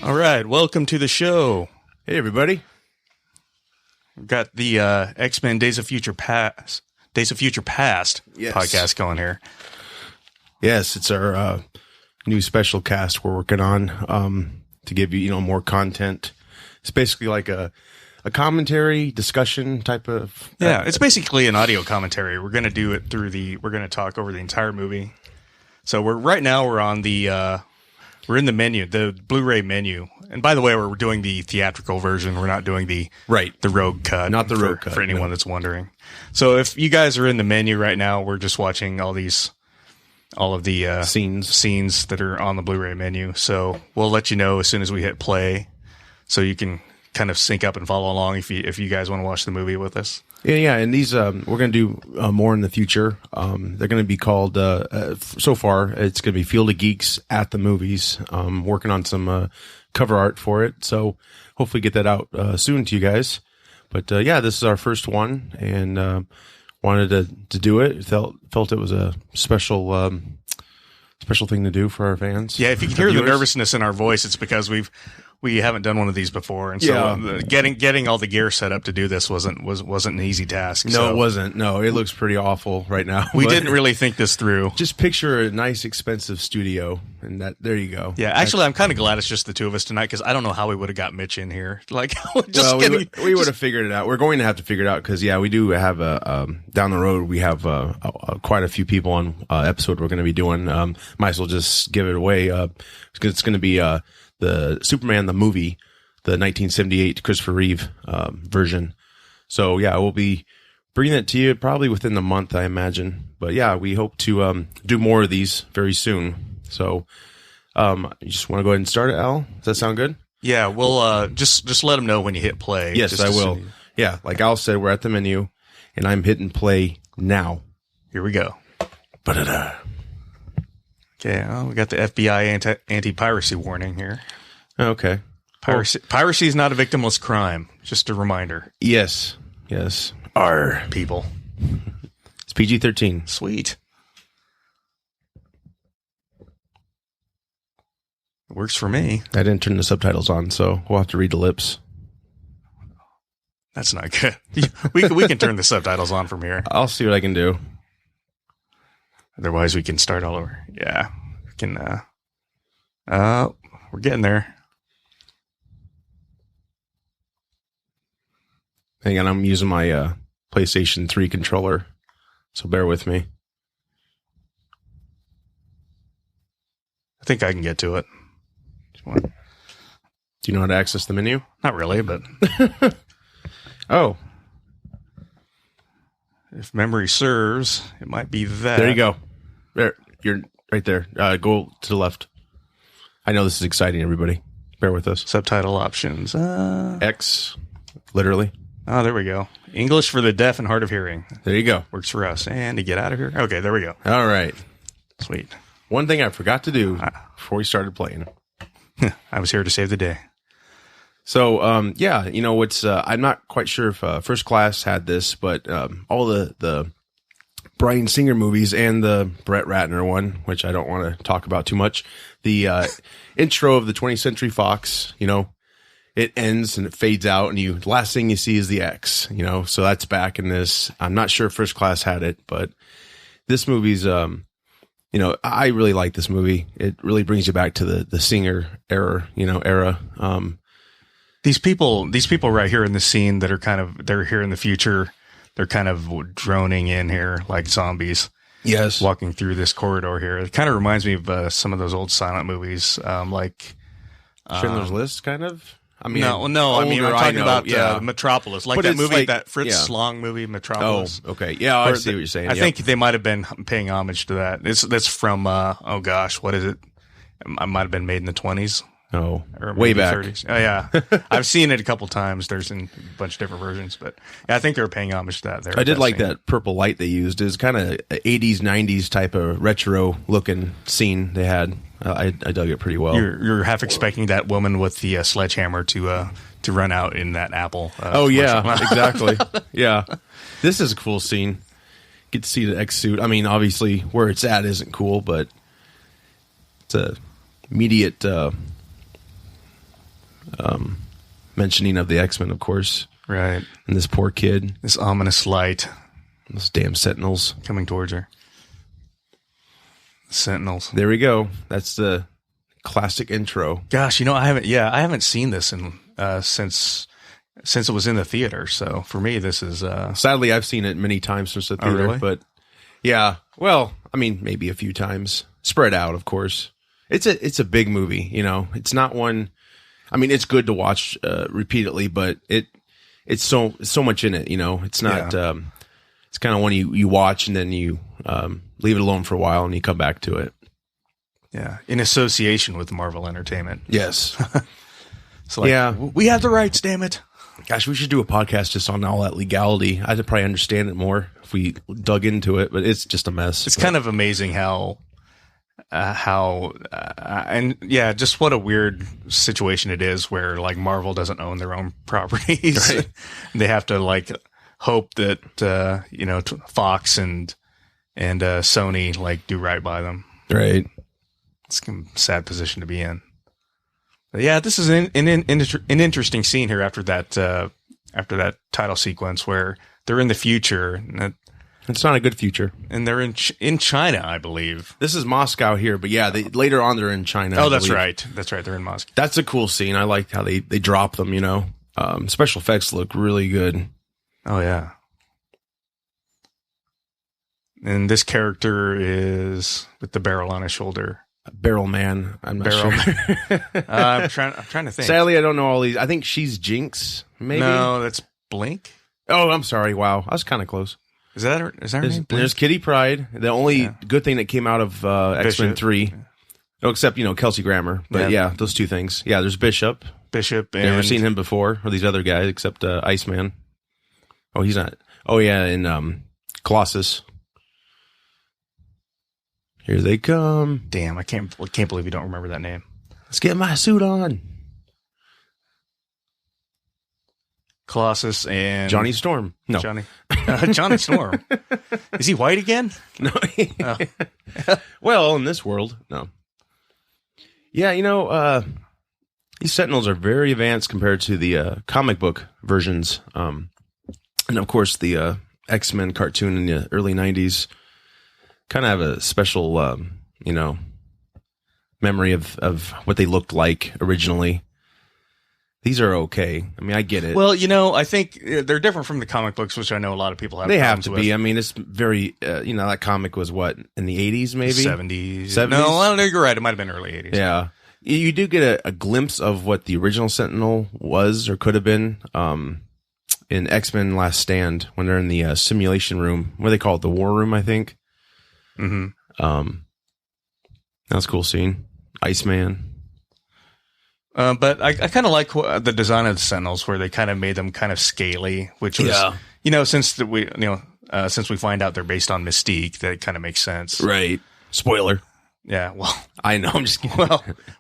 All right, welcome to the show. Hey, everybody. We've got the X-Men Days of Future Past podcast going here. Yes, it's our new special cast we're working on to give you, more content. It's basically like a commentary discussion type of. Yeah, it's basically an audio commentary. We're going to do it we're going to talk over the entire movie. So we're on the. We're in the menu, the Blu-ray menu. And by the way, we're doing the theatrical version. We're not doing the Rogue cut. Not the Rogue cut. For anyone that's wondering. So if you guys are in the menu right now, we're just watching all of the scenes that are on the Blu-ray menu. So we'll let you know as soon as we hit play, so you can kind of sync up and follow along if you guys want to watch the movie with us. Yeah, and these we're going to do more in the future. They're going to be called. So far, it's going to be Field of Geeks at the Movies. Working on some cover art for it, so hopefully get that out soon to you guys. But this is our first one, and wanted to do it. Felt it was a special thing to do for our fans. Yeah, if you can hear the nervousness in our voice, it's because we haven't done one of these before, and so getting all the gear set up to do this wasn't an easy task. No, it wasn't. No, it looks pretty awful right now. We didn't really think this through. Just picture a nice, expensive studio, and there you go. Yeah, actually, I'm kind of glad it's just the two of us tonight, because I don't know how we would have got Mitch in here. Like, we would have figured it out. We're going to have to figure it out because we do have down the road. We have quite a few people on episode we're going to be doing. Might as well just give it away. It's going to be the Superman, the movie, the 1978 Christopher Reeve version. So, we'll be bringing it to you probably within the month, I imagine. But, we hope to do more of these very soon. So, you just want to go ahead and start it, Al? Does that sound good? Yeah, we'll just let them know when you hit play. Yes, I will. Yeah, like Al said, we're at the menu, and I'm hitting play now. Here we go. Ba-da-da. Okay, we got the FBI anti-piracy warning here. Okay. Piracy is not a victimless crime. Just a reminder. Yes. Our people. It's PG-13. Sweet. It works for me. I didn't turn the subtitles on, so we'll have to read the lips. That's not good. We can turn the subtitles on from here. I'll see what I can do. Otherwise, we can start all over. Yeah, we can. We're getting there. Hang on, I'm using my PlayStation 3 controller, so bear with me. I think I can get to it. Do you know how to access the menu? Not really, but oh. If memory serves, it might be that. There you go. There, you're right there. Go to the left. I know this is exciting, everybody. Bear with us. Subtitle options. X, literally. Oh, there we go. English for the deaf and hard of hearing. There you go. Works for us. And to get out of here. Okay, there we go. All right. Sweet. One thing I forgot to do before we started playing. I was here to save the day. So, it's, I'm not quite sure if First Class had this, but all the Bryan Singer movies and the Brett Ratner one, which I don't want to talk about too much, the intro of the 20th Century Fox, it ends and it fades out, and the last thing you see is the X, so that's back in this. I'm not sure if First Class had it, but this movie's, I really like this movie. It really brings you back to the Singer era. These people right here in the scene that are they're here in the future. They're kind of droning in here like zombies. Yes. Walking through this corridor here. It kind of reminds me of some of those old silent movies, like Schindler's List, kind of. I mean, no. I mean, I'm talking about Metropolis, like but that movie, that Fritz Lang movie, Metropolis. Oh, okay. Yeah, I see what you're saying. I think they might have been paying homage to that. That's from what is it? It might have been made in the 20s. Oh, or way back. 30s. Oh, yeah. I've seen it a couple times. There's in a bunch of different versions, but I think they were paying homage to that there. I did like that purple light they used. It was kind of 80s, 90s type of retro looking scene they had. I dug it pretty well. You're half expecting that woman with the sledgehammer to run out in that apple. Exactly. Yeah. This is a cool scene. Get to see the X suit. I mean, obviously, where it's at isn't cool, but it's a immediate mentioning of the X-Men, of course. Right. And this poor kid. This ominous light. Those damn Sentinels. Coming towards her. Sentinels. There we go. That's the classic intro. Gosh, I haven't seen this in since it was in the theater. So for me, this is sadly I've seen it many times since the theater. Really? But yeah, well, I mean, maybe a few times, spread out, of course. It's a big movie. It's not one. I mean, it's good to watch repeatedly, but it's so much in it. It's not. Yeah. It's kind of one you watch and then you leave it alone for a while and you come back to it. Yeah, in association with Marvel Entertainment. Yes. So we have the rights, damn it. Gosh, we should do a podcast just on all that legality. I'd probably understand it more if we dug into it, but it's just a mess. It's kind of amazing just what a weird situation it is where like Marvel doesn't own their own properties. Right. They have to like hope that Fox and Sony like do right by them. Right. It's a sad position to be in. But yeah, this is an interesting scene here after that title sequence where they're in the future. And it's not a good future. And they're in China, I believe. This is Moscow here, but yeah, later on they're in China. Oh, that's right. That's right. They're in Moscow. That's a cool scene. I like how they drop them, special effects look really good. Oh, yeah. And this character is with the barrel on his shoulder. Barrel Man. I'm not sure. I'm trying to think. Sadly, I don't know all these. I think she's Jinx, maybe? No, that's Blink. Oh, I'm sorry. Wow. I was kind of close. Is that her name? Blink? There's Kitty Pryde. The only good thing that came out of X-Men 3. Yeah. Oh, except, Kelsey Grammer. But yeah, those two things. Yeah, there's Bishop. And never seen him before, or these other guys, except Iceman. Oh, he's not. Oh, yeah, in Colossus. Here they come. Damn, I can't believe you don't remember that name. Let's get my suit on. Colossus and Johnny Storm. No. Johnny Storm. Is he white again? No. Oh. Well, in this world, no. Yeah, these Sentinels are very advanced compared to the comic book versions. And of course, the X-Men cartoon in the early 90s kind of have a special, memory of what they looked like originally. These are okay. I mean, I get it. Well, I think they're different from the comic books, which I know a lot of people have. They have to be. I mean, it's very, that comic was what, in the 80s, maybe? 70s. No, I don't know. You're right. It might have been early 80s. Yeah. You do get a glimpse of what the original Sentinel was or could have been in X-Men Last Stand when they're in the simulation room. What do they call it? The war room, I think. Mm-hmm. That was a cool scene. Iceman. But I kind of like the design of the Sentinels, where they kind of made them kind of scaly, which was, since we find out they're based on Mystique, that kind of makes sense. Right. Spoiler. Yeah. Well, I know. I'm just kidding.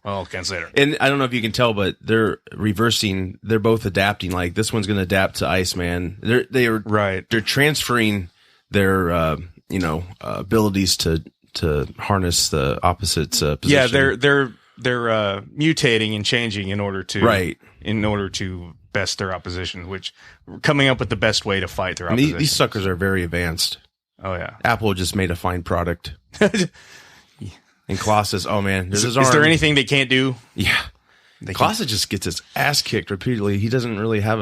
Well, consider. And I don't know if you can tell, but they're reversing. They're both adapting. Like this one's going to adapt to Iceman. They're right. They're transferring their abilities to harness the opposite's position. Yeah, they're mutating and changing in order to best their opposition, which coming up with the best way to fight their opposition. These suckers are very advanced. Oh yeah, Apple just made a fine product. And Colossus, oh man, there's his arm. Is there anything they can't do? Yeah, Colossus just gets his ass kicked repeatedly. He doesn't really have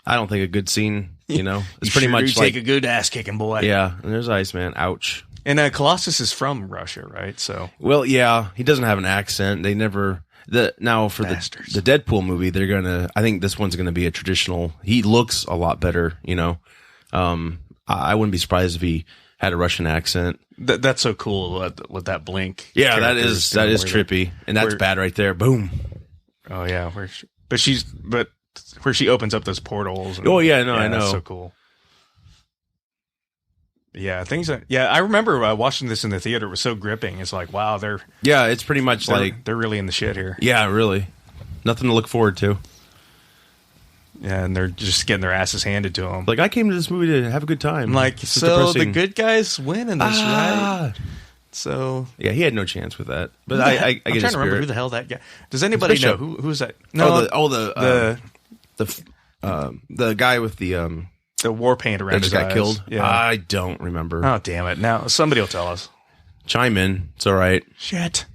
I don't think a good scene. It's pretty much like take a good ass kicking, boy. Yeah, and there's Iceman. Ouch. And Colossus is from Russia, right? So, well, yeah, he doesn't have an accent. They never. Now for the Deadpool movie, they're gonna. I think this one's gonna be a traditional. He looks a lot better. I wouldn't be surprised if he had a Russian accent. That's so cool with that Blink. Yeah, that is trippy, and that's bad right there. Boom. Oh yeah, where she opens up those portals. And, I know. That's so cool. Yeah, I remember watching this in the theater. It was so gripping. It's like, wow, it's pretty much they're really in the shit here. Yeah, really. Nothing to look forward to. Yeah, and they're just getting their asses handed to them. Like, I came to this movie to have a good time. I'm like, so the good guys win in this, right? So yeah, he had no chance with that. But I I'm get trying his to remember spirit. who the hell that guy. Does anybody know who's that? No, the guy with the war paint around his just got eyes. killed. Yeah. I don't remember. Oh damn it! Now somebody will tell us. Chime in. It's all right. Shit.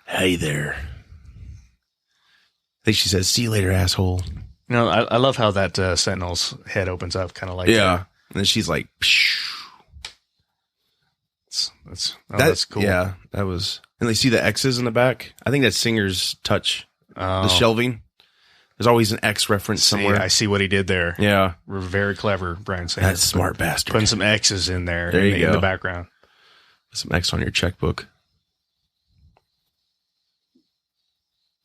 Hey there. I think she says, "See you later, asshole." No, I love how that Sentinel's head opens up, kind of like and then she's like, Pshh. That's cool. Yeah, that was. And they see the X's in the back. I think that's Singer's touch. The shelving. There's always an X reference somewhere. I see what he did there. Yeah, we're very clever, Brian Singer. That's smart bastard. Putting some X's in there. There you go. In the background. Some X on your checkbook.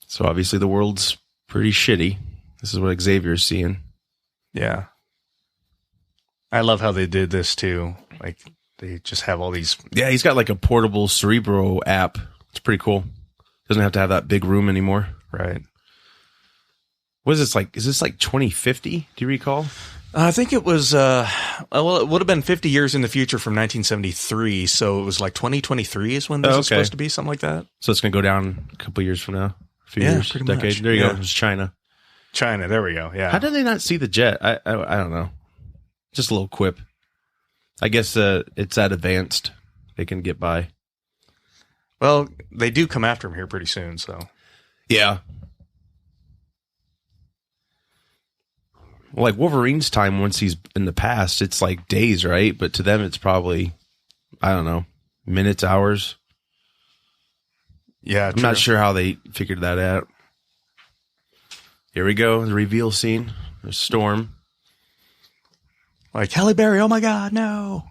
So obviously the world's pretty shitty. This is what Xavier's seeing. Yeah. I love how they did this too. Like they just have all these. Yeah, he's got like a portable Cerebro app. It's pretty cool. Doesn't have to have that big room anymore. Right. What is this like? Is this like 2050? Do you recall? I think it was, well, it would have been 50 years in the future from 1973. So it was like 2023 is when this is supposed to be, something like that. So it's going to go down a couple years from now. A few years, pretty decade. much. There you go. It's China. China, there we go. Yeah. How did they not see the jet? I don't know. Just a little quip. I guess it's that advanced. They can get by. Well, they do come after him here pretty soon, so. Yeah. Well, like Wolverine's time, once he's in the past, it's like days, right? But to them, it's probably, I don't know, minutes, hours. Yeah, I'm not sure how they figured that out. Here we go, the reveal scene. There's Storm. Like, Halle Berry, oh my God, no.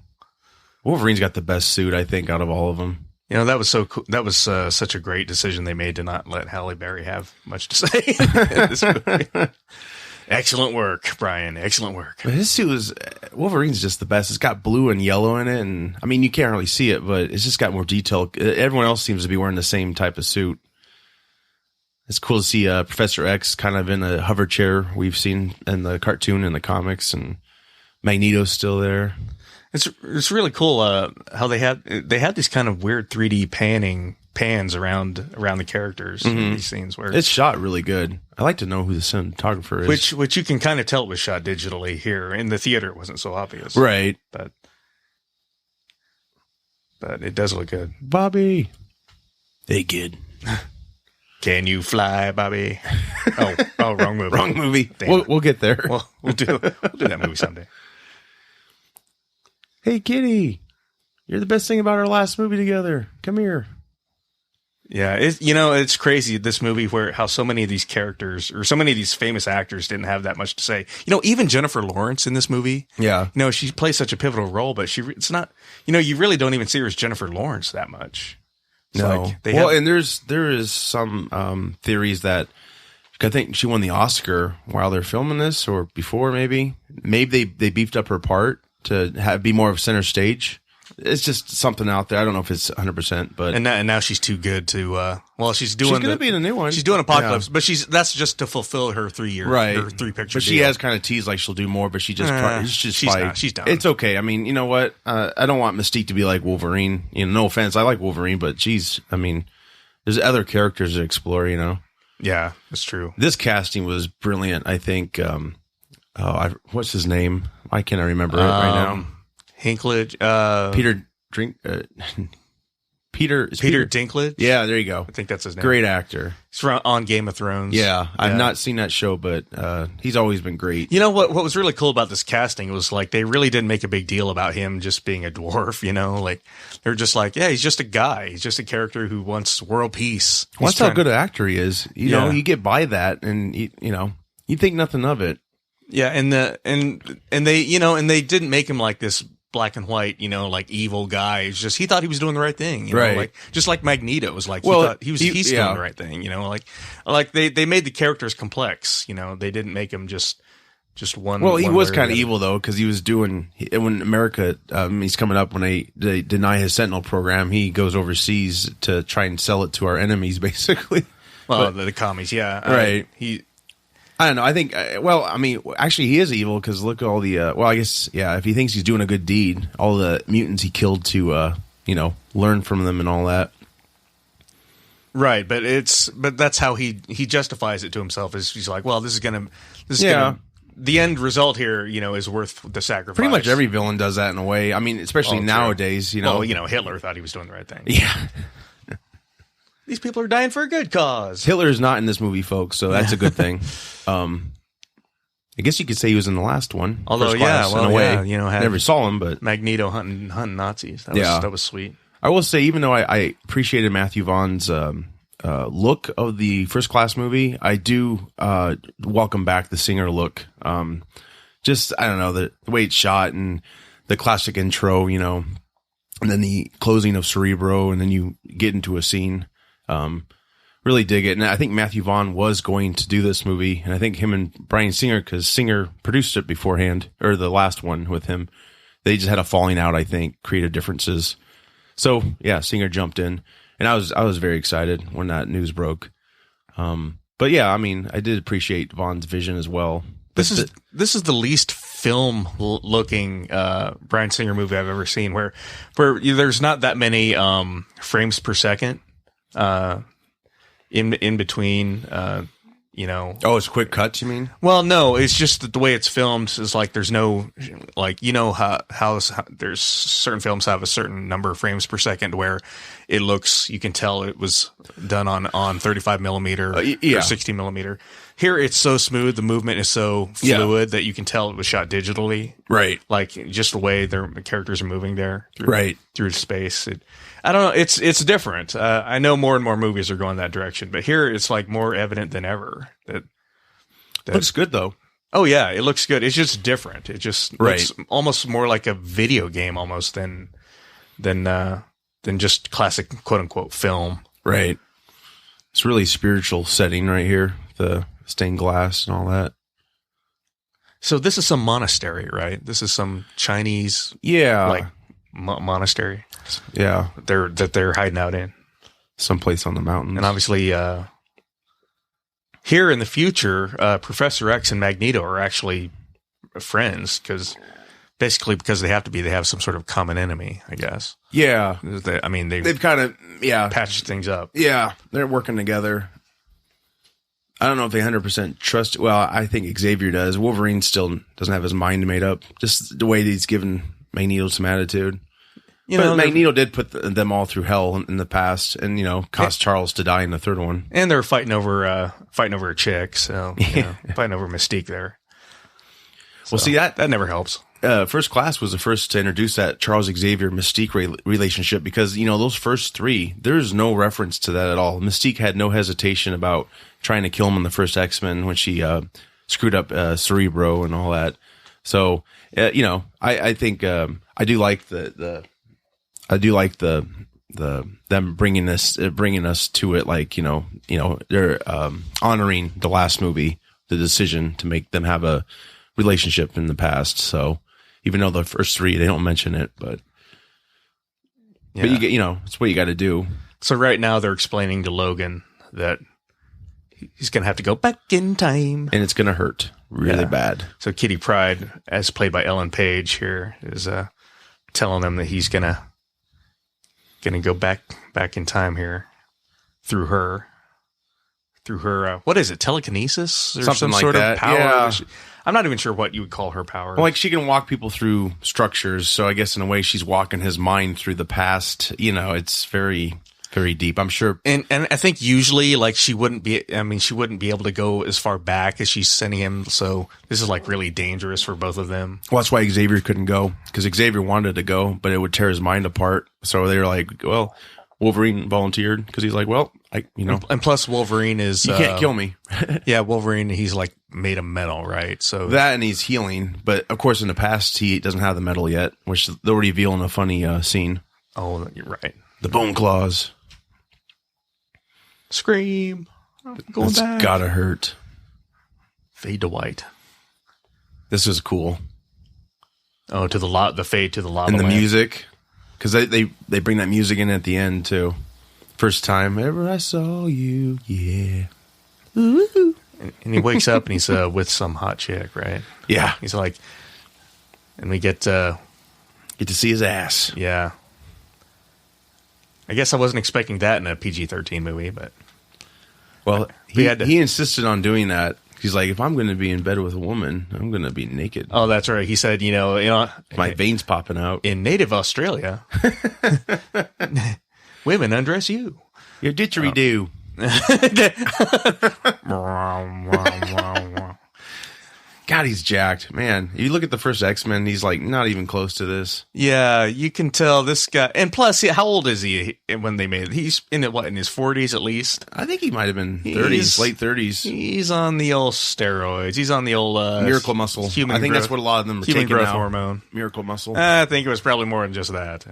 Wolverine's got the best suit, I think, out of all of them. You know, that was so cool. That was such a great decision they made to not let Halle Berry have much to say in this movie. Excellent work, Brian. Excellent work. His suit was Wolverine's just the best. It's got blue and yellow in it, and I mean you can't really see it, but it's just got more detail. Everyone else seems to be wearing the same type of suit. It's cool to see Professor X kind of in a hover chair we've seen in the cartoon and the comics, and Magneto's still there. It's really cool how they had these kind of weird 3D pans around the characters in these scenes where it's shot really good. I like to know who the cinematographer is. Which you can kind of tell it was shot digitally here. In the theater it wasn't so obvious. Right. But it does look good. Bobby. Hey kid. Can you fly, Bobby? Oh, wrong movie. Wrong movie. We'll get there. We'll do that movie someday. Hey kitty. You're the best thing about our last movie together. Come here. Yeah, it's crazy, this movie, where how so many of these characters or so many of these famous actors didn't have that much to say. Even Jennifer Lawrence in this movie. Yeah. She plays such a pivotal role, but it's not, you really don't even see her as Jennifer Lawrence that much. It's no. And there is some theories that I think she won the Oscar while they're filming this or before maybe. Maybe they beefed up her part to be more of center stage. It's just something out there. I don't know if it's 100%, but and now she's too good to. She's going to be in a new one. She's doing Apocalypse, but that's just to fulfill her 3-year, right? Her 3-picture. But she has kind of teased like she'll do more, but she's she's done. It's okay. I mean, you know what? I don't want Mystique to be like Wolverine. No offense, I like Wolverine, but there's other characters to explore. Yeah, that's true. This casting was brilliant. I think. What's his name? Why can't I remember it right now? Hinklage, Peter Dinklage. Yeah, there you go. I think that's his name. Great actor. He's on Game of Thrones. Yeah, I've not seen that show, but he's always been great. What was really cool about this casting was like they really didn't make a big deal about him just being a dwarf. Like they're just like, yeah, he's just a guy. He's just a character who wants world peace. Well, that's how good an actor he is. You get by that, and you think nothing of it. Yeah, and they didn't make him like this black and white, like evil guy. It's just he thought he was doing the right thing, right? Like just like Magneto was like he thought he's doing the right thing, like they made the characters complex. They didn't make him just one. Well, he was kind of evil though because he was doing when America he's coming up when they deny his Sentinel program. He goes overseas to try and sell it to our enemies, basically. Well, the commies, yeah, right. I don't know. I think, actually he is evil because look at all the, I guess, yeah, if he thinks he's doing a good deed, all the mutants he killed to learn from them and all that. Right, but that's how he justifies it to himself. Is he's like, well, this is gonna the end result here, is worth the sacrifice. Pretty much every villain does that in a way. I mean, especially nowadays, Well, Hitler thought he was doing the right thing. Yeah. These people are dying for a good cause. Hitler's not in this movie, folks, so that's a good thing. I guess you could say he was in the last one. Although, in a way. Never saw him, but Magneto hunting Nazis. That was sweet. I will say, even though I appreciated Matthew Vaughn's look of the First Class movie, I do welcome back the Singer look. Just, I don't know, the way it's shot and the classic intro, and then the closing of Cerebro, and then you get into a scene. Really dig it. And I think Matthew Vaughn was going to do this movie, and I think him and Bryan Singer, because Singer produced it beforehand, or the last one with him, they just had a falling out, I think, creative differences. So yeah, Singer jumped in, and I was very excited when that news broke. But yeah, I mean, I did appreciate Vaughn's vision as well. This is the least film looking Bryan Singer movie I've ever seen, where there's not that many frames per second in between. Oh, it's quick cuts, you mean? Well, no, it's just that the way it's filmed is like there's no, like, how there's certain films have a certain number of frames per second where it looks, you can tell it was done on 35 millimeter or 60 millimeter. Here it's so smooth, the movement is so fluid that you can tell it was shot digitally. Right. Like just the way their characters are moving there through space. I don't know. It's different. I know more and more movies are going that direction, but here it's like more evident than ever. That looks good though. Oh yeah, it looks good. It's just different. It just looks almost more like a video game almost than just classic quote unquote film. Right. It's really spiritual setting right here. The stained glass and all that. So this is some monastery, right? This is some Chinese monastery. Yeah, they're hiding out in someplace on the mountains. And obviously, here in the future, Professor X and Magneto are actually friends because they have to be. They have some sort of common enemy, I guess. Yeah, they've kind of patched things up. Yeah, they're working together. I don't know if they 100% trust. Well, I think Xavier does. Wolverine still doesn't have his mind made up. Just the way that he's given Magneto some attitude. But Magneto did put them all through hell in the past, and caused Charles to die in the third one. And they're fighting over a chick, so fighting over Mystique there. So, well, see that never helps. First Class was the first to introduce that Charles Xavier Mystique relationship because those first three, there's no reference to that at all. Mystique had no hesitation about trying to kill him in the first X-Men when she screwed up Cerebro and all that. So I think I do like them bringing us to it, like they're honoring the last movie, the decision to make them have a relationship in the past. So even though the first three they don't mention it, but you get it's what you got to do. So right now they're explaining to Logan that he's gonna have to go back in time, and it's gonna hurt really bad. So Kitty Pryde, as played by Ellen Page, here is telling them that he's gonna go back in time here through her what is it, telekinesis or something some like sort that. Of power? Yeah. I'm not even sure what you would call her power. Well, like she can walk people through structures, so I guess in a way she's walking his mind through the past. It's very, very deep, I'm sure. And I think usually like she wouldn't be able to go as far back as she's sending him. So this is like really dangerous for both of them. Well, that's why Xavier couldn't go, because Xavier wanted to go, but it would tear his mind apart. So they were like, well, Wolverine volunteered because he's like, well, and plus Wolverine is, you can't kill me. Yeah. Wolverine, he's like made of metal, right? So that, and he's healing, but of course in the past he doesn't have the metal yet, which they'll reveal in a funny scene. Oh, you're right. The bone claws. Scream. Going That's back. Gotta hurt. Fade to white. This is cool. Oh, the fade to the lava. And the lamp. music, because they bring that music in at the end too. First time ever I saw you, yeah. Ooh. And he wakes up and he's with some hot chick, right? Yeah. He's like, and we get to see his ass. Yeah. I guess I wasn't expecting that in a PG-13 movie, but well, he insisted on doing that. He's like, if I'm going to be in bed with a woman, I'm going to be naked. Oh, that's right. He said, my veins popping out. In native Australia, women undress you. Your didgeridoo. God, he's jacked, man. You look at the first X-Men, he's like not even close to this. Yeah, you can tell this guy. And plus, how old is he when they made it? He's in his 40s at least. I think he might have been 30s, late 30s. He's on the old steroids. He's on the old miracle muscle. I think that's what a lot of them are human taking growth now. hormone. Miracle muscle. I think it was probably more than just that.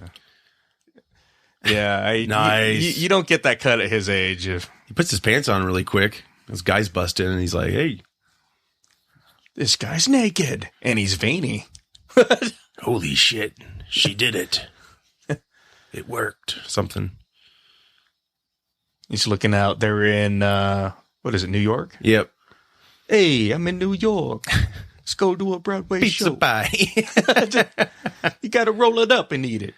Yeah, nice. You don't get that cut at his age. He puts his pants on really quick. This guy's busting, and he's like, "Hey, this guy's naked, and he's veiny." Holy shit! She did it. It worked. Something. He's looking out. They're in what is it? New York. Yep. Hey, I'm in New York. Let's go to a Broadway Pizza show. Pie. You got to roll it up and eat it.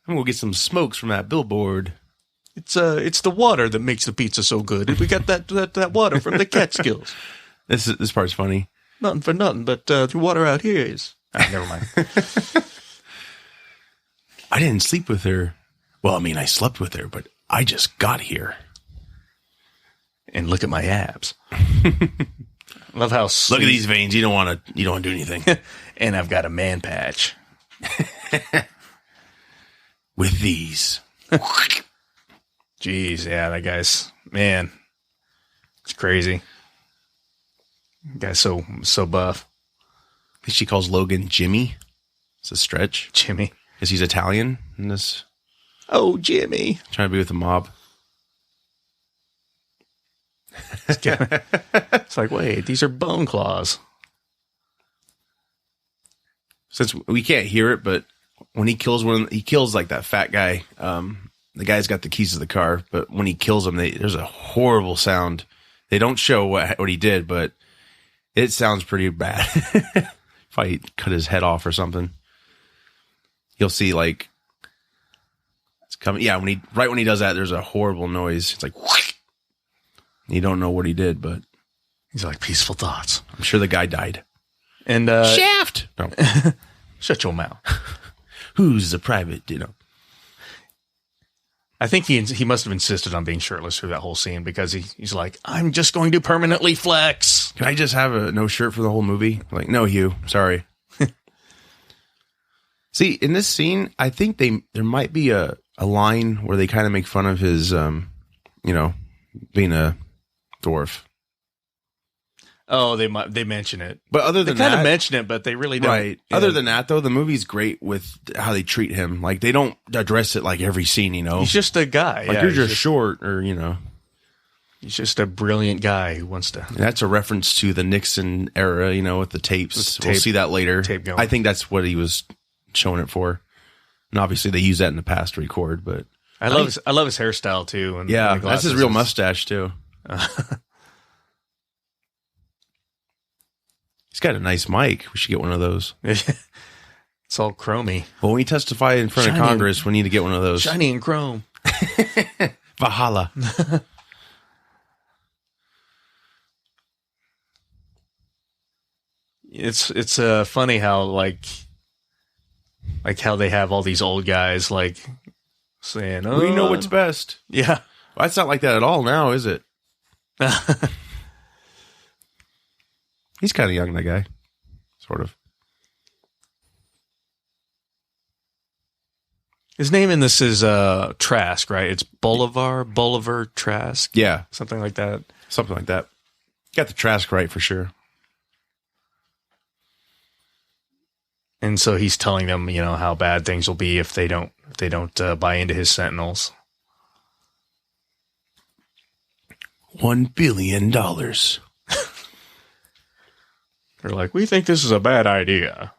I'm gonna get some smokes from that billboard. It's the water that makes the pizza so good. We got that water from the Catskills. This part's funny. Nothing for nothing, but the water out here is. Never mind. I didn't sleep with her. Well, I mean, I slept with her, but I just got here. And look at my abs. Love how look at these veins. You don't want to do anything. And I've got a man patch. With these. Jeez, yeah, that guy's, man, it's crazy. Guy's so buff. I think she calls Logan Jimmy. It's a stretch. Jimmy. Because he's Italian in this. Oh, Jimmy. Trying to be with the mob. It's like, wait, these are bone claws. Since we can't hear it, but when he kills like that fat guy. The guy's got the keys to the car, but when he kills him, there's a horrible sound. They don't show what he did, but it sounds pretty bad. If I cut his head off or something, you'll see like it's coming. Yeah, when he does that, there's a horrible noise. It's like you don't know what he did, but he's like peaceful thoughts. I'm sure the guy died. And Shaft. No. Shut your mouth. Who's the private? I think he must have insisted on being shirtless through that whole scene because he's like, I'm just going to permanently flex. Can I just have a no shirt for the whole movie? Like, no, Hugh. Sorry. See, in this scene, I think there might be a line where they kind of make fun of his, being a dwarf. Oh, they mention it, but other than they kind of mention it, but they really don't. Right. Yeah. Other than that, though, the movie's great with how they treat him. Like they don't address it like every scene. He's just a guy. Like you're just short, or he's just a brilliant guy who wants to. That's a reference to the Nixon era, with the tapes. We'll see that later. Tape going. I think that's what he was showing it for, and obviously they use that in the past to record. But I love his hairstyle too. And yeah, that's his real mustache too. He's got a nice mic. We should get one of those. It's all chromy. Well, when we testify in front of Congress, we need to get one of those. Shiny and chrome. Valhalla. It's funny how like how they have all these old guys like saying, "Oh, we know what's best." Yeah, well, it's not like that at all now, is it? He's kind of young, that guy. Sort of. His name in this is Trask, right? It's Bolivar Trask. Yeah. Something like that. Something like that. Got the Trask right for sure. And so he's telling them, how bad things will be if they don't buy into his Sentinels. $1 billion. They're like, we think this is a bad idea.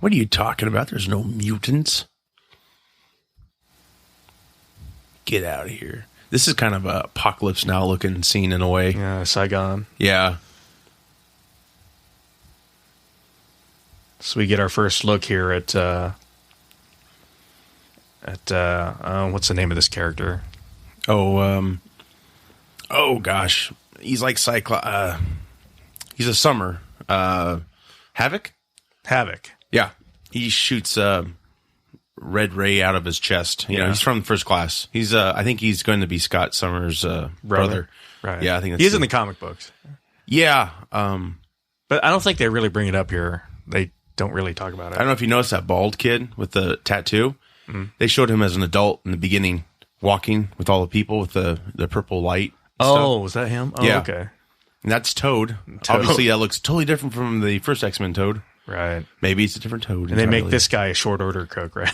What are you talking about? There's no mutants. Get out of here. This is kind of a Apocalypse Now looking scene in a way. Yeah, Saigon. Yeah. So we get our first look here at what's the name of this character? Oh gosh, he's like he's a Summer. Havoc. Yeah, he shoots red ray out of his chest. You know, he's from First Class. He's I think he's going to be Scott Summers' brother. Right. Yeah, I think he's in the comic books. Yeah. But I don't think they really bring it up here. They don't really talk about it. I don't know if you noticed that bald kid with the tattoo. Mm-hmm. They showed him as an adult in the beginning, walking with all the people with the purple light. Oh, was that him? Oh, yeah. Okay. And that's Toad. Obviously, that looks totally different from the first X-Men Toad. Right. Maybe it's a different Toad. And they make this guy a short order cook, right?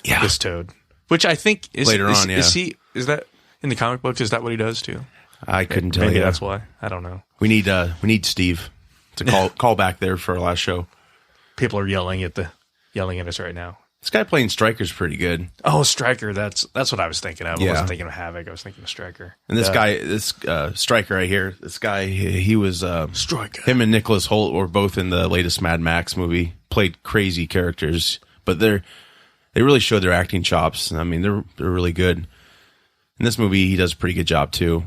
Yeah. This Toad. Which I think is... Later on, yeah. Is that in the comic books? Is that what he does, too? I couldn't tell you. Maybe that's why. I don't know. We need Steve to call back there for our last show. People are yelling at us right now. This guy playing Stryker's pretty good. Oh, Stryker. That's what I was thinking of. I wasn't thinking of Havoc. I was thinking of Stryker. And this guy, Stryker right here, this guy, he was... Stryker. Him and Nicholas Hoult were both in the latest Mad Max movie. Played crazy characters, but they really showed their acting chops. I mean, they're really good. In this movie, he does a pretty good job, too.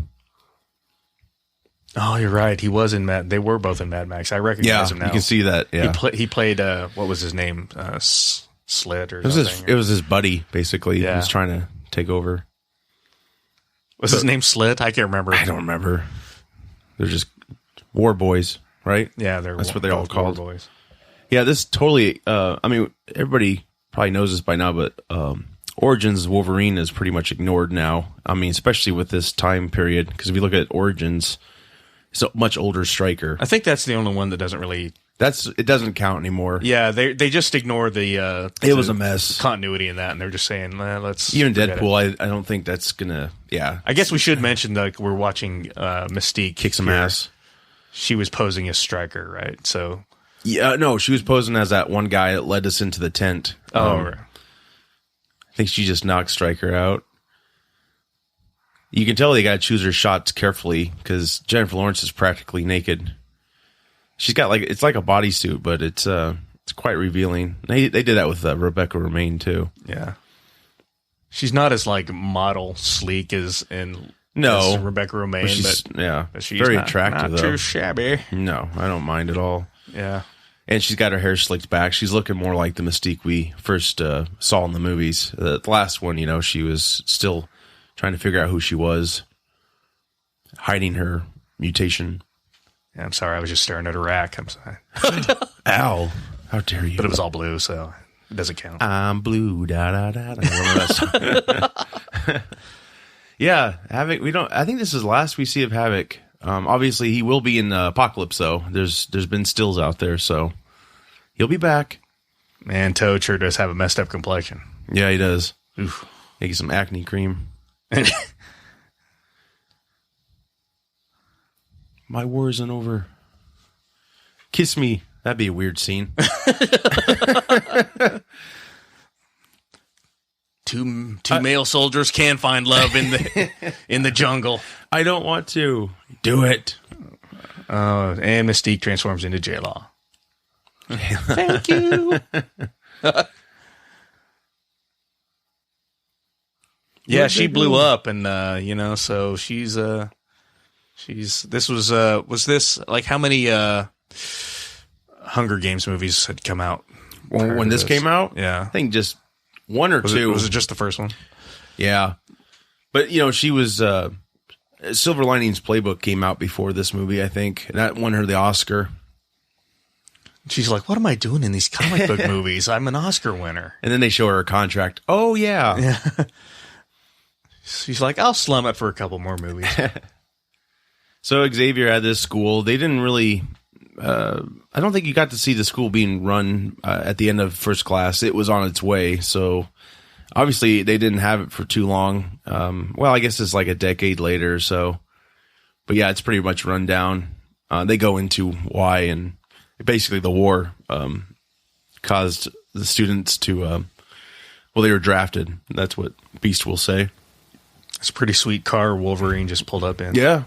Oh, you're right. He was in Mad... They were both in Mad Max. I recognize him now. You can see that, yeah. He played, what was his name? Slit or something. It was his buddy, basically. Yeah. He was trying to take over. Was his name Slit? I can't remember. I don't remember. They're just war boys, right? Yeah, that's what they're all called. War boys. Yeah, this totally... I mean, everybody probably knows this by now, but Origins Wolverine is pretty much ignored now. I mean, especially with this time period, because if you look at Origins, it's a much older Stryker. I think that's the only one that doesn't really... It doesn't count anymore. Yeah, they just ignore the... it was a mess. Continuity in that, and they're just saying, let's... Even Deadpool, I don't think that's gonna... Yeah. I guess we should mention, like, we're watching Mystique... Kick some ass. She was posing as Stryker, right? So... Yeah, no, she was posing as that one guy that led us into the tent. Right. I think she just knocked Stryker out. You can tell they got to choose her shots carefully, because Jennifer Lawrence is practically naked. She's got it's like a bodysuit, but it's quite revealing. They did that with Rebecca Romijn too. Yeah, she's not as like model sleek as Rebecca Romijn, but she's very attractive. Not too shabby. No, I don't mind at all. Yeah, and she's got her hair slicked back. She's looking more like the Mystique we first saw in the movies. The last one, she was still trying to figure out who she was, hiding her mutation. I'm sorry, I was just staring at a rack. I'm sorry. Ow. How dare you. But it was all blue, so it doesn't count. I'm blue, da-da-da. Yeah, Havoc, I think this is the last we see of Havoc. Obviously, he will be in Apocalypse, though. There's been stills out there, so he'll be back. Man, Toad sure does have a messed up complexion. Yeah, he does. Oof. Make some acne cream. My war isn't over. Kiss me. That'd be a weird scene. Two male soldiers can find love in the jungle. I don't want to. Do it. And Mystique transforms into J-Law. Thank you. Yeah, she blew up, and so she's this was this like how many Hunger Games movies had come out when this came out? Yeah, I think just one or two. Was it just the first one? Yeah, but she was Silver Linings Playbook came out before this movie, I think, and that won her the Oscar. She's like, "What am I doing in these comic book movies? I'm an Oscar winner." And then they show her a contract. Oh yeah. She's like, "I'll slum it for a couple more movies." So Xavier had this school. They didn't really... I don't think you got to see the school being run at the end of First Class. It was on its way. So obviously they didn't have it for too long. Well, I guess it's like a decade later or so. But yeah, it's pretty much run down. They go into why, and basically the war caused the students to... they were drafted. That's what Beast will say. It's a pretty sweet car Wolverine just pulled up in. Yeah.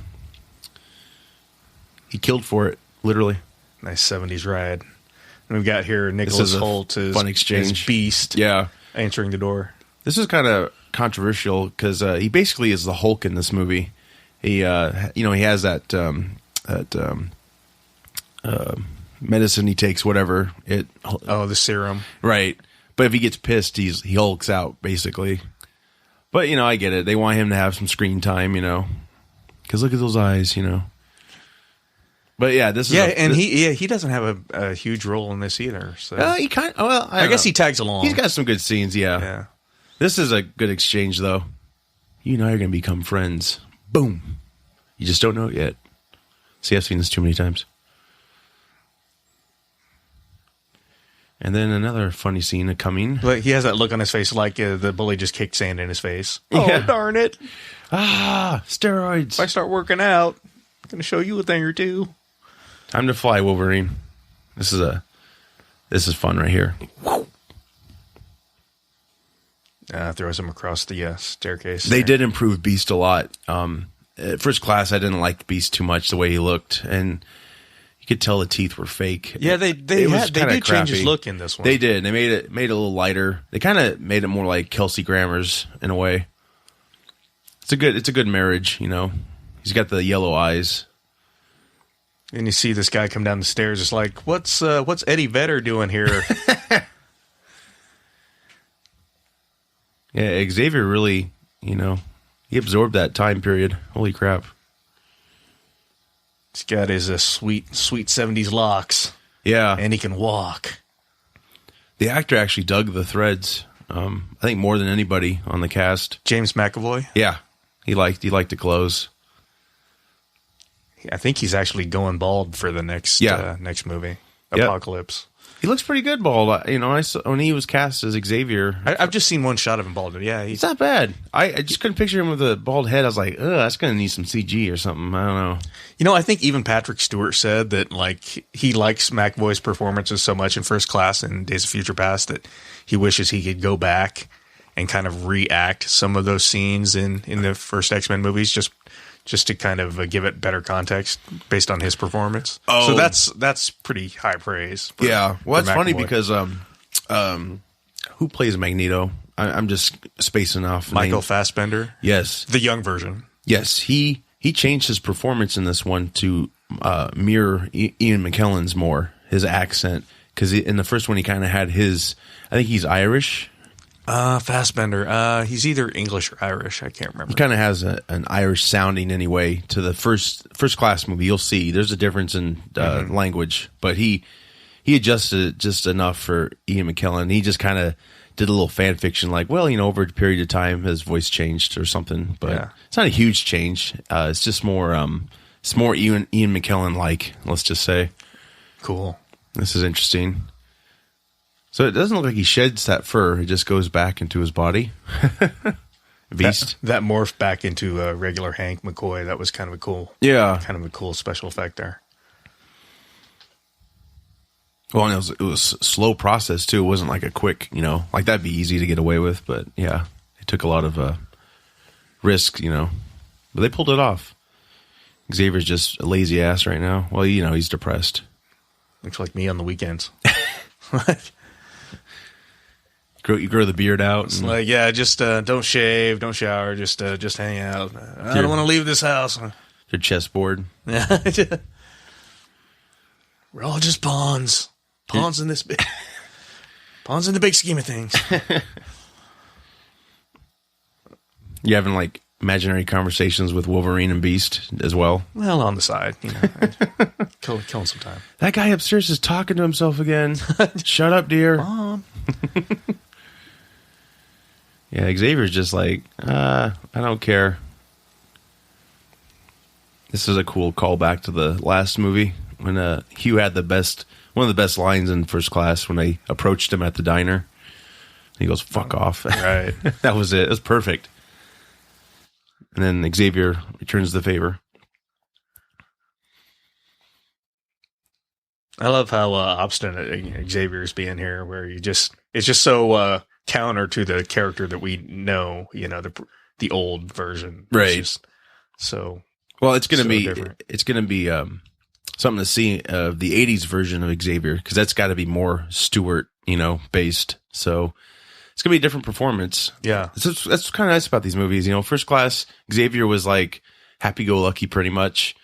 He killed for it, literally. Nice 70s ride. And we've got here Nicholas Hoult is fun exchange. Beast. Yeah. Answering the door. This is kind of controversial because he basically is the Hulk in this movie. He, he has that medicine he takes, whatever it. Oh, the serum, right? But if he gets pissed, he hulks out basically. But I get it. They want him to have some screen time, because look at those eyes, But yeah, this is he doesn't have a huge role in this either. So he kind of, well, I guess he tags along. He's got some good scenes, yeah. This is a good exchange, though. You and I are going to become friends. Boom. You just don't know it yet. See, I've seen this too many times. And then another funny scene coming. But he has that look on his face like the bully just kicked sand in his face. Oh, darn it. Steroids. If I start working out, I'm going to show you a thing or two. Time to fly, Wolverine. This is fun right here. Throws him across the staircase. They did improve Beast a lot. At first class, I didn't like Beast too much, the way he looked, and you could tell the teeth were fake. Yeah, they did change his look in this one. They did. They made it a little lighter. They kind of made it more like Kelsey Grammer's in a way. It's a good marriage, He's got the yellow eyes. And you see this guy come down the stairs. It's like, what's Eddie Vedder doing here? Yeah, Xavier really, he absorbed that time period. Holy crap. He's got his sweet 70s locks. Yeah. And he can walk. The actor actually dug the threads, I think more than anybody on the cast. James McAvoy? Yeah. He liked the clothes. I think he's actually going bald for the next movie, Apocalypse. He looks pretty good bald. When he was cast as Xavier. I've just seen one shot of him bald. But yeah, he's not bad. I just couldn't picture him with a bald head. I was like, that's going to need some CG or something. I don't know. I think even Patrick Stewart said that he likes McAvoy's performances so much in First Class and Days of Future Past that he wishes he could go back and kind of react some of those scenes in the first X-Men movies just to kind of give it better context based on his performance. Oh. So that's pretty high praise. Well, that's funny because who plays Magneto? I'm just spacing off. Michael Fassbender? Yes. The young version. Yes. He changed his performance in this one to mirror Ian McKellen's more, his accent. Because in the first one, he kind of had I think he's Irish. Fassbender. He's either English or Irish. I can't remember. He kind of has an Irish sounding anyway to the first Class movie. You'll see there's a difference in language, but he adjusted it just enough for Ian McKellen. He just kind of did a little fan fiction, like, over a period of time, his voice changed or something. But it's not a huge change. It's just more. It's more Ian McKellen like. Let's just say. Cool. This is interesting. So it doesn't look like he sheds that fur. It just goes back into his body. Beast. That morphed back into regular Hank McCoy. That was kind of a cool special effect there. Well, and it was a slow process too. It wasn't like a quick, like that'd be easy to get away with. But yeah, it took a lot of risk, but they pulled it off. Xavier's just a lazy ass right now. Well, he's depressed. Looks like me on the weekends. You grow the beard out. It's just don't shave, don't shower, just hang out. I don't want to leave this house. Your chessboard. Yeah, we're all just pawns in this pawns in the big scheme of things. You having imaginary conversations with Wolverine and Beast as well? Well, on the side, killing some time. That guy upstairs is talking to himself again. Shut up, dear. Mom. Yeah, Xavier's just I don't care. This is a cool callback to the last movie when Hugh had one of the best lines in First Class when they approached him at the diner. He goes, "Fuck off." Right. That was it. It was perfect. And then Xavier returns the favor. I love how obstinate Xavier's being here, where it's just so counter to the character that we know, the old version, right? Well, it's gonna be something to see of the '80s version of Xavier, because that's got to be more Stewart, based. So it's gonna be a different performance. Yeah, that's kind of nice about these movies. You know, First Class, Xavier was like happy-go-lucky pretty much.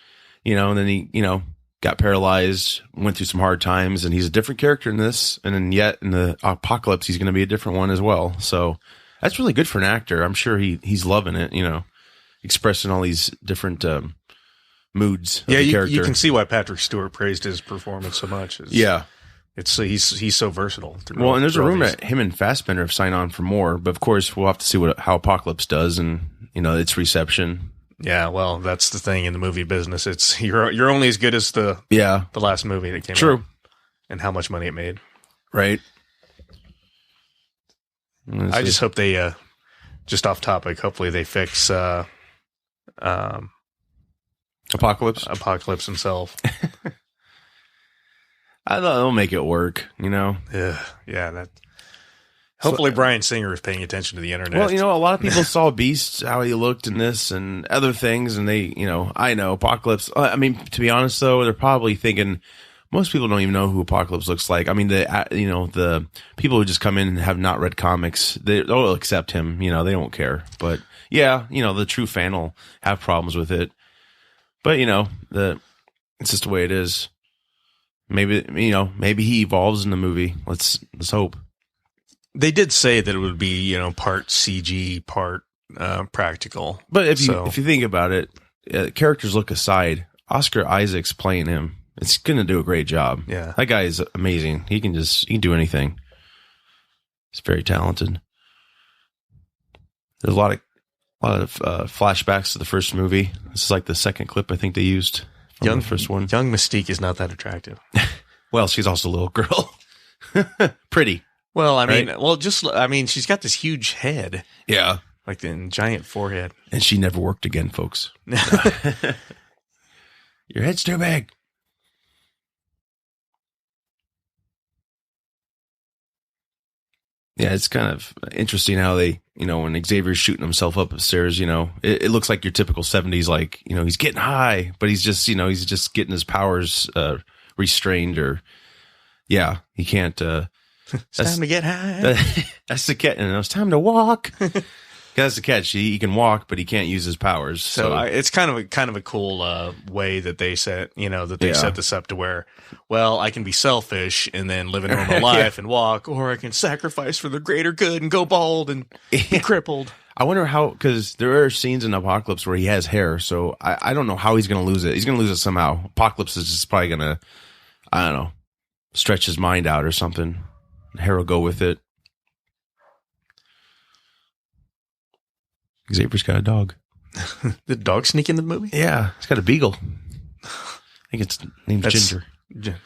You know, and then he, you know, got paralyzed, went through some hard times, and he's a different character in this. And then yet in the Apocalypse, he's going to be a different one as well. So that's really good for an actor. I'm sure he's loving it. You know, expressing all these different moods. Yeah, you can see why Patrick Stewart praised his performance so much. He's so versatile. Well, and there's a rumor that him and Fassbender have signed on for more, but of course we'll have to see how Apocalypse does and, you know, its reception. Yeah, well, that's the thing in the movie business. It's you're only as good as the last movie that came out. True. And how much money it made. Right. I just hope they just off topic, hopefully they fix Apocalypse himself. I don't know, they'll make it work, you know. Yeah, that. Hopefully, Bryan Singer is paying attention to the internet. Well, you know, a lot of people saw Beast, how he looked in this, and other things, and they, you know, I know Apocalypse. I mean, to be honest, though, they're probably thinking most people don't even know who Apocalypse looks like. I mean, the people who just come in and have not read comics, they'll accept him. You know, they don't care. But yeah, you know, the true fan will have problems with it. But you know, it's just the way it is. Maybe he evolves in the movie. Let's hope. They did say that it would be, you know, part CG, part practical. But if you think about it, characters look aside, Oscar Isaac's playing him. It's going to do a great job. Yeah. That guy is amazing. He can do anything. He's very talented. There's a lot of flashbacks to the first movie. This is like the second clip I think they used from the first one. Young Mystique is not that attractive. Well, she's also a little girl. Pretty. Well, I mean, she's got this huge head. Yeah. Like the giant forehead. And she never worked again, folks. Your head's too big. Yeah, it's kind of interesting how they, you know, when Xavier's shooting himself up the stairs, you know, it looks like your typical 70s, like, you know, he's getting high, but he's just, you know, he's just getting his powers restrained or, yeah, he can't. It's time to get high. That's the catch. And it's time to walk. That's the catch. He can walk, but he can't use his powers. So it's kind of a cool way that they set this up to where, well, I can be selfish and then live a normal life and walk, or I can sacrifice for the greater good and go bald and be crippled. I wonder how, because there are scenes in Apocalypse where he has hair, so I don't know how he's going to lose it. He's going to lose it somehow. Apocalypse is just probably going to, I don't know, stretch his mind out or something. Hair will go with it. Xavier's got a dog. Did the dog sneak into the movie? Yeah, he's got a beagle. I think it's named Ginger.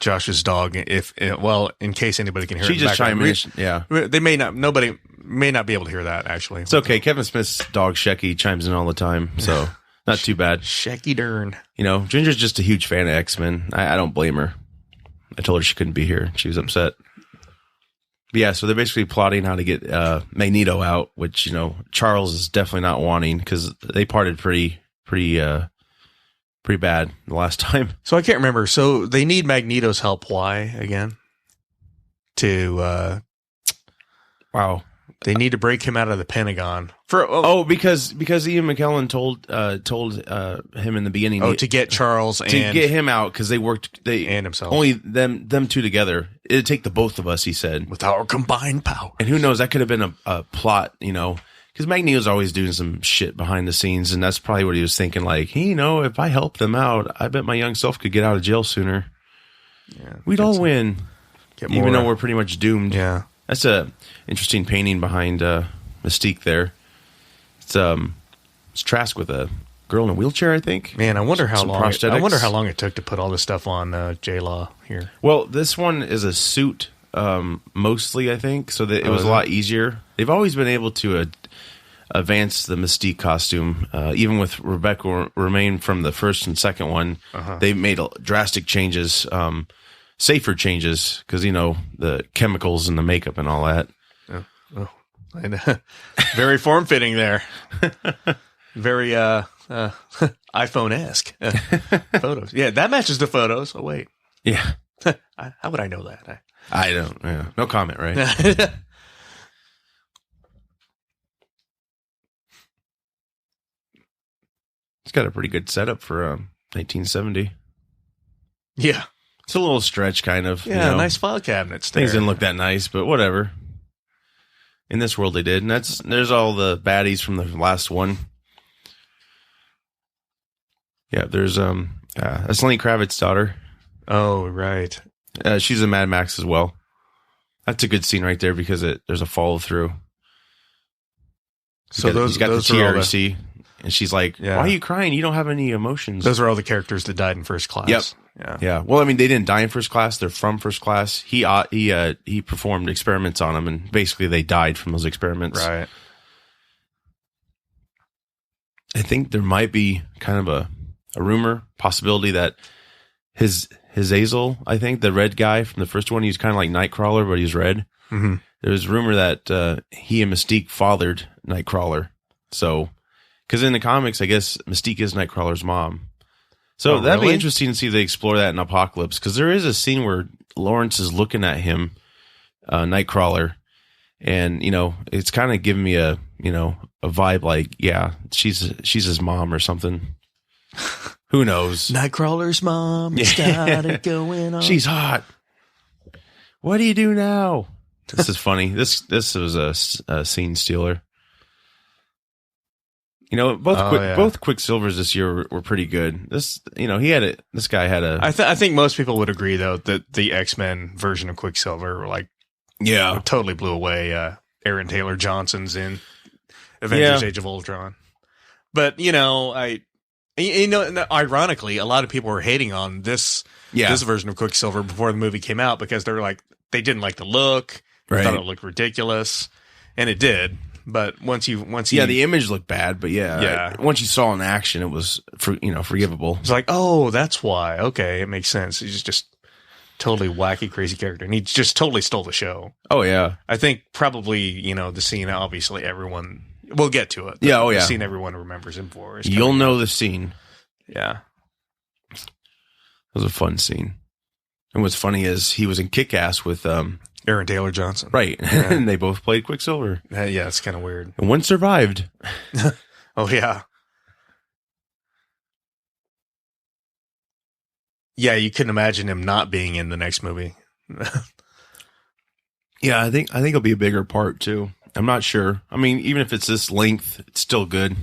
Josh's dog. In case anybody can hear it. She just chimed in. Yeah, nobody may not be able to hear that. Actually, it's okay. Kevin Smith's dog Shecky chimes in all the time, so not too bad. Shecky Dern. You know, Ginger's just a huge fan of X-Men. I don't blame her. I told her she couldn't be here. She was upset. But yeah, so they're basically plotting how to get Magneto out, which, you know, Charles is definitely not wanting because they parted pretty bad the last time. So I can't remember. So they need Magneto's help. Why again? Wow. They need to break him out of the Pentagon because Ian McKellen told him in the beginning to get Charles to get him out because and himself, only them two together. It'd take the both of us, he said, with our combined power. And who knows, that could have been a plot, you know, because Magneto's always doing some shit behind the scenes, and that's probably what he was thinking. Like, hey, you know, if I help them out, I bet my young self could get out of jail sooner. Yeah, we'd all win, even though we're pretty much doomed. Yeah. That's a interesting painting behind Mystique there. It's Trask with a girl in a wheelchair, I think. Man, I wonder how long it took to put all this stuff on J-Law here. Well, this one is a suit mostly, I think, so that it was a lot easier. They've always been able to advance the Mystique costume, even with Rebecca Romaine from the first and second one. They made drastic changes. Safer changes because, you know, the chemicals and the makeup and all that. Very form-fitting there. Very iPhone-esque photos. Yeah, that matches the photos. Oh, wait. Yeah. How would I know that? I don't. Yeah. No comment, right? It's got a pretty good setup for 1970. Yeah. It's a little stretch, kind of. Yeah, nice file cabinets there. Things didn't look that nice, but whatever. In this world, they did. And there's all the baddies from the last one. Yeah, there's that's Lenny Kravitz's daughter. Oh, right. She's a Mad Max as well. That's a good scene right there because there's a follow through. So he's got the TRC, and she's like, "Why are you crying? You don't have any emotions." Those are all the characters that died in first class. Yep. Yeah. Well, I mean, they didn't die in first class; they're from first class. He performed experiments on them, and basically, they died from those experiments. Right. I think there might be kind of a rumor, possibility that his Azazel, I think the red guy from the first one, he's kind of like Nightcrawler, but he's red. Mm-hmm. There was rumor that he and Mystique fathered Nightcrawler. So, because in the comics, I guess Mystique is Nightcrawler's mom. So that'd be interesting to see if they explore that in Apocalypse. Because there is a scene where Lawrence is looking at him, Nightcrawler, and it's kind of giving me a vibe like, yeah, she's his mom or something. Who knows? Nightcrawler's mom has got it going on. She's hot. What do you do now? This is funny. This was a scene stealer. Both Quicksilvers this year were pretty good. This guy had a. I think most people would agree though that the X-Men version of Quicksilver totally blew away Aaron Taylor Johnson's in Avengers: Age of Ultron. But ironically, a lot of people were hating on this version of Quicksilver before the movie came out because they didn't like the look. They thought it looked ridiculous, and it did. But once you the image looked bad, but once you saw in action, it was forgivable. It's like, oh, that's why. Okay, it makes sense. He's just totally wacky, crazy character, and he just totally stole the show. Oh yeah, I think probably the scene. Obviously, everyone. We'll get to it. The scene everyone remembers him for. You'll know the scene. Yeah, it was a fun scene. And what's funny is he was in Kick-Ass with Aaron Taylor Johnson. Right. Yeah. And they both played Quicksilver. Yeah, it's kind of weird. And one survived. Oh, yeah. Yeah, you couldn't imagine him not being in the next movie. Yeah, I think it'll be a bigger part, too. I'm not sure. I mean, even if it's this length, it's still good.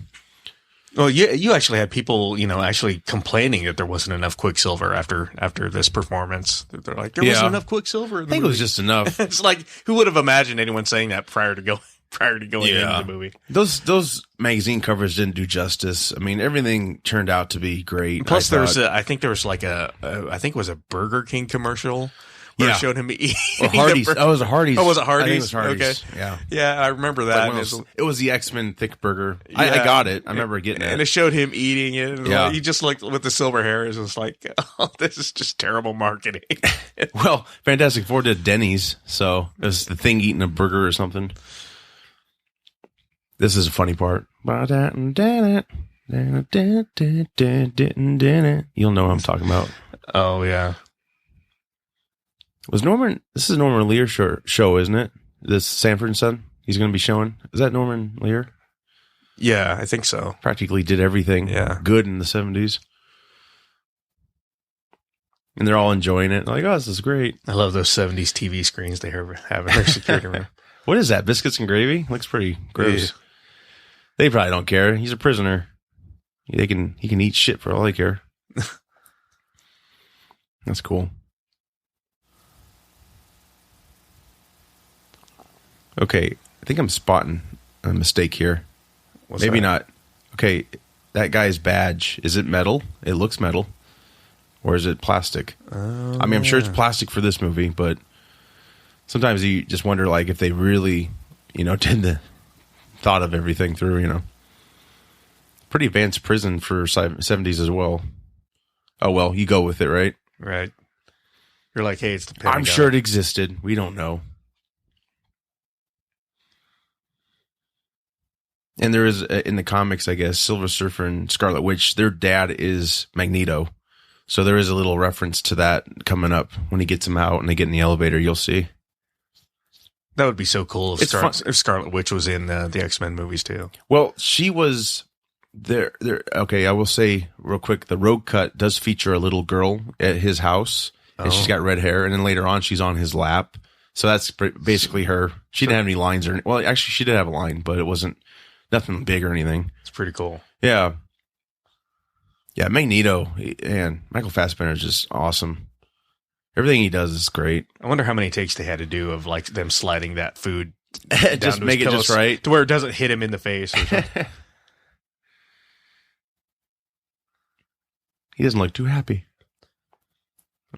Well, you actually had people, actually complaining that there wasn't enough Quicksilver after this performance. They're like, there wasn't enough Quicksilver in the movie. I think it was just enough. It's like, who would have imagined anyone saying that prior to going into the movie? Those magazine covers didn't do justice. I mean, everything turned out to be great. Plus, I think there was I think it was a Burger King commercial. Where it showed him eating. Or Hardee's. Oh, it was a Hardee's. Oh, was it Hardee's? I think it was Hardee's. Okay. Yeah. Yeah, I remember that. It was the X-Men thick burger. I got it. I remember getting it. And it showed him eating it. And he just looked with the silver hair. It was like, oh, this is just terrible marketing. Well, Fantastic Four did Denny's, so it was the Thing eating a burger or something. This is a funny part. You'll know what I'm talking about. Oh, yeah. This is Norman Lear's show, isn't it? This Sanford and Son, he's going to be showing. Is that Norman Lear? Yeah, I think so. Practically did everything good in the 70s. And they're all enjoying it. Like, oh, this is great. I love those 70s TV screens they have in their security room. What is that? Biscuits and gravy? Looks pretty gross. Yeah. They probably don't care. He's a prisoner. He can eat shit for all they care. That's cool. Okay, I think I'm spotting a mistake here. Maybe not. Okay, that guy's badge, is it metal? It looks metal. Or is it plastic? I mean, I'm sure it's plastic for this movie, but sometimes you just wonder, like, if they really, did the thought of everything through, Pretty advanced prison for 70s as well. Oh, well, you go with it, right? Right. You're like, hey, it's the Pentagon. I'm sure it existed. We don't know. And there is, in the comics, I guess, Silver Surfer and Scarlet Witch, their dad is Magneto. So there is a little reference to that coming up when he gets him out and they get in the elevator. You'll see. That would be so cool if Scarlet Witch was in the X-Men movies, too. Well, she was Okay, I will say real quick, the road cut does feature a little girl at his house, and she's got red hair, and then later on she's on his lap. So that's basically her. She didn't have any lines well, actually she did have a line, but it wasn't nothing big or anything. It's pretty cool. Yeah. Yeah, Magneto and Michael Fassbender is just awesome. Everything he does is great. I wonder how many takes they had to do of like them sliding that food just make it just right to where it doesn't hit him in the face or something. He doesn't look too happy.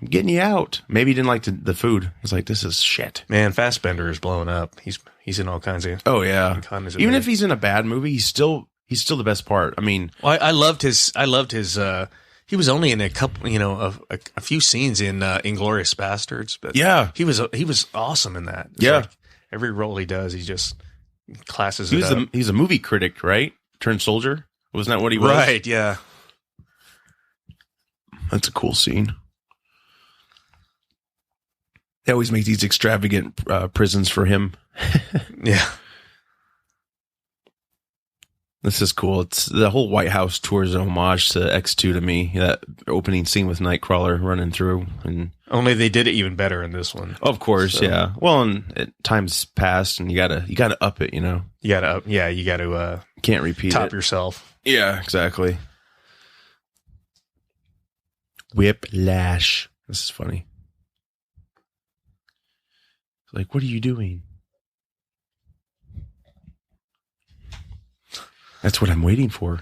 I'm getting you out. Maybe he didn't like the food. He's like, this is shit. Man, Fassbender is blowing up. He's in all kinds of. Oh yeah. Even if he's in a bad movie, he's still the best part. I mean, well, I loved his. He was only in a couple, a few scenes in Inglourious Bastards, but yeah, he was awesome in that. It's like every role he does, he just classes it up. He's a movie critic, right? Turned soldier. Wasn't that what he was? Right. Yeah. That's a cool scene. They always make these extravagant prisons for him. Yeah. This is cool. It's the whole White House tour is an homage to X2 to me. That opening scene with Nightcrawler running through, and only they did it even better in this one. Of course, yeah. Well, and time's passed, and you gotta up it. You gotta can't repeat top it. yourself. Yeah, exactly. Whiplash. This is funny. Like, what are you doing? That's what I'm waiting for.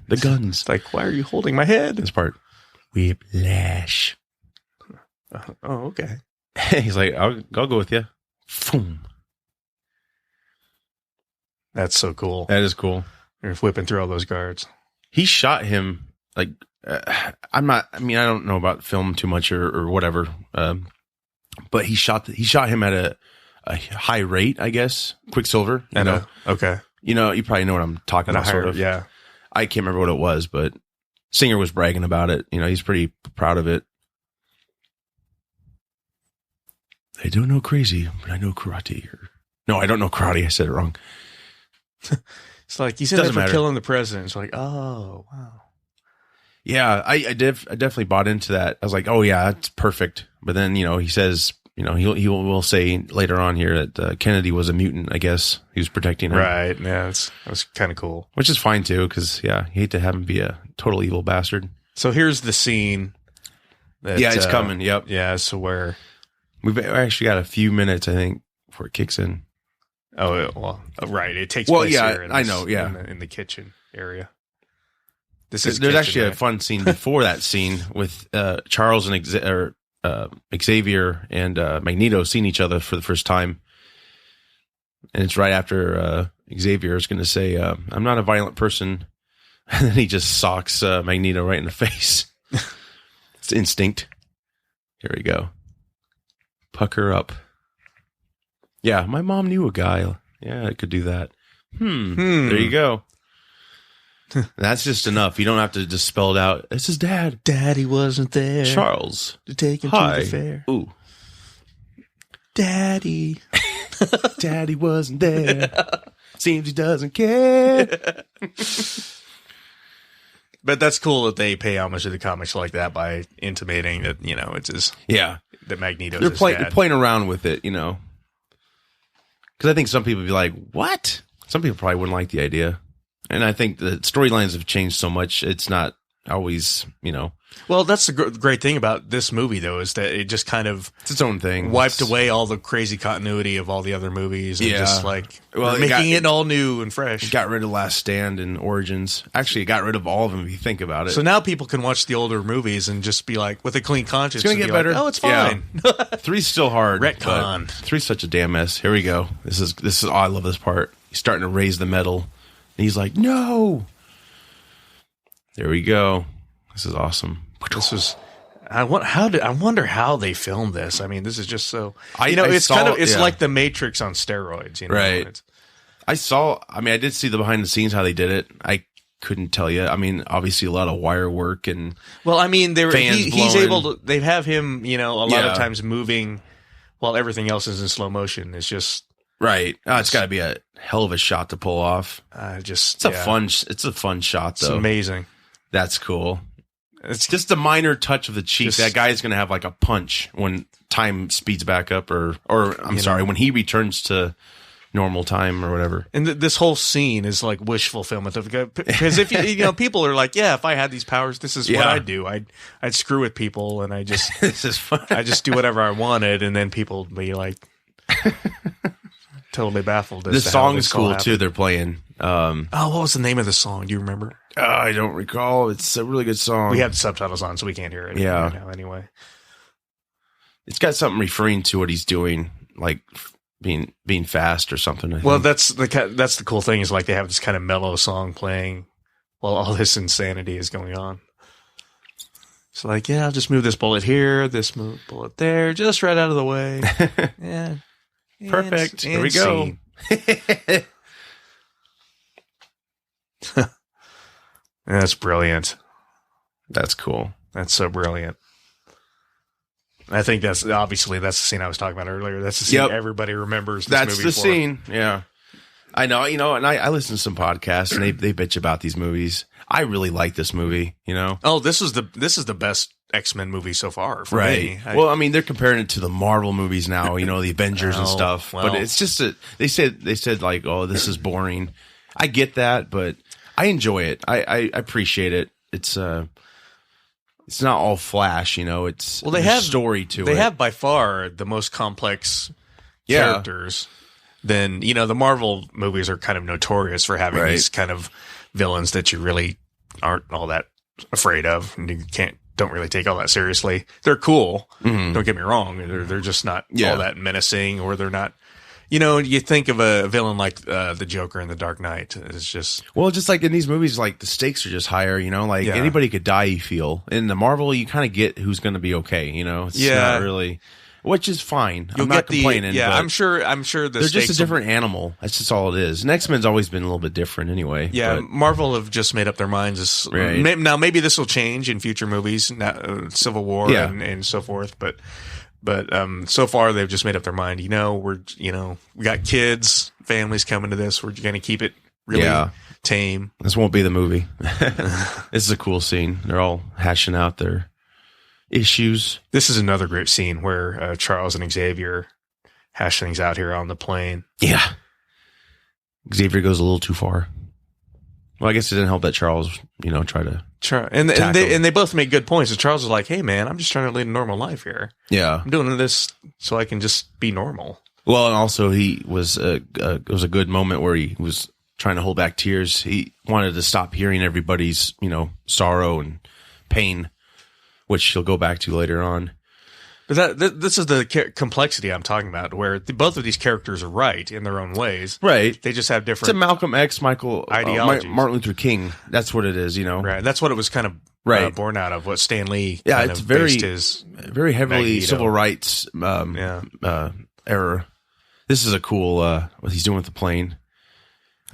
The guns. It's like, why are you holding my head? This part. Whiplash. Oh, okay. He's like, I'll go with you. Boom. That's so cool. That is cool. You're whipping through all those guards. He shot him like, I don't know about film too much or whatever. But he shot him at a high rate, I guess. Quicksilver. Okay. You probably know what I'm talking about, sort of. Yeah. I can't remember what it was, but Singer was bragging about it. He's pretty proud of it. I don't know crazy, but I know karate. No, I don't know karate. I said it wrong. It's like, you said that for killing the president. It's like, oh, wow. Yeah, I definitely bought into that. I was like, oh yeah, that's perfect. But then, he says, he will say later on here that Kennedy was a mutant, I guess. He was protecting her. Right, yeah, that was kind of cool. Which is fine too, because, yeah, you hate to have him be a total evil bastard. So here's the scene. It's coming, yep. Yeah, so where... We've actually got a few minutes, I think, before it kicks in. Oh, well, right. It takes place here I know, yeah. In the kitchen area. There's actually a fun scene before that scene with Charles and Xavier and Magneto seeing each other for the first time. And it's right after Xavier is going to say, I'm not a violent person. And then he just socks Magneto right in the face. It's instinct. Here we go. Pucker up. Yeah, my mom knew a guy. Yeah, I could do that. There you go. That's just enough. You don't have to just spell it out. It's his dad. Daddy wasn't there. Charles. To take him to the fair. Ooh. Daddy. Daddy wasn't there. Seems he doesn't care. But that's cool that they pay homage to the comics like that by intimating that, it's his... Yeah. That Magneto's his dad. They're playing around with it, Because I think some people would be like, what? Some people probably wouldn't like the idea. And I think the storylines have changed so much, it's not always, Well, that's the great thing about this movie, though, is that it just kind of... It's its own thing. Wiped away all the crazy continuity of all the other movies. And just making it all new and fresh. It got rid of Last Stand and Origins. Actually, it got rid of all of them if you think about it. So now people can watch the older movies and just be like, with a clean conscience. It's going to get better. Like, oh, it's fine. Yeah. 3's still hard. Retcon. 3's such a damn mess. Here we go. This is I love this part. He's starting to raise the metal. And he's like, no. There we go. This is awesome. I wonder how they filmed this. I mean, this is just so. It's like the Matrix on steroids. Right. I did see the behind the scenes how they did it. I couldn't tell you. I mean, obviously a lot of wire work and. Well, I mean, he's able to. They have him, a lot of times moving while everything else is in slow motion. It's just right. Oh, it's got to be a hell of a shot to pull off. It's a fun shot though. It's amazing. That's cool. It's just a minor touch of the cheek. That guy is going to have like a punch when time speeds back up, or when he returns to normal time or whatever. And this whole scene is like wish fulfillment because if people are like, yeah, if I had these powers, this is what I'd do. I'd screw with people, and I just this is fun. I just do whatever I wanted, and then people would be like totally baffled. The song is cool too. They're playing. What was the name of the song? Do you remember? I don't recall. It's a really good song. We have the subtitles on, so we can't hear it. Yeah. Right now, anyway, it's got something referring to what he's doing, like being fast or something. Well, that's the cool thing is like they have this kind of mellow song playing while all this insanity is going on. So like, yeah, I'll just move this bullet here, bullet there, just right out of the way. Yeah, perfect. Here we go. That's brilliant. That's cool. That's so brilliant. I think that's the scene I was talking about earlier. That's the scene everybody remembers. That's the scene. Yeah, I know. And I listen to some podcasts and they bitch about these movies. I really like this movie. Oh, this is the best X-Men movie so far for me. Well, I mean, they're comparing it to the Marvel movies now. The Avengers and stuff. Well, but it's just they said like, oh, this is boring. I get that, but I enjoy it. I appreciate it. It's not all flash, It's they have story to it. They have by far the most complex characters. Than the Marvel movies are kind of notorious for having these kind of villains that you really aren't all that afraid of, and you don't really take all that seriously. They're cool. Mm-hmm. Don't get me wrong. They're just not all that menacing, or they're not. You think of a villain like the Joker in The Dark Knight. It's just like in these movies, like the stakes are just higher. Like anybody could die. You feel in the Marvel, you kind of get who's going to be okay. It's not really, which is fine. I'm not complaining. Yeah, I'm sure. They're just a different animal. That's just all it is. And X-Men's always been a little bit different anyway. Yeah, Marvel have just made up their minds. Now maybe this will change in future movies, Civil War and so forth, but so far they've just made up their mind. We got kids, families coming to this. We're going to keep it really tame. This won't be the movie. This is a cool scene. They're all hashing out their issues. This is another great scene where Charles and Xavier hash things out here on the plane. Yeah. Xavier goes a little too far. Well, I guess it didn't help that Charles, try to and they both make good points. And Charles is like, "Hey, man, I'm just trying to lead a normal life here. Yeah, I'm doing this so I can just be normal." Well, and also it was a good moment where he was trying to hold back tears. He wanted to stop hearing everybody's, sorrow and pain, which he'll go back to later on. But this is the complexity I'm talking about, where both of these characters are right in their own ways. Right. They just have different. It's a Malcolm X, ideologies. Martin Luther King. That's what it is, Right. That's what it was kind of born out of. What Stan Lee. Yeah, it's very heavily Magneto. civil rights era. This is a cool what he's doing with the plane.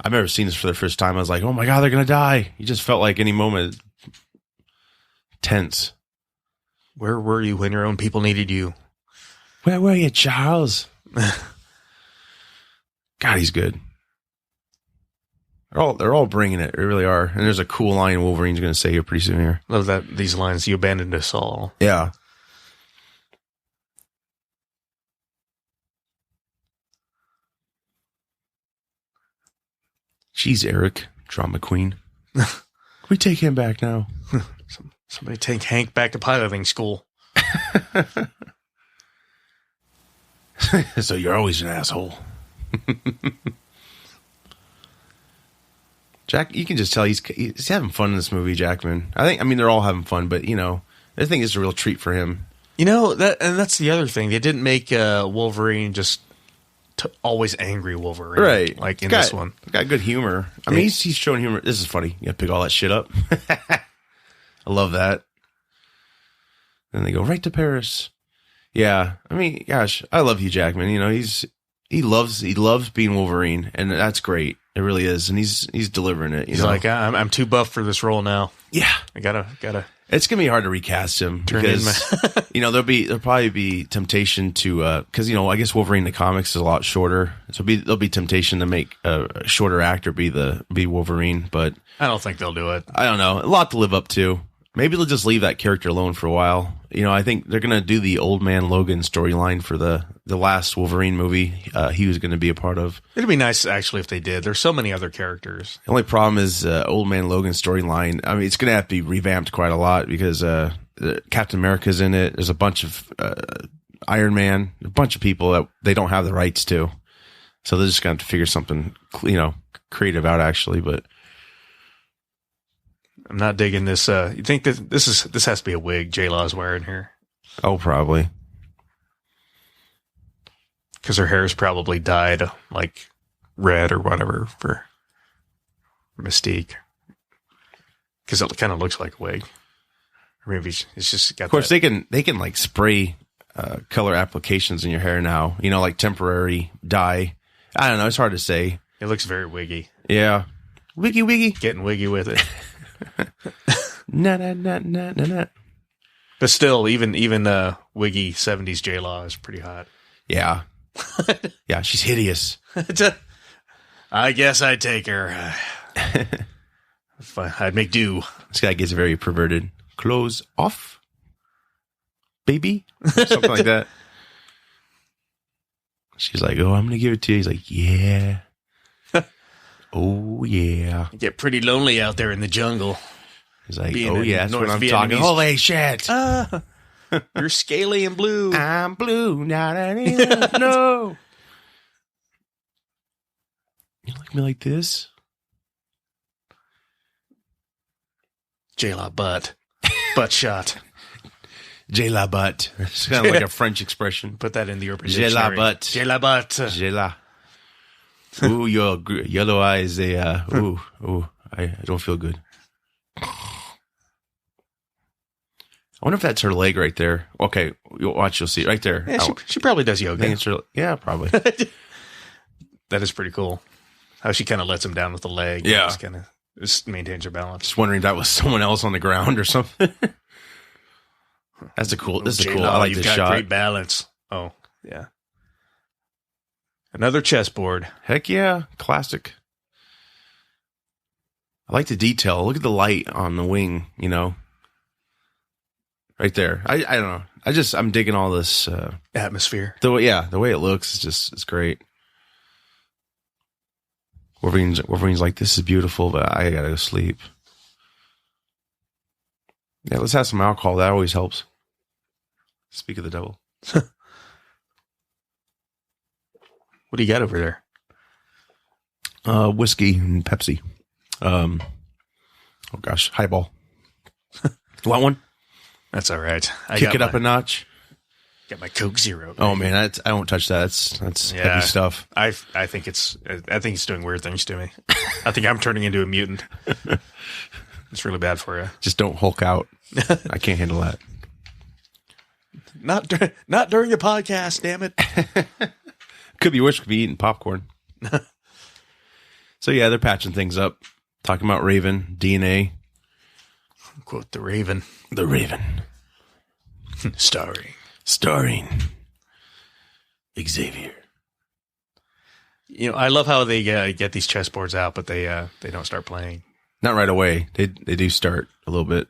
I've never seen this for the first time. I was like, oh my God, they're gonna die. You just felt like any moment tense. Where were you when your own people needed you? Where were you, Charles? God, he's good. They're all bringing it. They really are. And there's a cool line Wolverine's going to say here pretty soon here. Love that. These lines. You abandoned us all. Yeah. Jeez, Eric, drama queen. Can we take him back now? Somebody take Hank back to piloting school. So you're always an asshole. Jack, you can just tell he's having fun in this movie, Jackman. I mean, they're all having fun, but, I think it's a real treat for him. That's the other thing. They didn't make Wolverine just always angry Wolverine. Right. Like in this one. Got good humor. I mean, he's showing humor. This is funny. You gotta pick all that shit up. I love that. Then they go right to Paris. Yeah. I mean, gosh, I love Hugh Jackman. He loves being Wolverine, and that's great. It really is, and he's delivering it. He's like, I'm too buff for this role now. Yeah, I gotta. It's gonna be hard to recast him because there'll probably be temptation to because I guess Wolverine in the comics is a lot shorter, so there'll be temptation to make a shorter actor be Wolverine, but I don't think they'll do it. I don't know, a lot to live up to. Maybe they'll just leave that character alone for a while. I think they're going to do the Old Man Logan storyline for the last Wolverine movie he was going to be a part of. It'd be nice, actually, if they did. There's so many other characters. The only problem is Old Man Logan storyline. I mean, it's going to have to be revamped quite a lot because Captain America's in it. There's a bunch of Iron Man, a bunch of people that they don't have the rights to. So they're just going to have to figure something, creative out, actually, but... I'm not digging this. You think that this has to be a wig J-Law's wearing here? Oh, probably. Because her hair is probably dyed like red or whatever for Mystique. Because it kind of looks like a wig. Or maybe it's just got. Of course, they can like spray color applications in your hair now. Like temporary dye. I don't know. It's hard to say. It looks very wiggy. Yeah, wiggy. Getting wiggy with it. Nah. But still, even wiggy 70s J-Law is pretty hot. Yeah. Yeah, she's hideous. I guess I'd take her. I'd make do. This guy gets very perverted. Clothes off, baby. Something like that. She's like, oh, I'm going to give it to you. He's like, yeah. Oh, yeah. You get pretty lonely out there in the jungle. He's like, oh, yeah, that's what I'm talking. Holy shit. You're scaly and blue. I'm blue. No. You like me like this? J-La butt. Butt shot. J-La butt. It's kind of like a French expression. Put that in the Urban Dictionary. J-La butt. J-La butt. J-La. Ooh, your yellow eyes, they, I don't feel good. I wonder if that's her leg right there. Okay, you'll see it right there. Yeah, she probably does yoga. Yeah, probably. That is pretty cool. How she kind of lets him down with the leg. Yeah. Just maintains her balance. Just wondering if that was someone else on the ground or something. This is cool. I like this shot. You've got great balance. Oh, yeah. Another chessboard. Heck yeah. Classic. I like the detail. Look at the light on the wing, Right there. I don't know. I'm digging all this atmosphere. The way it looks it's great. Wolverine's like, this is beautiful, but I gotta go sleep. Yeah, let's have some alcohol. That always helps. Speak of the devil. What do you got over there? Whiskey and Pepsi. Oh gosh, highball. Want one? That's all right. Kick it up a notch. Got my Coke Zero. Oh man, I won't touch that. That's heavy stuff. I think it's doing weird things to me. I think I'm turning into a mutant. It's really bad for you. Just don't Hulk out. I can't handle that. Not during the podcast, damn it. Could be worse. Could be eating popcorn. So yeah, they're patching things up. Talking about Raven, DNA. Quote the Raven. The Raven. Starring Xavier. I love how they get these chessboards out, but they don't start playing. Not right away. They do start a little bit.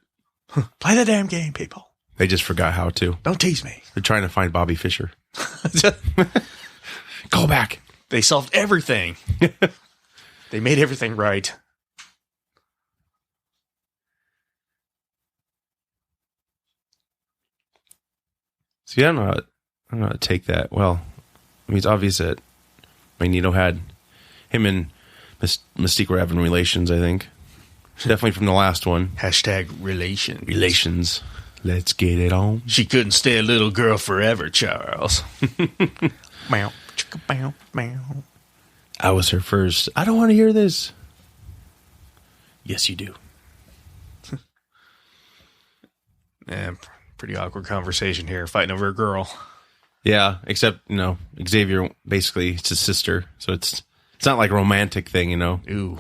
Play the damn game, people. They just forgot how to. Don't tease me. They're trying to find Bobby Fischer. Go back. They solved everything. They made everything right. See, I don't know how to take that. Well, I mean, it's obvious that Magneto had him and Mystique were having relations, I think. Definitely from the last one. # relations. Relations. Let's get it on. She couldn't stay a little girl forever, Charles. Meow, chicka, meow, meow. I was her first. I don't want to hear this. Yes, you do. Yeah, pretty awkward conversation here, fighting over a girl. Yeah, except, Xavier, basically, it's his sister, so it's It's not like a romantic thing, you know? Ooh.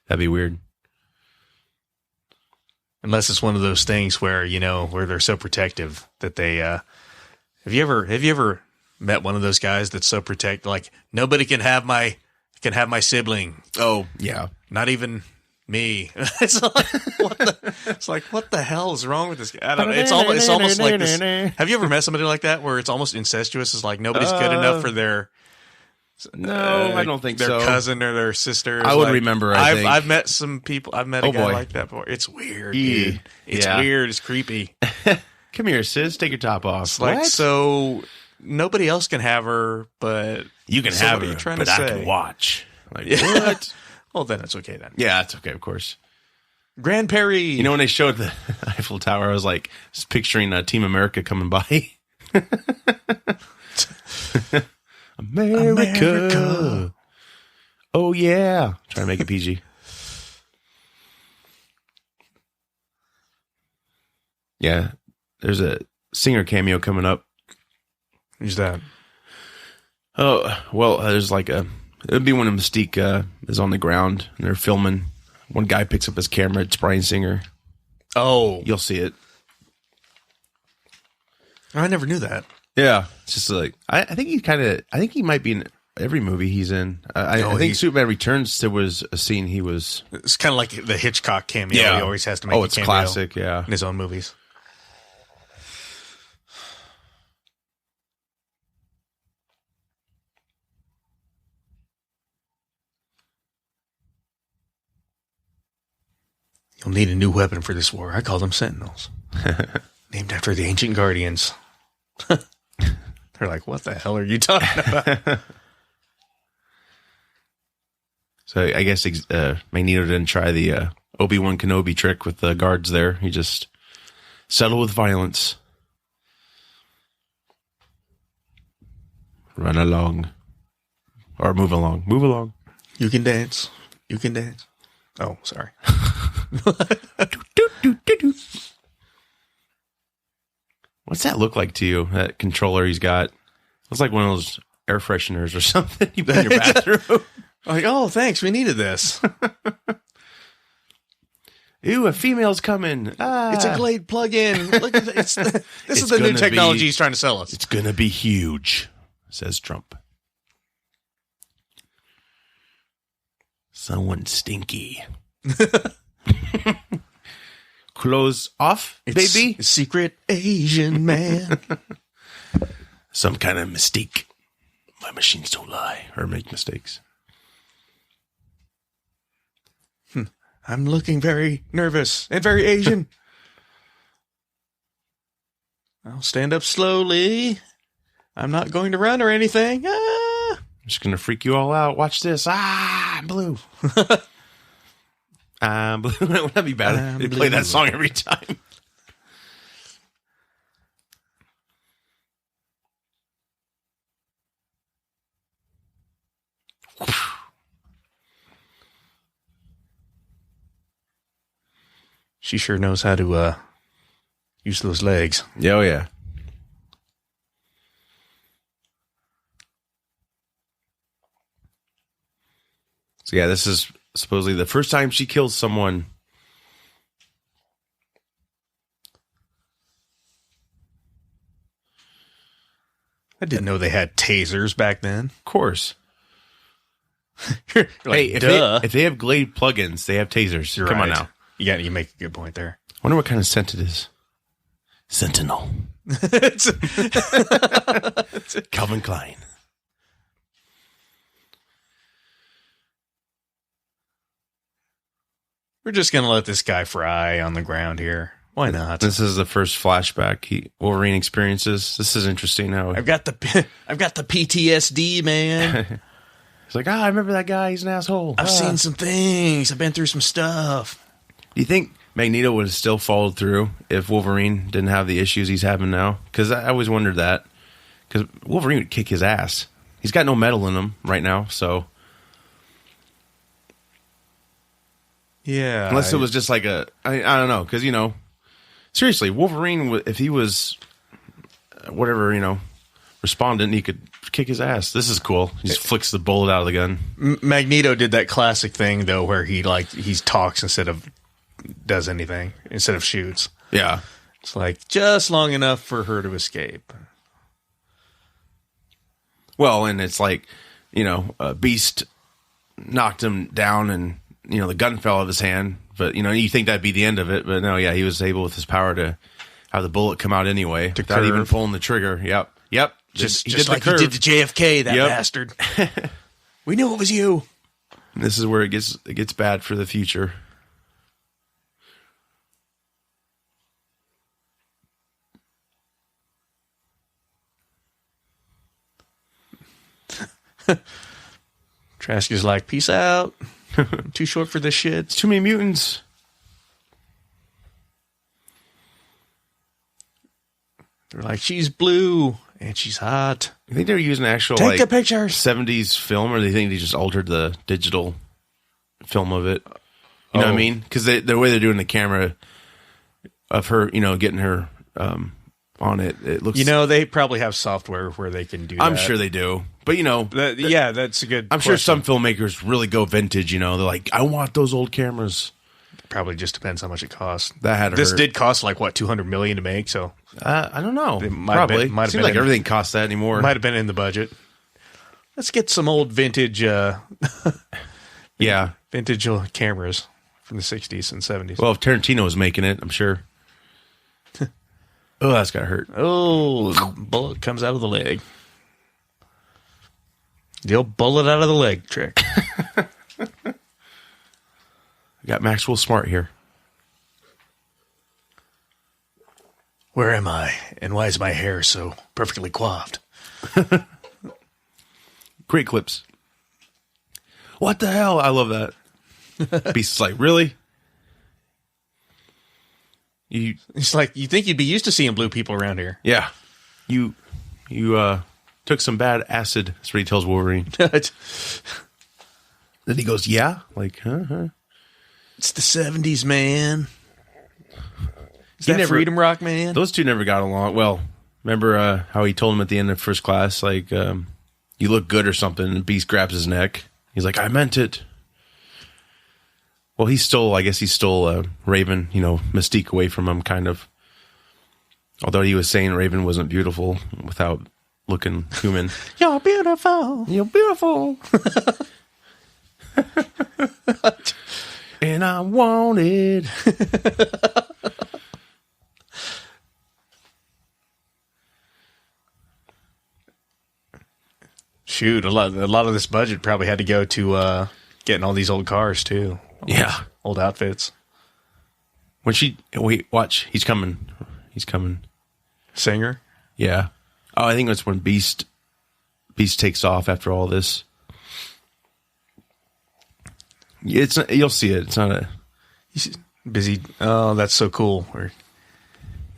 That'd be weird. Unless it's one of those things where, you know, where they're so protective that they, have you ever met one of those guys that's so protective, like nobody can have my sibling. Oh, yeah. Not even me. It's like, what the hell is wrong with this guy? I don't know. It's almost like this. Have you ever met somebody like that where it's almost incestuous? It's like nobody's good enough for their, no, I don't think their so. cousin or their sister. I would remember. I've met some people. I've met a guy like that before. It's weird, dude. It's weird. It's creepy. Come here, sis. Take your top off. It's like, so nobody else can have her, but you can have her, but I can watch. Like, what? Well, then it's okay then. Yeah, it's okay, of course. Grand Perry. You know, when they showed the Eiffel Tower, I was like, just picturing Team America coming by. America. Oh, yeah. Trying to make it PG. Yeah. There's a singer cameo coming up. Who's that? Oh, well, there's like it would be when Mystique is on the ground and they're filming. One guy picks up his camera. It's Bryan Singer. Oh. You'll see it. I never knew that. Yeah. It's just like, I think he might be in every movie he's in. I think Superman Returns, there was a scene he was. It's kind of like the Hitchcock cameo. Yeah. He always has to make it's classic, yeah. In his own movies. You'll need a new weapon for this war. I call them Sentinels. Named after the ancient Guardians. They're like, what the hell are you talking about? So I guess Magneto didn't try the Obi-Wan Kenobi trick with the guards there. He just settled with violence. Run along. Or move along. Move along. You can dance. You can dance. Oh, sorry. What's that look like to you, that controller he's got? Looks like one of those air fresheners or something you put in your bathroom. Like, oh, thanks, we needed this. Ew, a female's coming. Ah. It's a Glade plug-in. Look at this. This is the new technology he's trying to sell us. It's going to be huge, says Trump. Someone stinky. Clothes off, baby. Secret Asian man. Some kind of mystique. My machines don't lie or make mistakes. I'm looking very nervous and very Asian. I'll stand up slowly. I'm not going to run or anything. Ah. I'm just going to freak you all out. Watch this. Ah, I'm blue. I'm blue. Wouldn't that be bad? They play that song every time. She sure knows how to use those legs. Oh, yeah. So, yeah, this is supposedly the first time she kills someone. I didn't know they had tasers back then. Of course. Like, hey, if they have Glade plugins, they have tasers. You're Come right. on now. You make a good point there. I wonder what kind of scent it is. Sentinel. Calvin Klein. We're just going to let this guy fry on the ground here. Why not? This is the first flashback Wolverine experiences. This is interesting how I've got the PTSD, man. He's like, I remember that guy. He's an asshole. I've seen some things. I've been through some stuff. Do you think Magneto would have still followed through if Wolverine didn't have the issues he's having now? Because I always wondered that. Because Wolverine would kick his ass. He's got no metal in him right now, so. Yeah. Unless it was just like I don't know. Because, seriously, Wolverine, if he was whatever, respondent, he could kick his ass. This is cool. He just flicks the bullet out of the gun. Magneto did that classic thing though, where he talks instead of does anything, instead of shoots. Yeah, it's like just long enough for her to escape. Well, and it's like, Beast knocked him down, and the gun fell out of his hand. But you think that'd be the end of it, but no, yeah, he was able with his power to have the bullet come out anyway without even pulling the trigger. Yep. Just like he did to JFK, that bastard. We knew it was you. And this is where it gets bad for the future. Trask is like, peace out. Too short for this shit. It's too many mutants. They're like, she's blue and she's hot. You think they're using actual Take the pictures. 70s film, or do you think they just altered the digital film of it? You know what I mean? Because the way they're doing the camera of her, getting her on it, it looks. They probably have software where they can do that. I'm sure they do, but that's a good. I'm sure some filmmakers really go vintage. They're like, I want those old cameras. Probably just depends how much it costs. This did cost like what, $200 million to make. So I don't know. Probably might have been like everything costs that anymore. Might have been in the budget. Let's get some old vintage. Vintage cameras from the 60s and 70s. Well, if Tarantino was making it, I'm sure. Oh, that's got to hurt. Oh, the bullet comes out of the leg. The old bullet out of the leg trick. Got Maxwell Smart here. Where am I? And why is my hair so perfectly coiffed? Great clips. What the hell? I love that. Beast is like, really? It's like, you think you'd be used to seeing blue people around here. Yeah. You took some bad acid. That's what he tells Wolverine. Then he goes, yeah? Like, huh? It's the 70s, man. Is that Freedom Rock, man? Those two never got along. Well, remember how he told him at the end of First Class, like, you look good or something, and Beast grabs his neck. He's like, I meant it. Well, he stole Raven, Mystique away from him, kind of. Although he was saying Raven wasn't beautiful without looking human. You're beautiful. You're beautiful. And I want it. Shoot, a lot of this budget probably had to go to getting all these old cars too. Old outfits. Watch, he's coming. Singer? Yeah. Oh, I think that's when Beast takes off after all this. You'll see it. It's not a... He's busy. Oh, that's so cool. Where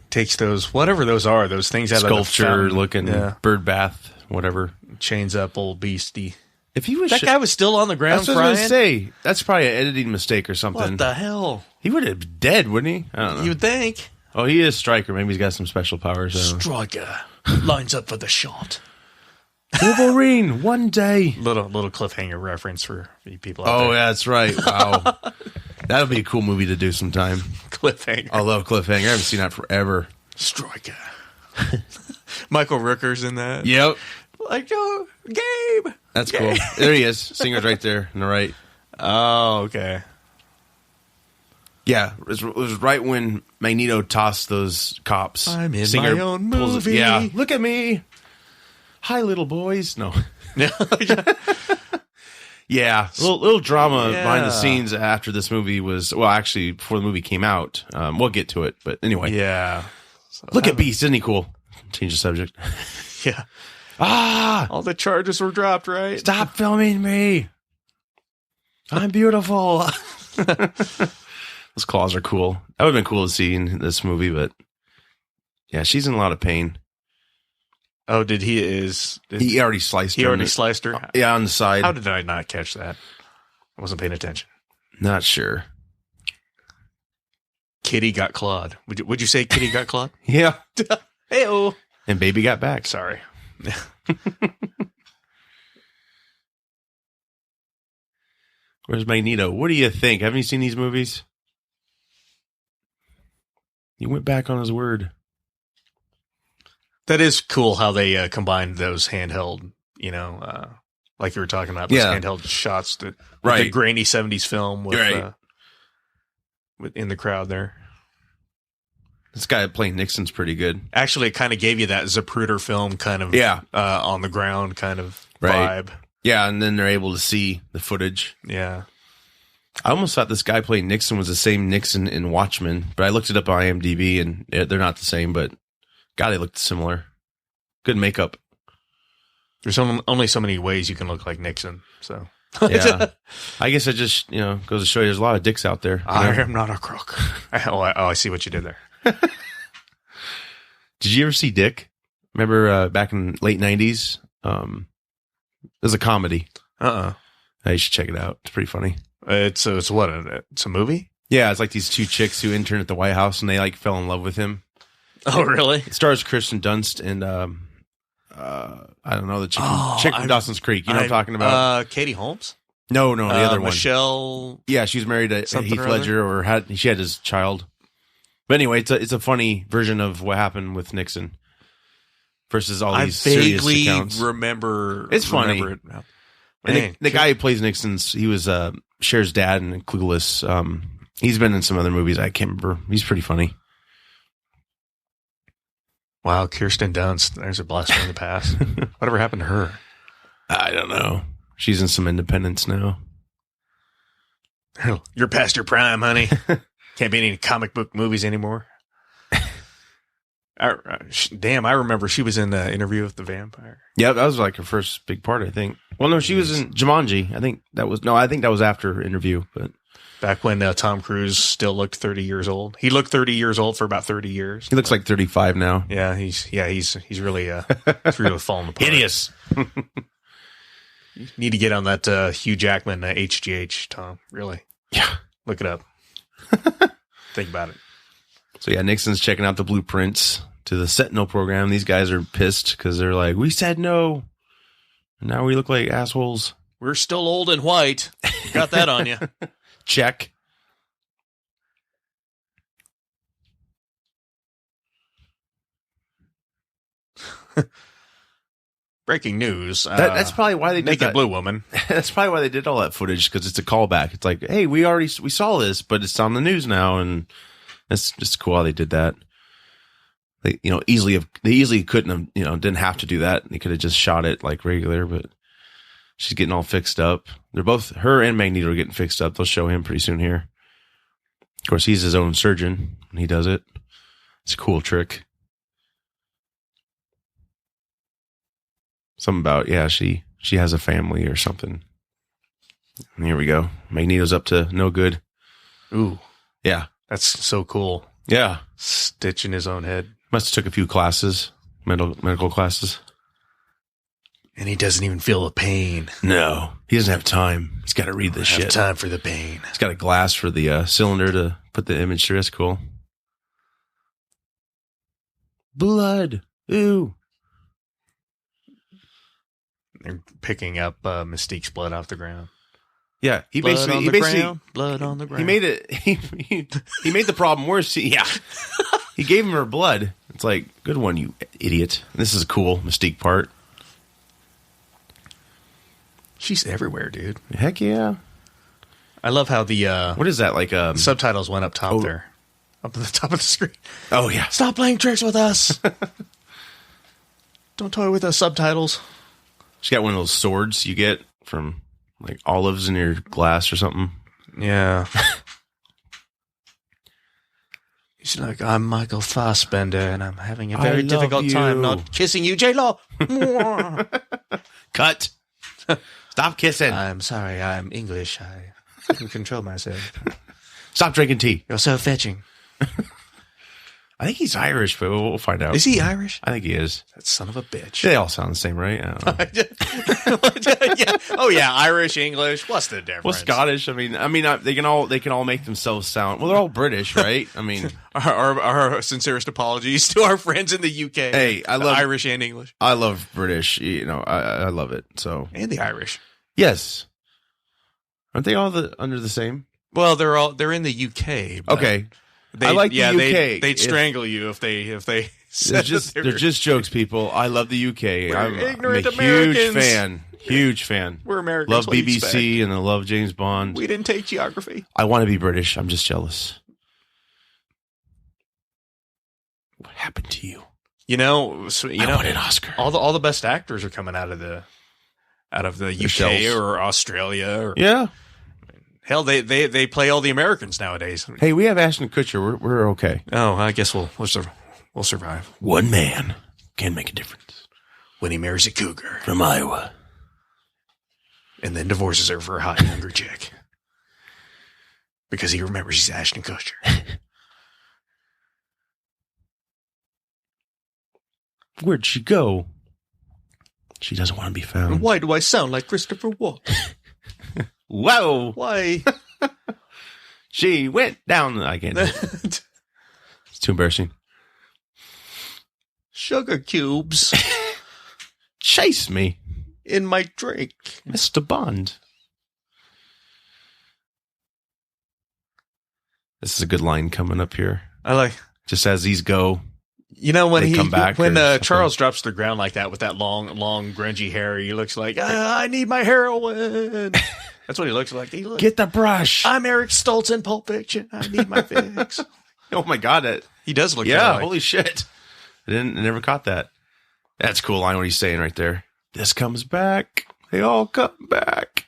takes those, whatever those are, those things out sculpture of the looking bird bath, whatever. Chains up old Beastie. If he was that guy was still on the ground crying. That's what I was going to say. That's probably an editing mistake or something. What the hell? He would have been dead, wouldn't he? I don't know. You would think. Oh, he is Stryker. Maybe he's got some special powers. Stryker lines up for the shot. Wolverine, one day. Little cliffhanger reference for people out there. Oh, yeah, that's right. Wow. That would be a cool movie to do sometime. Cliffhanger. I love Cliffhanger. I haven't seen that forever. Stryker. Michael Rooker's in that. Yep. Like, yo, Gabe. That's cool. There he is. Singer's right there on the right. Oh, okay. Yeah, it was right when Magneto tossed those cops. I'm in my own movie. Yeah, look at me. Hi, little boys. No. Yeah, a little drama behind the scenes after this movie was, well, actually, before the movie came out. We'll get to it, but anyway. Yeah. So look at Beast, isn't he cool? Change the subject. Yeah. All the charges were dropped, right? Stop filming me. I'm beautiful. Those claws are cool. That would have been cool to see in this movie, but yeah, she's in a lot of pain. Oh, he already sliced her. He already sliced her? Yeah, on the side. How did I not catch that? I wasn't paying attention. Not sure. Kitty got clawed. Would you say Kitty got clawed? Yeah. Hey-oh. And baby got back. Sorry. Where's Magneto? What do you think? Haven't you seen these movies? He went back on his word. That is cool how they combined those handheld, like you were talking about, those handheld shots, the grainy 70s film with in the crowd there. This guy playing Nixon's pretty good. Actually, it kind of gave you that Zapruder film kind of on the ground kind of vibe. Yeah, and then they're able to see the footage. Yeah. I almost thought this guy playing Nixon was the same Nixon in Watchmen, but I looked it up on IMDb, and they're not the same, but God, they looked similar. Good makeup. There's only so many ways you can look like Nixon, so. Yeah. I guess it just, goes to show you there's a lot of dicks out there. I am not a crook. I see what you did there. Did you ever see Dick? Remember back in late 90s? It was a comedy. You should check it out. It's pretty funny. It's what? It's a movie? Yeah, it's like these two chicks who intern at the White House, and they like fell in love with him. Oh, really? It stars Kirsten Dunst and I don't know, the chick from Dawson's Creek. You know what I'm talking about? Katie Holmes? No, the other one. Michelle. Yeah, she was married to Heath Ledger, she had his child. But anyway, it's a funny version of what happened with Nixon versus all these serious accounts. It's funny. It. And the guy who plays Nixon's, he was Cher's dad in Clueless. He's been in some other movies. I can't remember. He's pretty funny. Wow, Kirsten Dunst. There's a blast from the past. Whatever happened to her? I don't know. She's in some Independence now. You're past your prime, honey. Can't be in any comic book movies anymore. Damn, I remember she was in the Interview with the Vampire. Yeah, that was like her first big part, I think. Well, no, she was in Jumanji. I think that was after her Interview. But back when Tom Cruise still looked 30 years old. He looked 30 years old for about 30 years. He looks like 35 now. Yeah, he's really he's really falling apart. Hideous. You need to get on that Hugh Jackman HGH, Tom. Really? Yeah. Look it up. Think about it. So yeah, Nixon's checking out the blueprints to the Sentinel program. These guys are pissed because they're like, we said no. And now we look like assholes. We're still old and white. Got that on you. Check. Breaking news. That's probably why they did Naked that. Blue Woman. That's probably why they did all that footage, because it's a callback. It's like, hey, we saw this, but it's on the news now, and it's just cool how they did that. They easily couldn't have, didn't have to do that. They could have just shot it like regular, but she's getting all fixed up. They're both, her and Magneto, are getting fixed up. They'll show him pretty soon here. Of course, he's his own surgeon and he does it. It's a cool trick. Something about, she has a family or something. And here we go. Magneto's up to no good. Ooh. Yeah. That's so cool. Yeah. Stitch in his own head. Must have took a few classes, medical classes. And he doesn't even feel the pain. No. He doesn't have time. He's got to read this shit. Have time for the pain. He's got a glass for the cylinder to put the image through. That's cool. Blood. Ooh. They're picking up Mystique's blood off the ground. Yeah, he blood basically blood on the ground. He made it. He made the problem worse. He gave him her blood. It's like, good one, you idiot. This is a cool Mystique part. She's everywhere, dude. Heck yeah. I love how the what is that like? Subtitles went up top there, up at the top of the screen. Oh yeah. Stop playing tricks with us. Don't toy with the subtitles. She got one of those swords you get from like olives in your glass or something. Yeah. She's like, I'm Michael Fassbender, and I'm having a very difficult time not kissing you, J-Lo. Cut. Stop kissing. I'm sorry, I'm English. I can control myself. Stop drinking tea. You're so fetching. I think he's Irish, but we'll find out. Is he Irish? I think he is. That son of a bitch. They all sound the same, right? I don't know. Yeah. Oh yeah, Irish, English. What's the difference? Well, Scottish. I mean, they can all make themselves sound. Well, they're all British, right? I mean, our sincerest apologies to our friends in the UK. Hey, I love Irish and English. I love British. I love it. So and the Irish. Yes. Aren't they all under the same? Well, they're in the UK. Okay. I like the UK. They'd strangle you if they they're just jokes, people. I love the UK. I'm ignorant a Americans. Huge fan. We're Americans. Love BBC and I love James Bond. We didn't take geography. I want to be British. I'm just jealous. What happened to you? I want an Oscar. All the best actors are coming out of the UK or Australia. Yeah. Hell, they play all the Americans nowadays. Hey, we have Ashton Kutcher. We're okay. Oh, I guess we'll survive. One man can make a difference when he marries a cougar from Iowa, and then divorces her for a hot younger chick because he remembers he's Ashton Kutcher. Where'd she go? She doesn't want to be found. Why do I sound like Christopher Walken? Whoa! Why? She went down. I can't. It's too embarrassing. Sugar cubes. Chase me in my drink, Mr. Bond. This is a good line coming up here. I like just as these go. When Charles drops to the ground like that with that long grungy hair, he looks like I need my heroin. That's what he looks like. Get the brush. I'm Eric Stoltz in Pulp Fiction. I need my fix. Oh my god, he does look. Yeah, like, holy shit! I never caught that. That's cool. I know what he's saying right there. This comes back. They all come back.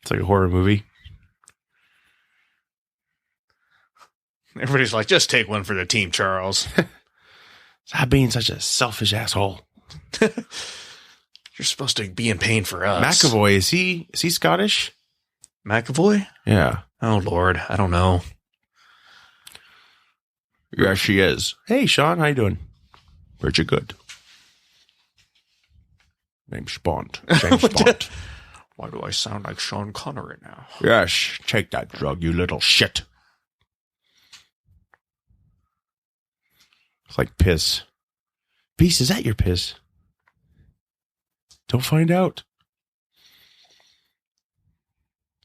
It's like a horror movie. Everybody's like, just take one for the team, Charles. Stop being such a selfish asshole. You're supposed to be in pain for us. McAvoy, is he Scottish? McAvoy? Yeah. Oh, Lord. I don't know. Yeah, she is. Hey, Sean, how you doing? Pretty good. Name's Bond. James Bond. Why do I sound like Sean Connery now? Yes, take that drug, you little shit. It's like piss. Beast, is that your piss? Don't find out.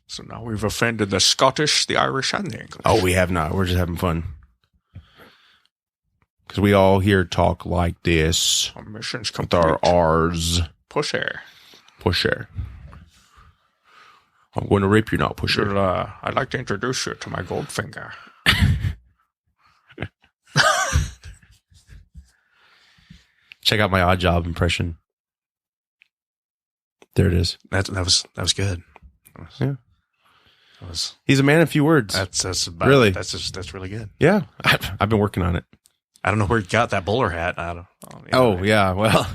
So now we've offended the Scottish, the Irish, and the English. Oh, we have not. We're just having fun. Because we all here talk like this. Our mission's complete. With our R's. Pusher. I'm going to rape you now, Pusher. I'd like to introduce you to my Goldfinger. Check out my Odd Job impression. There it is. That was good. Yeah. He's a man of few words. That's really good. Yeah, I've been working on it. I don't know where you got that bowler hat. Yeah. Well,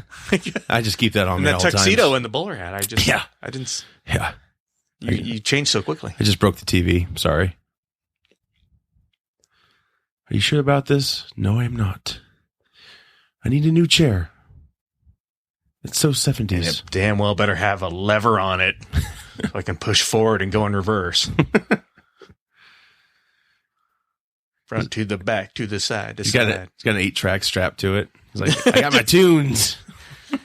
I just keep that on me all the time. That tuxedo and the bowler hat. I didn't. Yeah. You changed so quickly. I just broke the TV. I'm sorry. Are you sure about this? No, I'm not. I need a new chair. It's so 70s. And it damn well better have a lever on it so I can push forward and go in reverse. Front to the back, to the side. He's got an 8-track strapped to it. He's like, I got my tunes.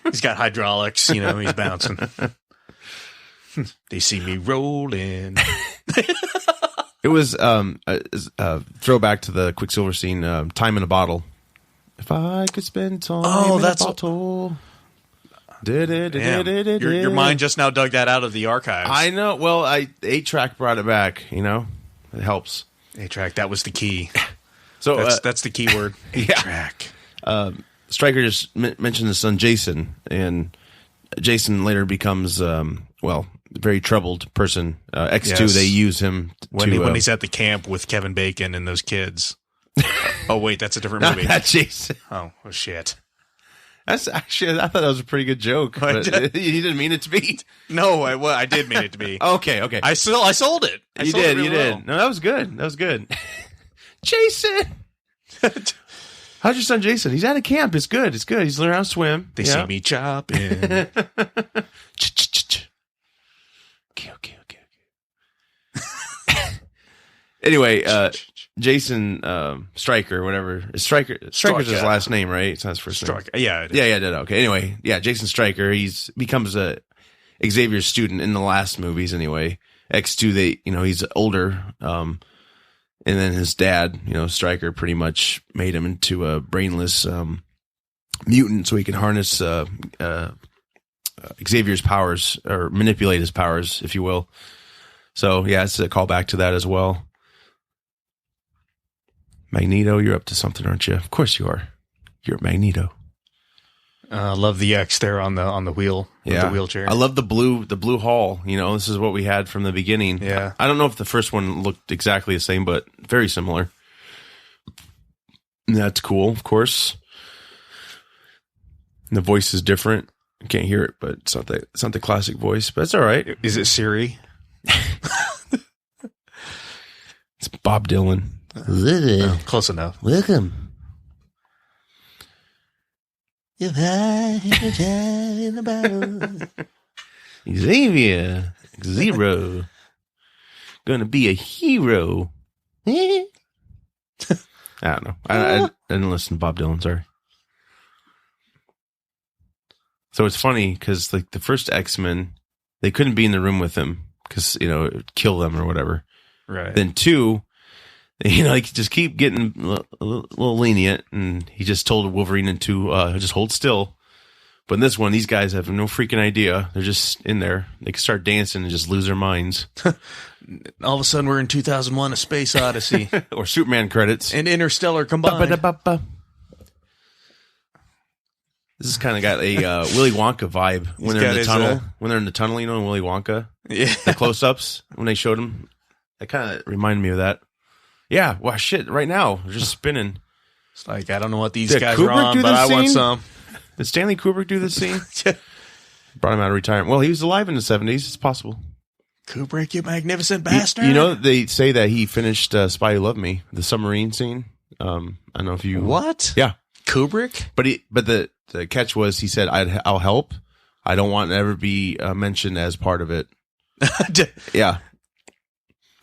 He's got hydraulics, he's bouncing. They see me rolling. It was a throwback to the Quicksilver scene, Time in a Bottle. If I could spend time in a bottle. Your mind just now dug that out of the archives. I know. Well, 8-track brought it back, It helps. 8-track, that was the key. So that's the key word. 8-track. Stryker just mentioned his son Jason, and Jason later becomes a very troubled person. X2, yes. They use him when he's at the camp with Kevin Bacon and those kids. Oh wait, that's a different movie. Not Jason. Oh shit. That's actually, I thought that was a pretty good joke. But you didn't mean it to be. No, I did mean it to be. Okay. I sold it. You did. No, that was good. Jason. How's your son Jason? He's at a camp. It's good. He's learning how to swim. They see me chopping. Okay. Anyway, Jason Stryker, whatever. Stryker's his last name, right? It's not his first name. Yeah. Yeah. Okay. Anyway, Jason Stryker. He becomes Xavier's student in the last movies anyway. X2, he's older. And then his dad, Stryker, pretty much made him into a brainless mutant so he can harness Xavier's powers, or manipulate his powers, if you will. So, yeah, it's a callback to that as well. Magneto, you're up to something, aren't you? Of course you are. You're Magneto. Love the X there on the wheel, with the wheelchair. I love the blue hull. This is what we had from the beginning. Yeah. I don't know if the first one looked exactly the same, but very similar. And that's cool, of course. And the voice is different. I can't hear it, but it's not the classic voice, but it's all right. Is it Siri? It's Bob Dylan. Oh, close enough. Welcome. If I had a child in the bottle. Xavier, Zero. Gonna be a hero. I don't know. I didn't listen to Bob Dylan, sorry. So it's funny because like the first X-Men, they couldn't be in the room with him because, it would kill them or whatever. Right. Then 2, he just keep getting a little lenient, and he just told Wolverine to just hold still. But in this one, these guys have no freaking idea. They're just in there. They can start dancing and just lose their minds. All of a sudden, we're in 2001: A Space Odyssey. Or Superman credits. And Interstellar combined. This has kind of got a Willy Wonka vibe when they're in the tunnel. When they're in the tunnel, in Willy Wonka. Yeah. The close-ups, when they showed him. That kind of reminded me of that. Yeah, well, shit, right now, they're just spinning. It's like, I don't know what these Did guys Kubrick are on, but I want some. Did Stanley Kubrick do this scene? Brought him out of retirement. Well, he was alive in the 70s. It's possible. Kubrick, you magnificent bastard. They say that he finished Spy Who Loved Me, the submarine scene. I don't know if you... What? Yeah. Kubrick? But the catch was, he said, I'll help. I don't want to ever be mentioned as part of it. Yeah.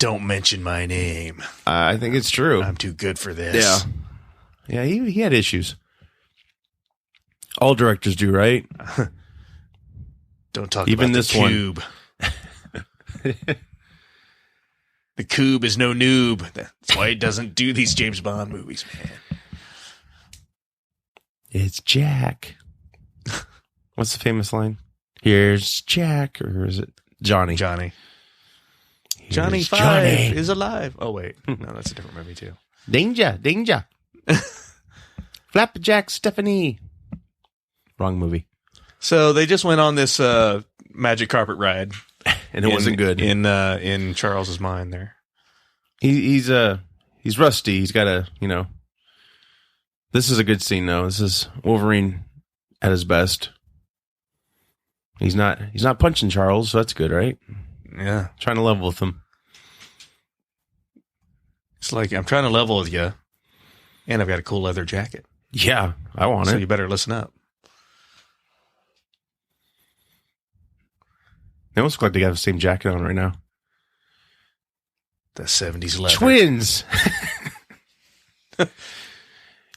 Don't mention my name. I think it's true. I'm too good for this. Yeah. Yeah, he had issues. All directors do, right? Don't talk even about this the Cube. The Cube is no noob. That's why he doesn't do these James Bond movies, man. It's Jack. What's the famous line? Here's Jack, or is it Johnny? Johnny Here's 5 Johnny. is alive. Oh, wait. No, that's a different movie, too. Danger. Flapjack Stephanie. Wrong movie. So they just went on this magic carpet ride. And it wasn't good. In Charles's mind there. He's rusty. He's got a, this is a good scene though. This is Wolverine at his best. He's not punching Charles, so that's good, right? Yeah. Trying to level with him. It's like, I'm trying to level with you, and I've got a cool leather jacket. Yeah, I want So it. you better listen up. They almost look like they got the same jacket on right now. The 70s leather. Twins!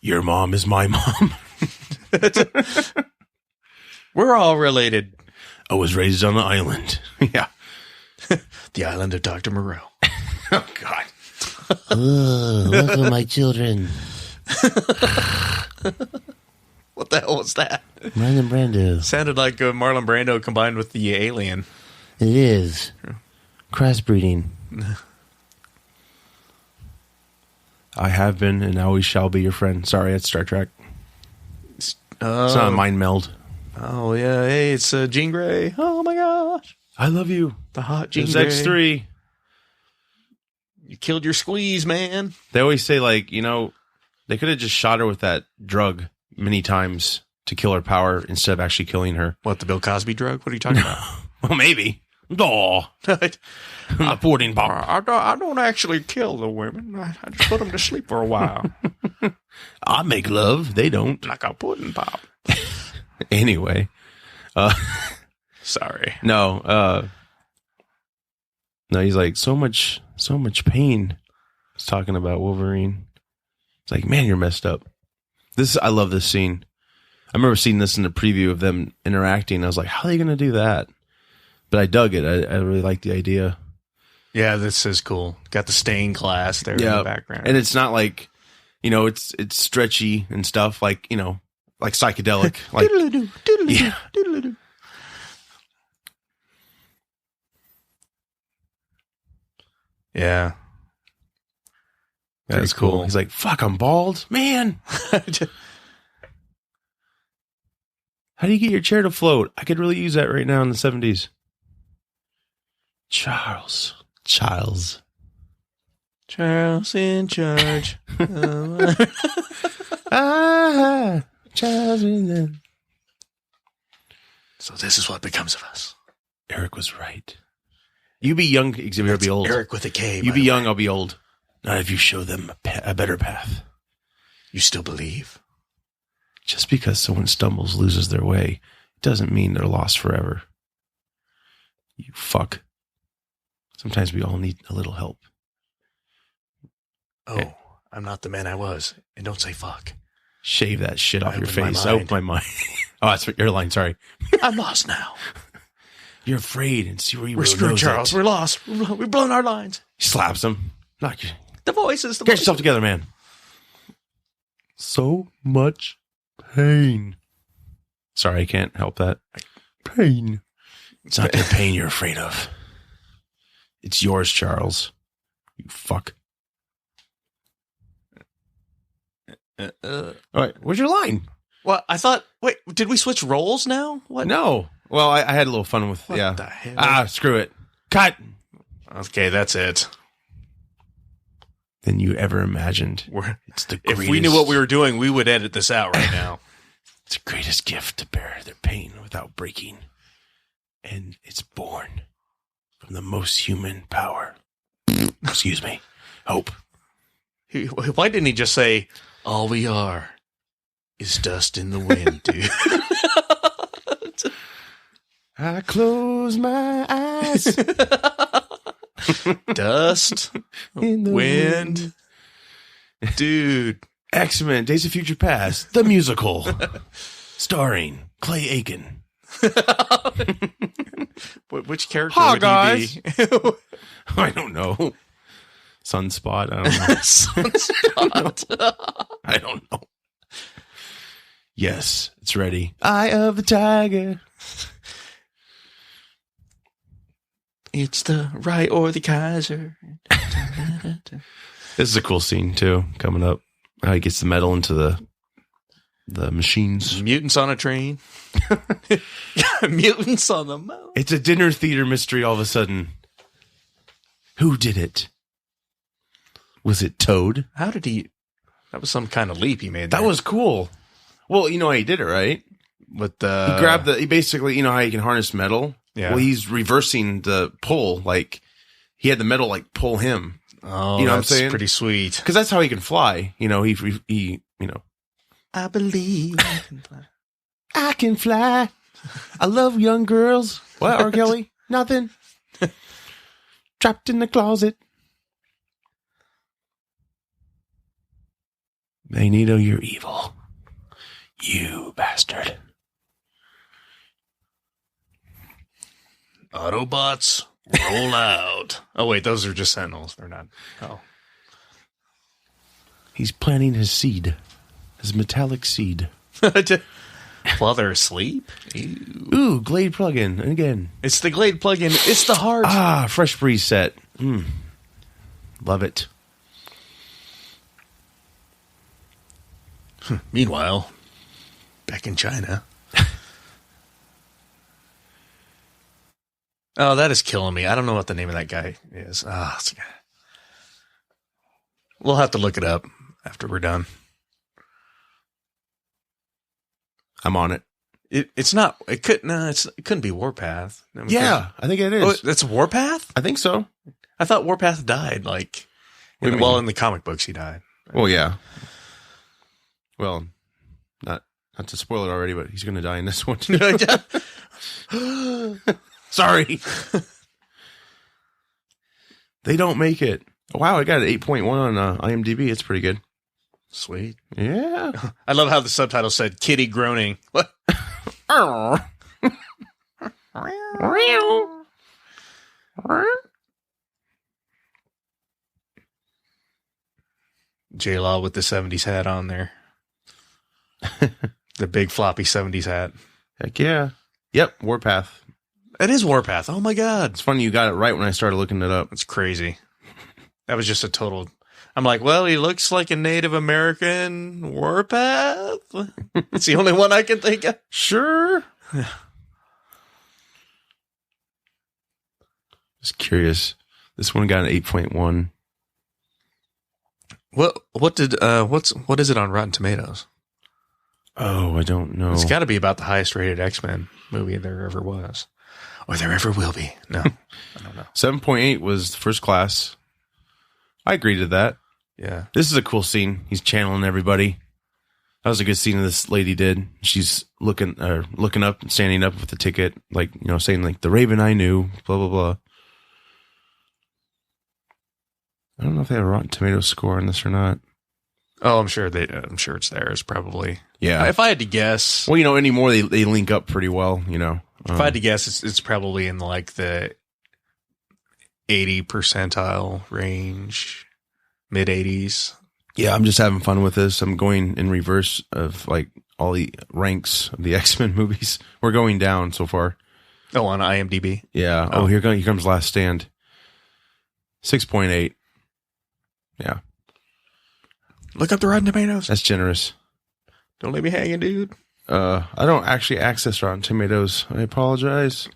Your mom is my mom. We're all related. I was raised on the island. Yeah. The island of Dr. Moreau. Oh, God. Oh, welcome, my children. What the hell was that? Marlon Brando. Sounded like Marlon Brando combined with the alien. It is. Crossbreeding. I have been and always shall be your friend. Sorry, it's Star Trek. It's not a mind meld. Oh, yeah. Hey, it's Jean Grey. Oh, my gosh. I love you. The hot Jean It's Grey. X3. You killed your squeeze, man. They always say, like, they could have just shot her with that drug many times to kill her power instead of actually killing her. What, the Bill Cosby drug? What are you talking about? Well, maybe. Oh, a pudding pop. I don't actually kill the women. I just put them to sleep for a while. I make love. They don't. Like a pudding pop. Anyway. Sorry. No, he's like, so much pain. He's talking about Wolverine. It's like, man, you're messed up. I love this scene. I remember seeing this in the preview of them interacting. I was like, how are they going to do that? But I dug it. I really like the idea. Yeah, this is cool. Got the stained glass there in the background. And it's not like, it's stretchy and stuff like, like psychedelic. Like, yeah. Yeah. That is cool. He's like, fuck, I'm bald. Man. How do you get your chair to float? I could really use that right now in the 70s. Charles in charge. Charles in there. So this is what becomes of us. Eric was right. You be young, Xavier, I'll be old. Eric with a K. You be young, I'll be old. Not if you show them a better path. You still believe? Just because someone stumbles, loses their way, doesn't mean they're lost forever. You fuck. Sometimes we all need a little help. Oh, hey. I'm not the man I was. And don't say fuck. Shave that shit off your face. I opened my mind. Oh, that's your line. Sorry. I'm lost now. You're afraid and see where you were. We're screwed, Charles. We're lost. We've blown our lines. He slaps him. Knock you. The voices. Get yourself together, man. So much pain. Sorry, I can't help that. Pain. It's not the pain you're afraid of. It's yours, Charles. You fuck. All right, where's your line? Well, I thought. Wait, did we switch roles now? What? No. Well, I had a little fun with. What yeah. The hell? Screw it. Cut. Okay, that's it. Than you ever imagined. It's the greatest. If we knew what we were doing, we would edit this out right now. It's the greatest gift to bear their pain without breaking, and it's born from the most human power. Excuse me. Hope. Why didn't he just say, "All we are is dust in the wind, dude"? I close my eyes. Dust in the wind. Dude. X-Men, Days of Future Past, the musical. Starring Clay Aiken. Which character would he be? I don't know. Sunspot? I don't know. Sunspot. I don't know. Yes, it's ready. Eye of the Tiger. It's the right or the Kaiser. This is a cool scene, too, coming up. How he gets the metal into the machines. Mutants on a train. Mutants on the moon. It's a dinner theater mystery all of a sudden. Who did it? Was it Toad? How did he... That was some kind of leap he made there. That was cool. Well, you know how he did it, right? With he grabbed he basically, you know how you can harness metal? Yeah. Well, he's reversing the pull. Like, he had the metal, like, pull him. Oh, you know that's what I'm saying? Pretty sweet. Because that's how he can fly. You know, he you know. I believe I can fly. I can fly. I love young girls. What, R. Kelly? Nothing. Trapped in the closet. Magneto, you're evil. You bastard. Autobots, roll out. Oh, wait, those are just Sentinels. They're not. Oh. He's planting his seed. His metallic seed. While they're asleep? Ew. Ooh, Glade plugin. And again. It's the Glade plugin. It's the heart. Fresh Breeze set. Love it. Meanwhile, back in China. Oh, that is killing me. I don't know what the name of that guy is. We'll have to look it up after we're done. I'm on it. It's not. It couldn't be Warpath. Yeah, I think it is. Oh, that's Warpath? I think so. I thought Warpath died. Like, in the comic books, he died. Well, yeah. Well, not to spoil it already, but he's going to die in this one. Sorry. They don't make it. Wow, I got an 8.1 on IMDb. It's pretty good. Sweet. Yeah. I love how the subtitle said kitty groaning. What? J-Law with the 70s hat on there. The big floppy 70s hat. Heck yeah. Yep, Warpath. It is Warpath. Oh my God. It's funny you got it right when I started looking it up. It's crazy. That was just a total... I'm like, well, he looks like a Native American Warpath. It's the only one I can think of. Sure. Just curious. This one got an 8.1. What is it on Rotten Tomatoes? Oh, I don't know. It's got to be about the highest rated X-Men movie there ever was. Or there ever will be. No, I don't know. 7.8 was First Class. I agree to that. Yeah. This is a cool scene. He's channeling everybody. That was a good scene this lady did. She's looking up and standing up with the ticket, like, you know, saying like the Raven I knew, blah, blah, blah. I don't know if they have a Rotten Tomatoes score on this or not. Oh, I'm sure it's theirs, probably. Yeah. If I had to guess. Well, you know, anymore they link up pretty well, you know. If I had to guess, it's probably in like the 80 percentile range, mid 80s. Yeah, I'm just having fun with this. I'm going in reverse of like all the ranks of the X-Men movies. We're going down so far. Oh, on IMDb? Yeah. Oh, here comes Last Stand. 6.8. Yeah. Look up the Rotten Tomatoes. That's generous. Don't leave me hanging, dude. I don't actually access Rotten Tomatoes. I apologize.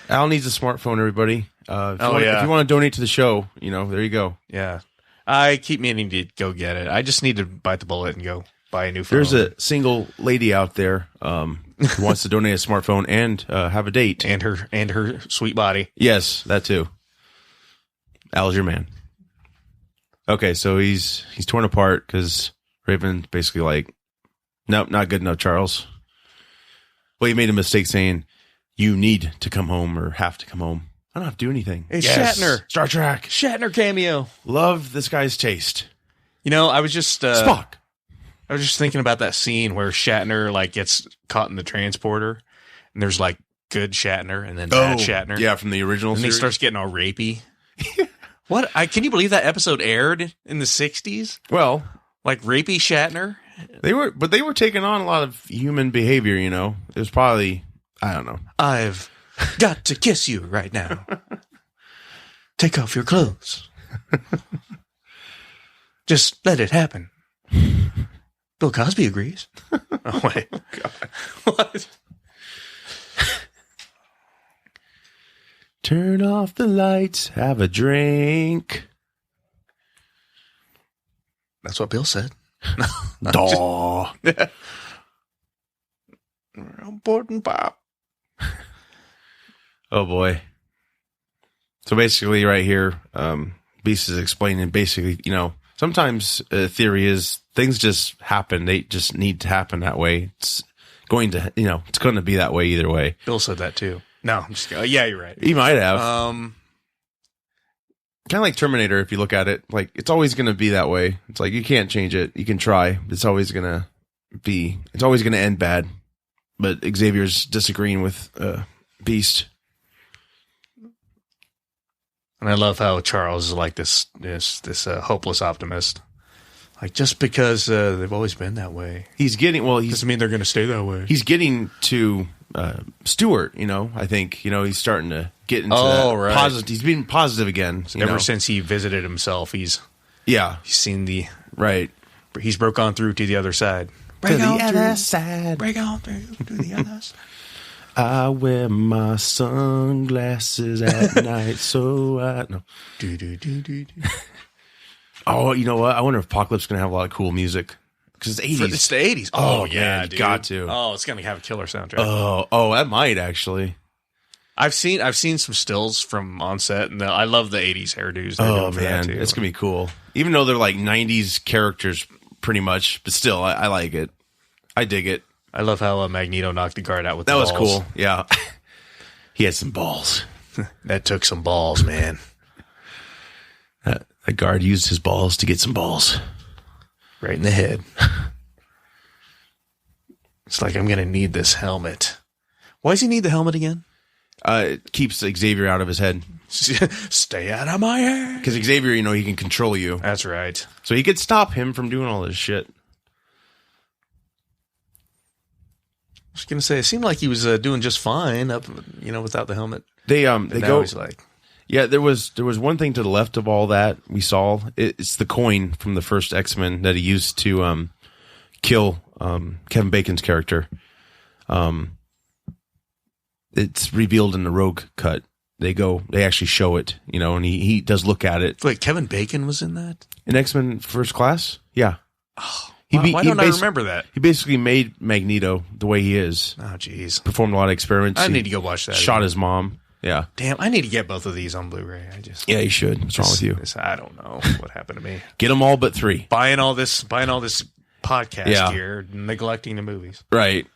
Al needs a smartphone, everybody. If you want to donate to the show, you know, there you go. Yeah. I keep meaning to go get it. I just need to bite the bullet and go buy a new phone. There's a single lady out there who wants to donate a smartphone and have a date. And her sweet body. Yes, that too. Al's your man. Okay, so he's torn apart because Raven's basically like, nope, not good enough, Charles. Well, he made a mistake saying, you need to come home or have to come home. I don't have to do anything. It's Shatner. Star Trek. Shatner cameo. Love this guy's taste. You know, I was just... Spock. I was just thinking about that scene where Shatner like gets caught in the transporter and there's like good Shatner and then bad Shatner. Yeah, from the original series. And he starts getting all rapey. What? Can you believe that episode aired in the 60s? Well, like rapey Shatner? They were taking on a lot of human behavior, you know. It was probably, I don't know. I've got to kiss you right now. Take off your clothes. Just let it happen. Bill Cosby agrees. Oh, wait. Oh, God. What? Turn off the lights, have a drink. That's what Bill said. Daw. Important pop. Oh boy. So basically right here, Beast is explaining basically, you know, sometimes theory is things just happen. They just need to happen that way. It's going to be that way either way. Bill said that too. No, I'm just kidding. Yeah, you're right. He might have. Kind of like Terminator, if you look at it. Like, it's always going to be that way. It's like, you can't change it. You can try. It's always going to end bad. But Xavier's disagreeing with Beast. And I love how Charles is like this hopeless optimist. Like, just because they've always been that way. Doesn't mean they're going to stay that way. He's getting to Stewart, you know. I think, you know, he's starting to get into right. Positive. He's being positive again. Ever since he visited himself, he's seen the right. He's broke on through to the other side. Break on the other side. Break on through to the other side. I wear my sunglasses at night, so I no. Oh, you know what? I wonder if Apocalypse is going to have a lot of cool music. Because it's 80s. It's the 80s. Oh yeah, man, dude. Got to. Oh, it's going to have a killer soundtrack. Oh, that might actually. I've seen some stills from on set, and I love the 80s hairdos. Oh, man. It's going to be cool. Even though they're like 90s characters pretty much, but still, I like it. I dig it. I love how Magneto knocked the guard out with the balls. That was cool. Yeah. He had some balls. That took some balls, man. The guard used his balls to get some balls. Right in the head. It's like, I'm going to need this helmet. Why does he need the helmet again? It keeps Xavier out of his head. Stay out of my head. Because Xavier, he can control you. That's right. So he could stop him from doing all this shit. I was gonna say, it seemed like he was doing just fine up, without the helmet. They go. He's like, yeah, there was one thing to the left of all that we saw. It's the coin from the first X-Men that he used to kill Kevin Bacon's character. It's revealed in the Rogue cut. They actually show it, and he does look at it. Wait, Kevin Bacon was in that? In X-Men First Class? Yeah. Oh. Why don't I remember that? He basically made Magneto the way he is. Oh, jeez. Performed a lot of experiments. I need to go watch that. Shot his mom. Yeah. Damn, I need to get both of these on Blu-ray. Yeah, you should. What's wrong with you? I don't know what happened to me. Get them all but 3. Buying all this podcast gear, neglecting the movies. Right.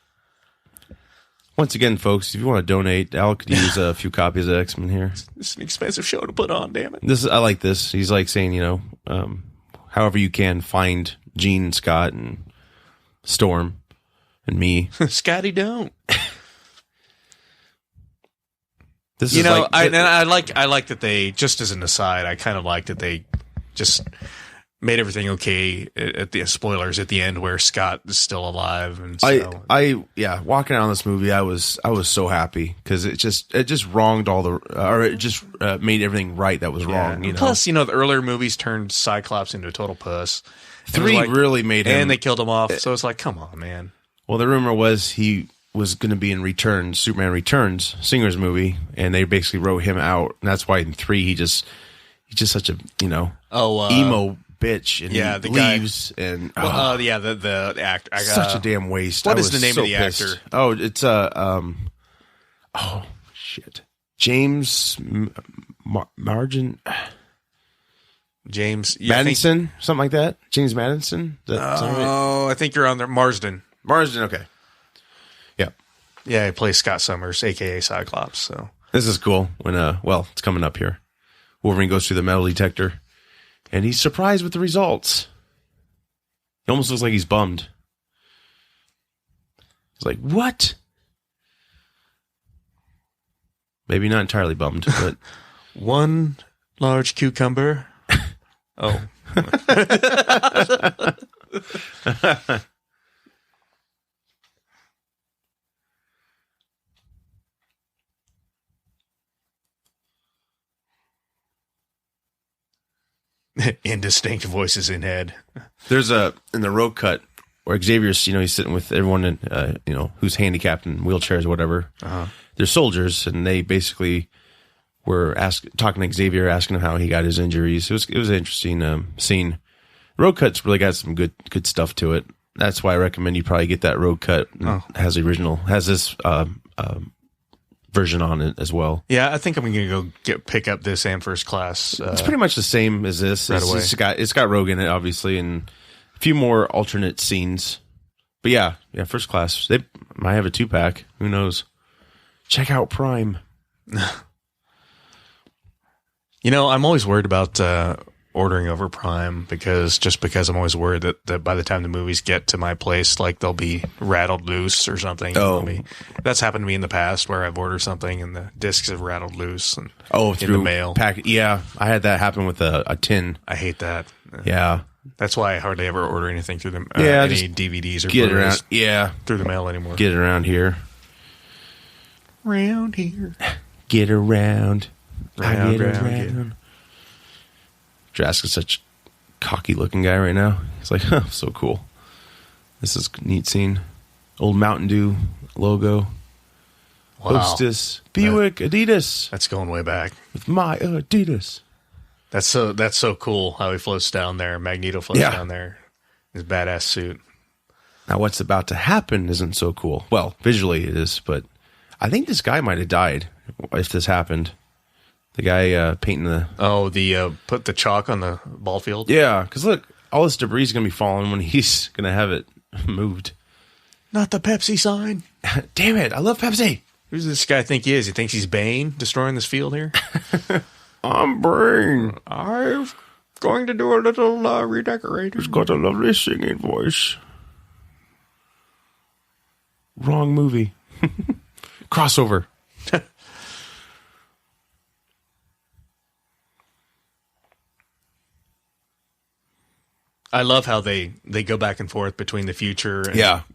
Once again, folks, if you want to donate, Al could use a few copies of X-Men here. It's an expensive show to put on, damn it. I like this. He's like saying, however you can find Gene and Scott and Storm and me. Scotty don't. This is I like that they, just as an aside, I kind of like that they just made everything okay at the spoilers at the end where Scott is still alive. And so, walking around this movie, I was so happy because it just wronged it just made everything right that was wrong. Plus, the earlier movies turned Cyclops into a total puss. 3 really made him, and they killed him off. So it's like, come on, man. Well, the rumor was he was going to be in Superman Returns, Singer's movie, and they basically wrote him out. And that's why in 3 he's just such a emo bitch, and he leaves. And the actor, such a damn waste. What is the name of the actor? Oh, it's James Margin. James Madison, something like that. James Madison. I think you're on there. Marsden. Okay. Yeah. Yeah, he plays Scott Summers, aka Cyclops. So this is cool. When it's coming up here. Wolverine goes through the metal detector, and he's surprised with the results. He almost looks like he's bummed. He's like, "What?" Maybe not entirely bummed, but one large cucumber. Oh. Indistinct voices in head. There's in the Rogue cut where Xavier's, he's sitting with everyone in, who's handicapped in wheelchairs or whatever. Uh-huh. They're soldiers, and they basically were talking to Xavier, asking him how he got his injuries. It was an interesting scene. Rogue cut's really got some good stuff to it. That's why I recommend you probably get that Rogue cut. Oh. Has this version on it as well. Yeah, I think I'm going to go pick up this and First Class. It's pretty much the same as this. Right away. It's got Rogue in it, obviously, and a few more alternate scenes. But yeah, First Class. They might have a 2-pack. Who knows? Check out Prime. I'm always worried about ordering over Prime because I'm always worried that by the time the movies get to my place, like they'll be rattled loose or something. Oh, that's happened to me in the past where I've ordered something and the discs have rattled loose and through the mail. Yeah, I had that happen with a tin. I hate that. Yeah, that's why I hardly ever order anything through the any DVDs or get around. Yeah, through the mail anymore. Get it around here. Round here. Get around. Round. Drask is such a cocky looking guy right now. He's like, so cool. This is a neat scene. Old Mountain Dew logo. Wow. Hostess. Buick Adidas. That's going way back. With my Adidas. That's so cool how he floats down there. Magneto floats down there. His badass suit. Now what's about to happen isn't so cool. Well, visually it is, but I think this guy might have died if this happened. The guy painting put the chalk on the ball field? Yeah, because look, all this debris is going to be falling when he's going to have it moved. Not the Pepsi sign. Damn it, I love Pepsi. Who does this guy think he is? He thinks he's Bane destroying this field here? I'm Bane. I'm going to do a little redecorating. He's got a lovely singing voice. Wrong movie. Crossover. I love how they go back and forth between the future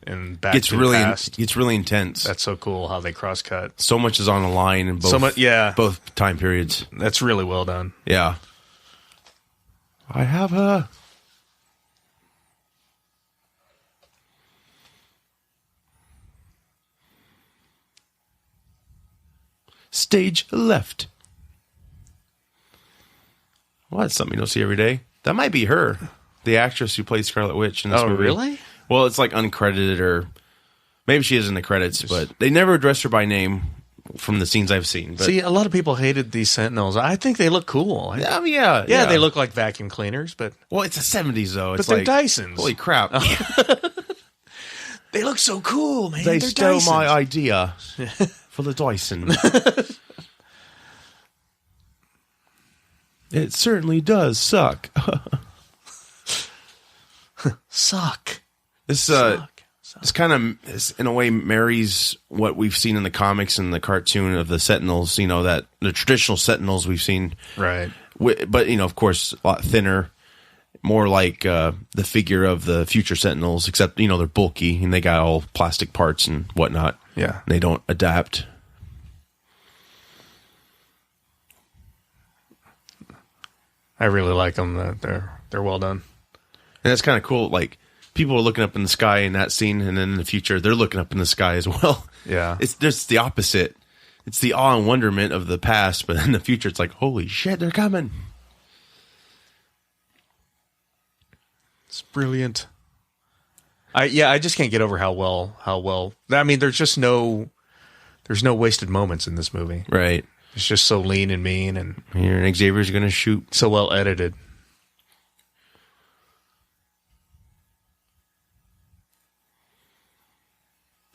and back to the past. It's really intense. That's so cool how they cross cut. So much is on the line in both time periods. That's really well done. Yeah. I have her. Stage left. Well, that's something you don't see every day. That might be her, the actress who plays Scarlet Witch in this movie. Oh, really? Well, it's like uncredited, or maybe she is in the credits, but they never address her by name from the scenes I've seen. But, see, a lot of people hated these Sentinels. I think they look cool. Yeah, they look like vacuum cleaners, but... Well, it's the 70s, though. It's but they're Dysons. Holy crap. They look so cool, man. They they're stole Dysons. my idea for the Dyson. It certainly does suck. Suck. This kind of, in a way, marries what we've seen in the comics and the cartoon of the Sentinels, that the traditional Sentinels we've seen. Right. But, of course, a lot thinner, more like the figure of the future Sentinels, except, they're bulky and they got all plastic parts and whatnot. Yeah. And they don't adapt. I really like them. They're well done. And that's kind of cool. Like, people are looking up in the sky in that scene, and then in the future, they're looking up in the sky as well. Yeah. It's just the opposite. It's the awe and wonderment of the past, but in the future, it's like, holy shit, they're coming. It's brilliant. I just can't get over how well. I mean, there's no wasted moments in this movie. Right. It's just so lean and mean, and here, and Xavier's going to shoot. So well edited.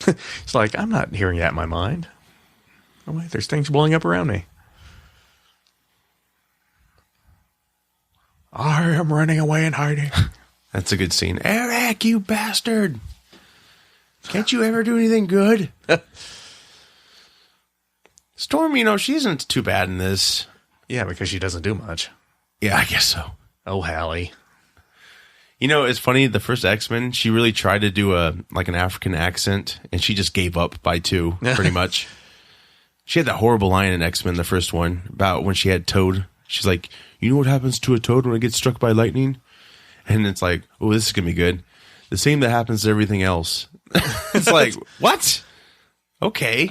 It's like, I'm not hearing that in my mind. Oh, wait, there's things blowing up around me. I am running away and hiding. That's a good scene. Eric, you bastard. Can't you ever do anything good? Storm, she isn't too bad in this. Yeah, because she doesn't do much. Yeah, I guess so. Oh, Hallie. It's funny. The first X-Men, she really tried to do an African accent, and she just gave up by 2, pretty much. She had that horrible line in X-Men, the first one, about when she had Toad. She's like, you know what happens to a toad when it gets struck by lightning? And it's like, oh, this is going to be good. The same that happens to everything else. It's like, what? Okay.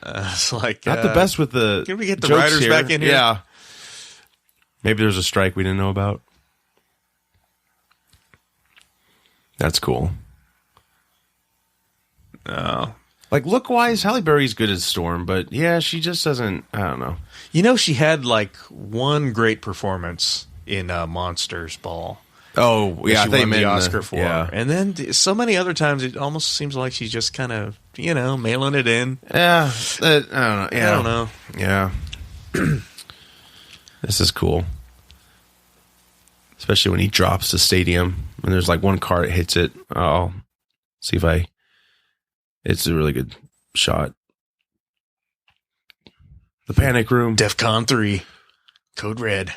It's like... Not the best with the Can we get the writers back in here? Yeah. Maybe there's a strike we didn't know about. That's cool. Oh. Like, look-wise, Halle Berry's good as Storm, but yeah, she just doesn't, I don't know. She had one great performance in Monsters Ball. Oh, yeah. She won the Oscar for. Yeah. And then so many other times, it almost seems like she's just kind of, mailing it in. Yeah. I don't know. Yeah. I don't know. Yeah. This is cool. Especially when he drops the stadium and there's one car that hits it. I'll see if it's a really good shot. The panic room. DEFCON 3. Code Red.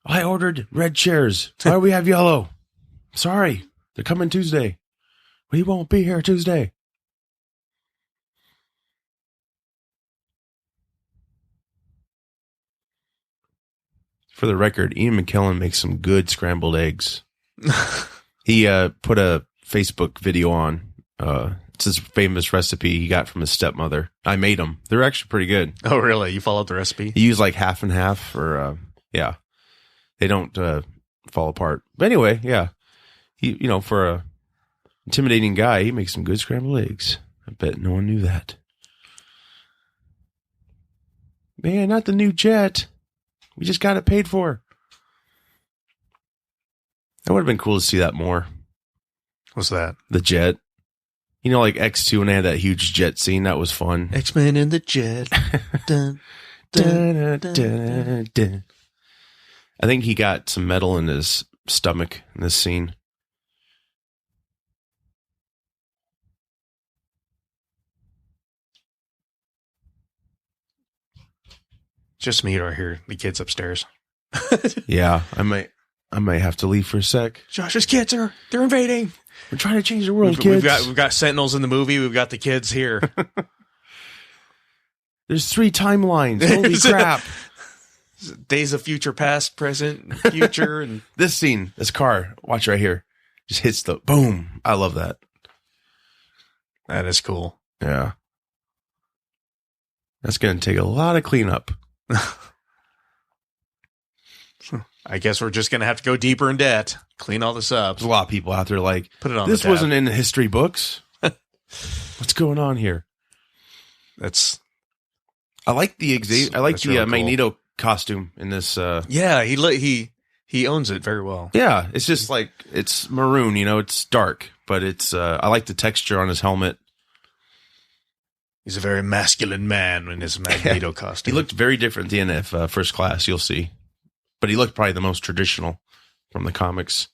I ordered red chairs. Why do we have yellow? Sorry. They're coming Tuesday. We won't be here Tuesday. For the record, Ian McKellen makes some good scrambled eggs. He put a Facebook video on. It's his famous recipe he got from his stepmother. I made them. They're actually pretty good. Oh, really? You followed the recipe? He used half and half, or yeah. They don't fall apart. But anyway, yeah. He, for a intimidating guy, he makes some good scrambled eggs. I bet no one knew that. Man, not the new jet. We just got it paid for. That would have been cool to see that more. What's that? The jet. Like X2 when they had that huge jet scene. That was fun. X-Men in the jet. Dun, dun, dun, dun, dun. I think he got some metal in his stomach in this scene. Just me or I hear the kids upstairs. Yeah, I might I might have to leave for a sec. Josh's kids they're invading. We're trying to change the world, kids. We've got Sentinels in the movie. We've got the kids here. There's 3 timelines. Holy crap. Days of future, past, present, future. And this scene, this car, watch right here. Just hits the boom. I love that. That is cool. Yeah. That's going to take a lot of cleanup. I guess we're just going to have to go deeper in debt. Clean all this up. There's a lot of people out there like, put it on. This wasn't in the history books. What's going on here? I like the really Magneto costume in this. Yeah, he owns it very well. Yeah, it's just like it's maroon. It's dark, but it's. I like the texture on his helmet. He's a very masculine man in his Magneto costume. He looked very different at the end of First Class. You'll see, but he looked probably the most traditional from the comics.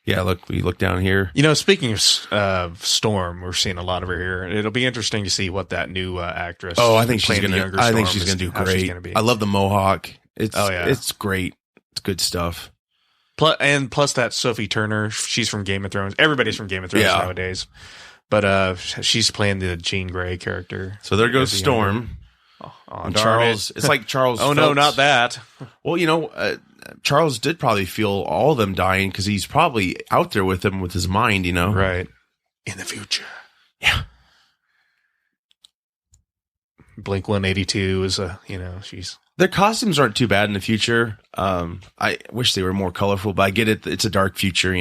Yeah, we look down here. Speaking of Storm, we're seeing a lot of her here. It'll be interesting to see what that new actress. Oh, I think she's gonna do great. I love the mohawk. It's great. It's good stuff. Plus that Sophie Turner, she's from Game of Thrones. Everybody's from Game of Thrones nowadays. But she's playing the Jean Grey character. So there goes Storm. Charles. It's like Charles. Oh, no, not that. Well, Charles did probably feel all of them dying because he's probably out there with them with his mind, Right. In the future. Yeah. Blink 182 is she's. Their costumes aren't too bad in the future. I wish they were more colorful, but I get it. It's a dark future,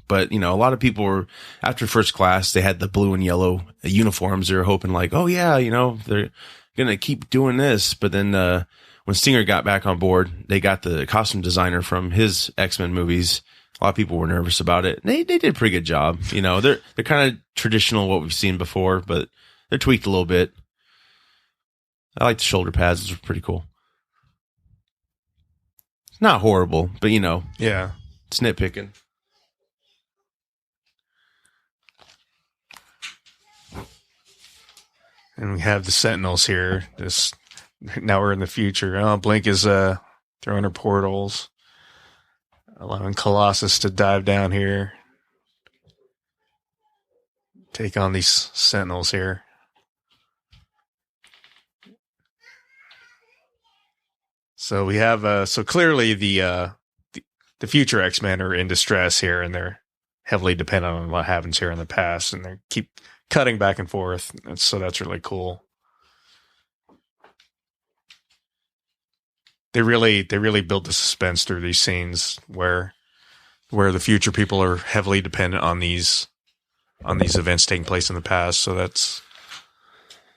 But, a lot of people were, after First Class, they had the blue and yellow uniforms. They were hoping like, oh, yeah, they're going to keep doing this. But then when Stinger got back on board, they got the costume designer from his X-Men movies. A lot of people were nervous about it. They did a pretty good job. They're kind of traditional, what we've seen before, but they're tweaked a little bit. I like the shoulder pads. It's pretty cool. Not horrible, but Yeah. It's nitpicking. And we have the Sentinels here. Now we're in the future. Oh, Blink is throwing her portals, allowing Colossus to dive down here, take on these Sentinels here. So we have so clearly the future X-Men are in distress here, and they're heavily dependent on what happens here in the past, and they keep cutting back and forth. And so that's really cool. They really build the suspense through these scenes where the future people are heavily dependent on these events taking place in the past. So that's.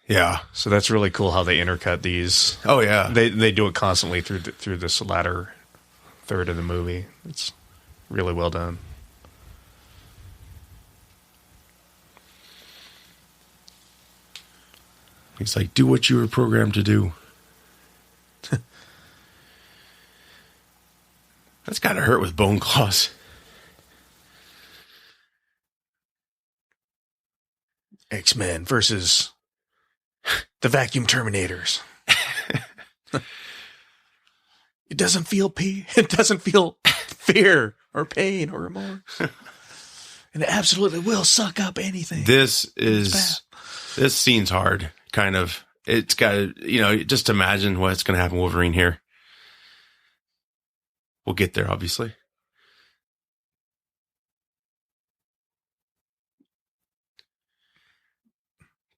Yeah. So that's really cool how they intercut these. Oh yeah. They do it constantly through this latter third of the movie. It's really well done. He's like, do what you were programmed to do. That's gotta hurt with bone claws. X-Men versus the Vacuum Terminators. It doesn't feel It doesn't feel fear or pain or remorse, and it absolutely will suck up anything. This scene's hard. Kind of. It's got to, just imagine what's going to happen. Wolverine here. We'll get there, obviously.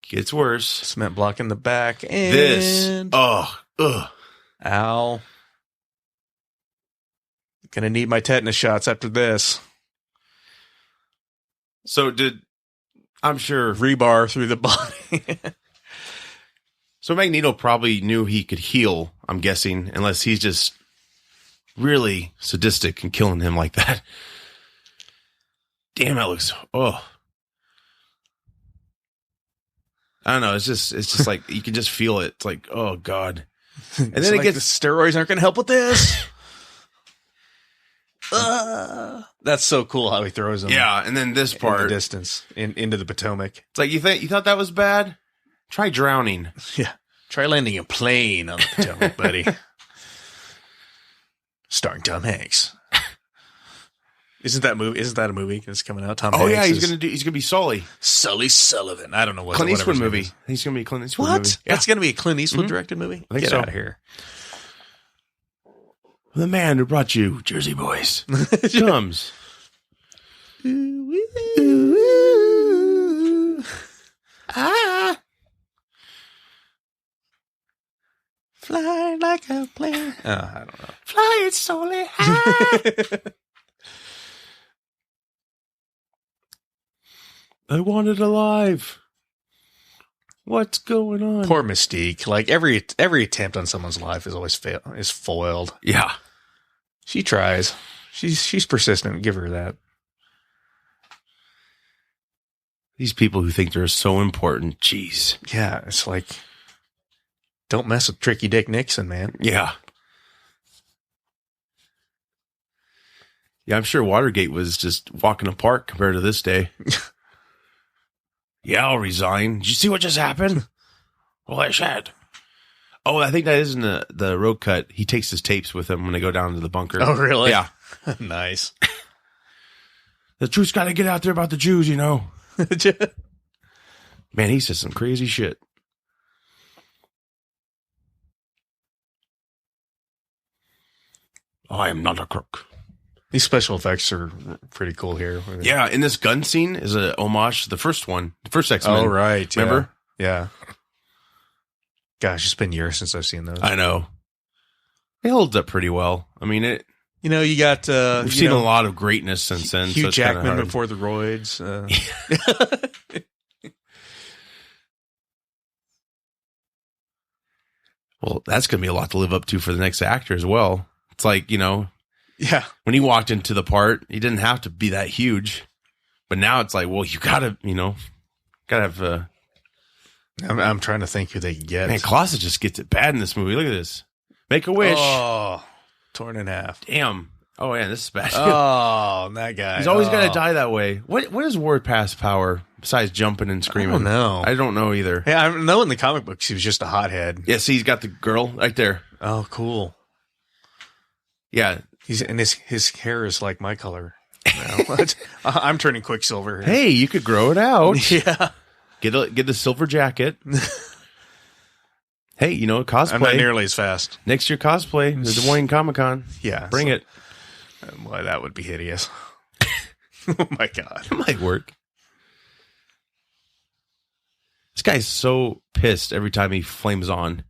Gets worse. Cement block in the back. And this. Ow. Gonna need my tetanus shots after this. So I'm sure rebar through the body. So Magneto probably knew he could heal, I'm guessing, unless he's just really sadistic and killing him like that. Damn, that looks. I don't know. It's just like you can just feel it. It's like, oh god. And then it gets the steroids aren't going to help with this. That's so cool how he throws them. Yeah, and then this part in the distance into the Potomac. It's like you thought that was bad? Try drowning. Yeah, try landing a plane on the Potomac, buddy. Starring Tom Hanks. Isn't that a movie that's coming out? Tom Oh Hanks yeah, he's gonna be Sully. Sully Sullivan. I don't know what Clint Eastwood whatever movie. his name He's gonna be Clint Eastwood What? movie. Yeah. That's gonna be a Clint Eastwood directed movie? I think Get so. out of here. The man who brought you Jersey Boys comes. Fly like a plane. Oh, I don't know. Fly it slowly high. I want it alive. What's going on? Poor Mystique. Like every attempt on someone's life is always foiled. Yeah. She tries. She's persistent. Give her that. These people who think they're so important. Jeez. Yeah, it's like, don't mess with Tricky Dick Nixon, man. Yeah. Yeah, I'm sure Watergate was just walk in the park compared to this day. Yeah, I'll resign. Did you see what just happened? Well, I said. Oh, I think that is in the road cut. He takes his tapes with him when they go down to the bunker. Oh, really? Yeah. Nice. The truth's got to get out there about the Jews, you know. Man, he says some crazy shit. I am not a crook. These special effects are pretty cool here. Yeah, and this gun scene is a homage to the first one, the first X-Men. Oh, right. Remember? Yeah. Gosh, it's been years since I've seen those. I know. It holds up pretty well. I mean, it. You know, you got... we've seen a lot of greatness since then. Hugh so it's Jackman before the roids. Well, that's going to be a lot to live up to for the next actor as well. It's like, you know... Yeah. When he walked into the part, he didn't have to be that huge. But now it's like, well, you gotta, gotta have, I'm trying to think who they can get. man, Clausen just gets it bad in this movie. Look at this. Make a wish. Oh, torn in half. Damn. Oh, yeah, this is bad. Oh, that guy. He's always got to die that way. What is Warpath's power besides jumping and screaming? I don't know either. Yeah, I know in the comic books he was just a hothead. Yeah, see, he's got the girl right there. Oh, cool. Yeah. His hair is like my color. Now. I'm turning Quicksilver. Hey, you could grow it out. Yeah. Get a silver jacket. Hey, cosplay. I'm not nearly as fast. Next year cosplay, the Des Moines Comic-Con. Yeah. Bring it. Boy, that would be hideous. Oh my God. It might work. This guy's so pissed every time he flames on.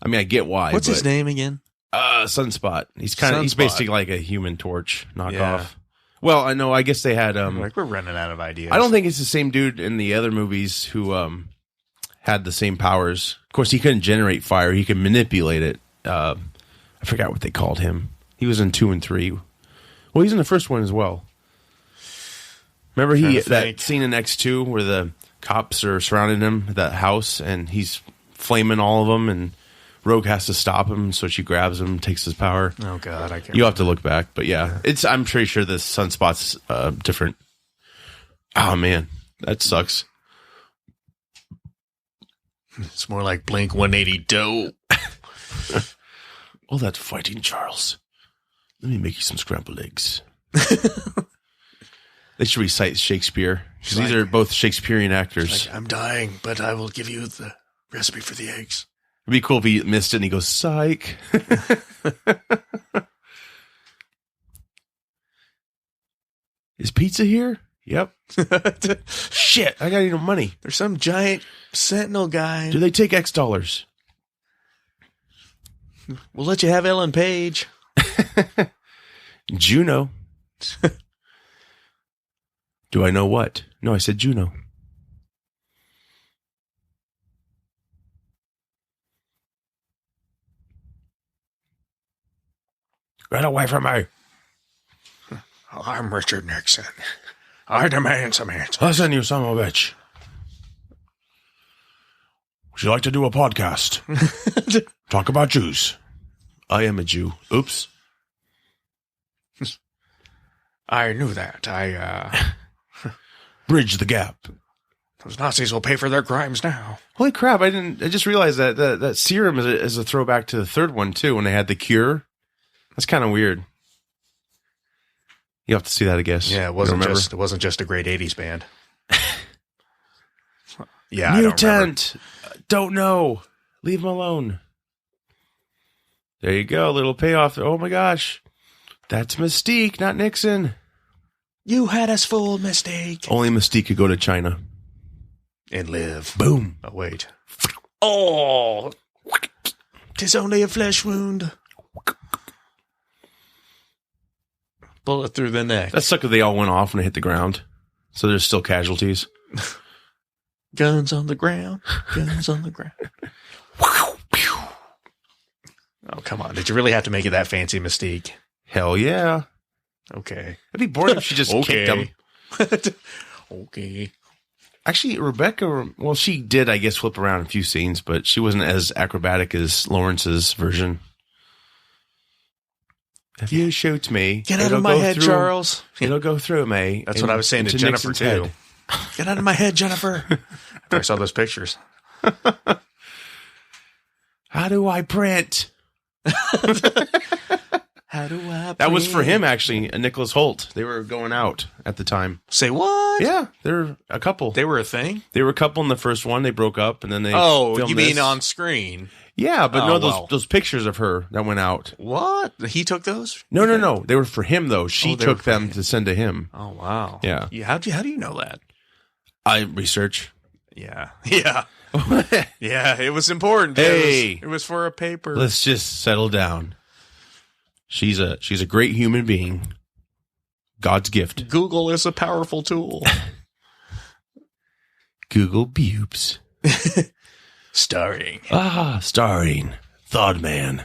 I mean, I get why. What's his name again? Sunspot. He's basically like a Human Torch knockoff. Yeah. Well, I know. I guess they had. Like we're running out of ideas. I don't think it's the same dude in the other movies who had the same powers. Of course, he couldn't generate fire. He could manipulate it. I forgot what they called him. He was in 2 and 3. Well, he's in the first one as well. Remember that scene in X2 where the cops are surrounding him at that house and he's flaming all of them and Rogue has to stop him, so she grabs him, takes his power. Oh God, I can't. You'll have to look back, but yeah, I'm pretty sure the Sunspot's different. Oh man, that sucks. It's more like Blink 180 dough. Oh, that's fighting Charles. Let me make you some scrambled eggs. They should recite Shakespeare because these are both Shakespearean actors. I'm dying, but I will give you the recipe for the eggs. It'd be cool if he missed it and he goes, psych. Is pizza here? Yep. Shit, I gotta need money. There's some giant sentinel guy. Do they take X dollars? We'll let you have Ellen Page. Juno. Do I know what? No, I said Juno. Get away from me. I'm Richard Nixon. I demand some answers. Listen, you son of a bitch. Would you like to do a podcast? Talk about Jews. I am a Jew. Oops. I knew that. Bridge the gap. Those Nazis will pay for their crimes now. Holy crap, I just realized that serum is a throwback to the third one, too, when they had the cure. That's kind of weird. You have to see that, I guess. Yeah, it wasn't just a great 80s band. Yeah, Mutant. Don't know. Leave him alone. There you go. Little payoff. Oh my gosh. That's Mystique, not Nixon. You had us fooled, Mystique. Only Mystique could go to China. And live. Boom. Oh, wait. Oh. 'Tis only a flesh wound. Bullet through the neck. That sucked that they all went off when they hit the ground. So there's still casualties. Guns on the ground. Guns on the ground. Oh, come on. Did you really have to make it that fancy, Mystique? Hell yeah. Okay. I'd be bored if she just kicked him. Okay. Actually, Rebecca, well, she did, I guess, flip around a few scenes, but she wasn't as acrobatic as Lawrence's version. If you shoot me, get out of my head, Charles. It'll go through me. That's what I was saying to Jennifer, Nixon's too. head. Get out of my head, Jennifer. I saw those pictures. How do I print? How do I print? That was for him, actually, Nicholas Hoult. They were going out at the time. Say what? Yeah, they're a couple. They were a thing? They were a couple in the first one. They broke up, and then they filmed you mean this. on screen? Yeah, but those pictures of her that went out. What? He took those? No. They were for him, though. She took them to send to him. Oh, wow. Yeah. How do you know that? I research. Yeah. Yeah. Yeah, it was important. Hey. It was for a paper. Let's just settle down. She's a great human being. God's gift. Google is a powerful tool. Google Bubes. Starring Thawed Man.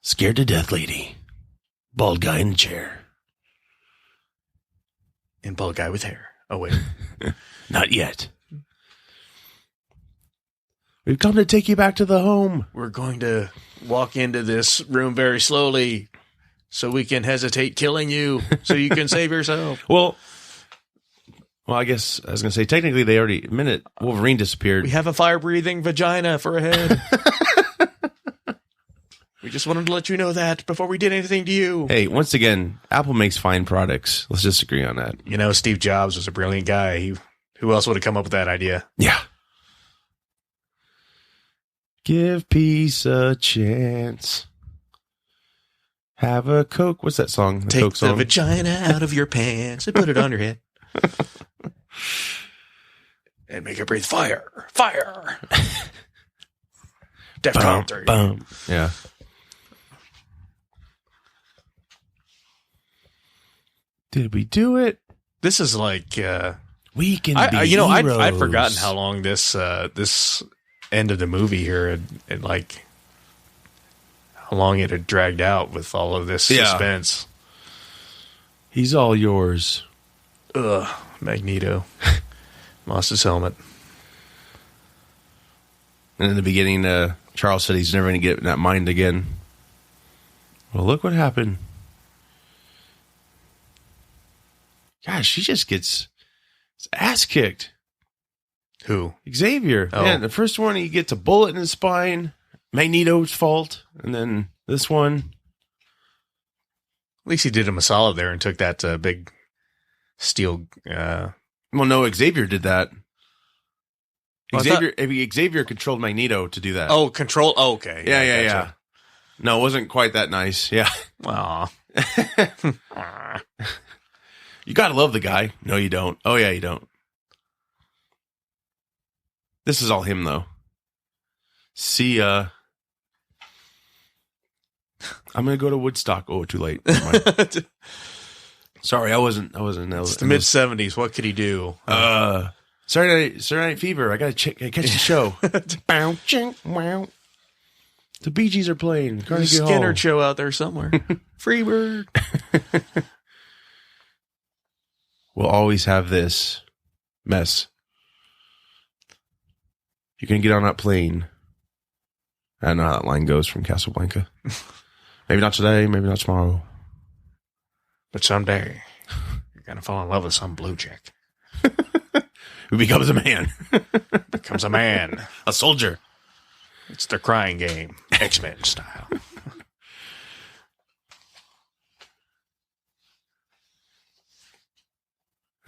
Scared to death lady. Bald guy in the chair. And bald guy with hair. Oh, wait. Not yet. We've come to take you back to the home. We're going to walk into this room very slowly so we can hesitate killing you so you can save yourself. Well, I guess I was going to say, technically, they already admitted Wolverine disappeared. We have a fire-breathing vagina for a head. We just wanted to let you know that before we did anything to you. Hey, once again, Apple makes fine products. Let's just agree on that. You know, Steve Jobs was a brilliant guy. Who else would have come up with that idea? Yeah. Give peace a chance. Have a Coke. What's that song? Take Coke the song? vagina out of your pants and put it on your head. And make it breathe fire. Fire. Defcon 3. Boom. Yeah. Did we do it? This is like we can be heroes. I'd forgotten how long this end of the movie here and like how long it had dragged out with all of this suspense. He's all yours. Ugh, Magneto lost his helmet. And in the beginning, Charles said he's never going to get in that mind again. Well, look what happened. Gosh, she just gets his ass kicked. Who? Xavier. Oh. Man, the first one, he gets a bullet in his spine. Magneto's fault. And then this one. At least he did him a solid there and took that big steel. Well, no, Xavier did that. Xavier controlled Magneto to do that. Oh, control. Oh, okay. Yeah. No, it wasn't quite that nice. Yeah. Aw. You gotta love the guy. No, you don't. Oh, yeah, you don't. This is all him, though. See ya. I'm gonna go to Woodstock. Oh, too late. Sorry, I wasn't. It's the mid-70s. What could he do? Saturday Night Fever. I gotta catch the show. Bow, ching, wow. The Bee Gees are playing. There's a Skinner show out there somewhere. Freebird. We'll always have this mess. You can get on that plane. I don't know how that line goes from Casablanca. Maybe not today, maybe not tomorrow. But someday, you're going to fall in love with some blue chick. Who becomes a man. Becomes a man. A soldier. It's the crying game. X-Men style.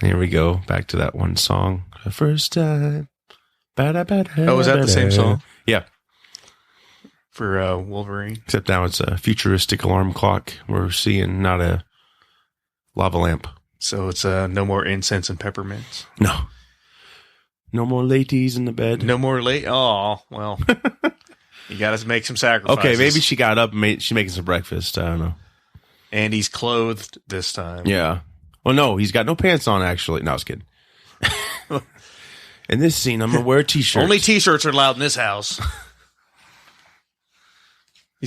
Here we go. Back to that one song. The first time. Oh, is that the same song? Yeah. For Wolverine? Except now it's a futuristic alarm clock we're seeing, not a lava lamp. So it's no more incense and peppermints? No. No more ladies in the bed. No more late. Oh, well. You got to make some sacrifices. Okay, maybe she got up and she's making some breakfast. I don't know. And he's clothed this time. Yeah. Well, no, he's got no pants on, actually. No, I was kidding. In this scene, I'm going to wear a t-shirt. Only t-shirts are allowed in this house. He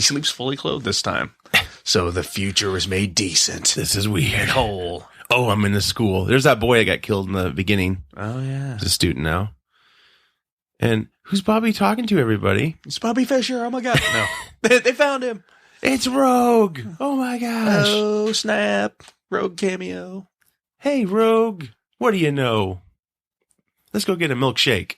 sleeps fully clothed this time. So the future is made decent. This is weird. And whole. Oh, I'm in the school. There's that boy that got killed in the beginning. Oh, yeah. He's a student now. And who's Bobby talking to, everybody? It's Bobby Fischer. Oh, my God. No. They found him. It's Rogue. Oh, my gosh. Oh, snap. Rogue cameo. Hey, Rogue. What do you know? Let's go get a milkshake.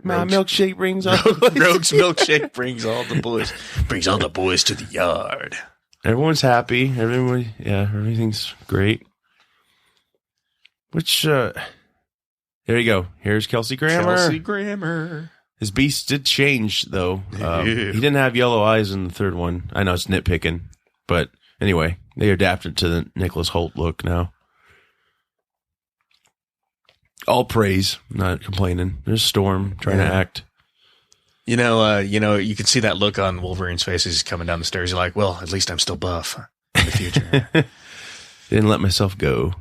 My milkshake brings all Rogue's milkshake brings all the boys. Brings all the boys to the yard. Everyone's happy. Everything's great. Which, there you go. Here's Kelsey Grammer. His beast did change, though. He didn't have yellow eyes in the third one. I know it's nitpicking, but anyway, they adapted to the Nicholas Hoult look now. All praise, not complaining. There's Storm trying to act. You can see that look on Wolverine's face as he's coming down the stairs. You're like, well, at least I'm still buff in the future. Didn't let myself go.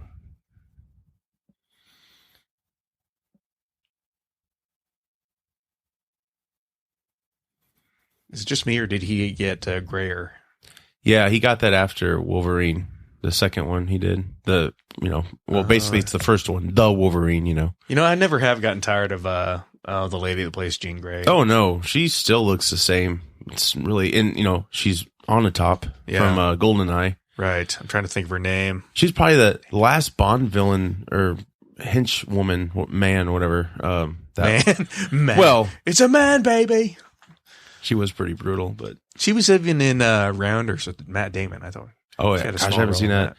Is it just me, or did he get grayer? Yeah, he got that after Wolverine. The second one he did. Basically it's the first one, the Wolverine, I never have gotten tired of the lady that plays Jean Grey. Oh, no. She still looks the same. It's really, she's on the top from GoldenEye. Right. I'm trying to think of her name. She's probably the last Bond villain or hench woman, man, whatever. Man. Well, it's a man, baby. She was pretty brutal, but she was even in Rounders with Matt Damon, I thought. Oh, yeah. Gosh, I haven't seen that.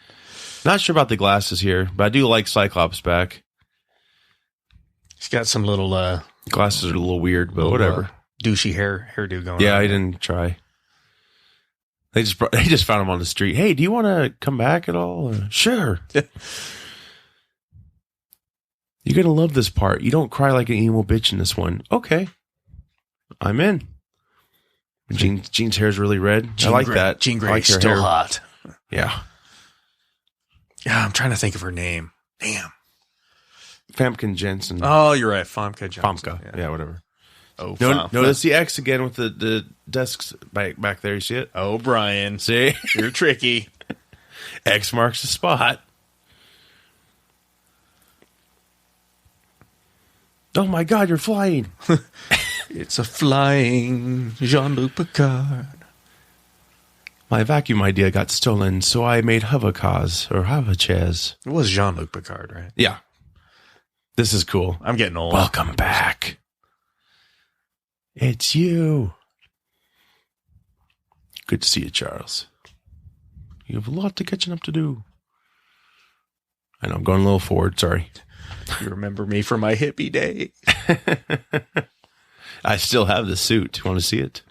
Not sure about the glasses here, but I do like Cyclops back. He's got some little... glasses are a little weird, but whatever. Douchey hairdo going on. Yeah, I didn't try. They just found him on the street. Hey, do you want to come back at all? Sure. You're going to love this part. You don't cry like an emo bitch in this one. Okay. I'm in. Jean's hair is really red. I like that. Jean Grey's still hot. Yeah. Yeah, I'm trying to think of her name. Damn. Famke Janssen. Oh, you're right. Famke Janssen. Famke. Yeah, whatever. Oh, notice the X again with the desks back there. You see it? Oh, Brian. See? You're tricky. X marks the spot. Oh, my God, you're flying. It's a flying Jean-Luc Picard. My vacuum idea got stolen, so I made hoverchairs. It was Jean-Luc Picard, right? Yeah. This is cool. I'm getting old. Welcome back. It's you. Good to see you, Charles. You have a lot of catching up to do. I know, I'm going a little forward. Sorry. You remember me from my hippie days. I still have the suit. Want to see it?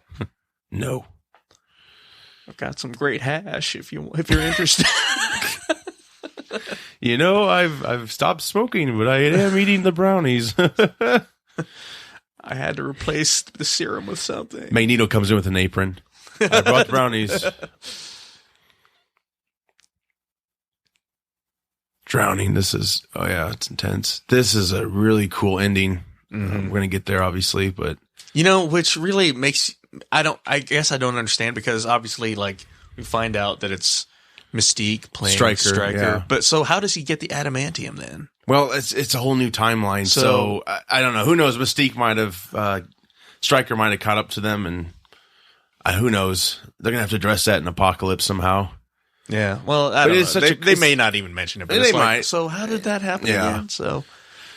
No. I've got some great hash if you're interested. I've stopped smoking, but I am eating the brownies. I had to replace the serum with something. Magneto comes in with an apron. I brought the brownies. Drowning. It's intense. This is a really cool ending. Mm-hmm. We're going to get there, obviously, but which really makes, I guess I don't understand, because obviously, like, we find out that it's Mystique playing Stryker. Yeah. But so how does he get the adamantium then? Well, it's a whole new timeline. So I don't know. Who knows? Mystique might have, Stryker might have caught up to them, and who knows? They're going to have to address that in Apocalypse somehow. Yeah. Well, I don't know. They may not even mention it, but they might. So how did that happen again? So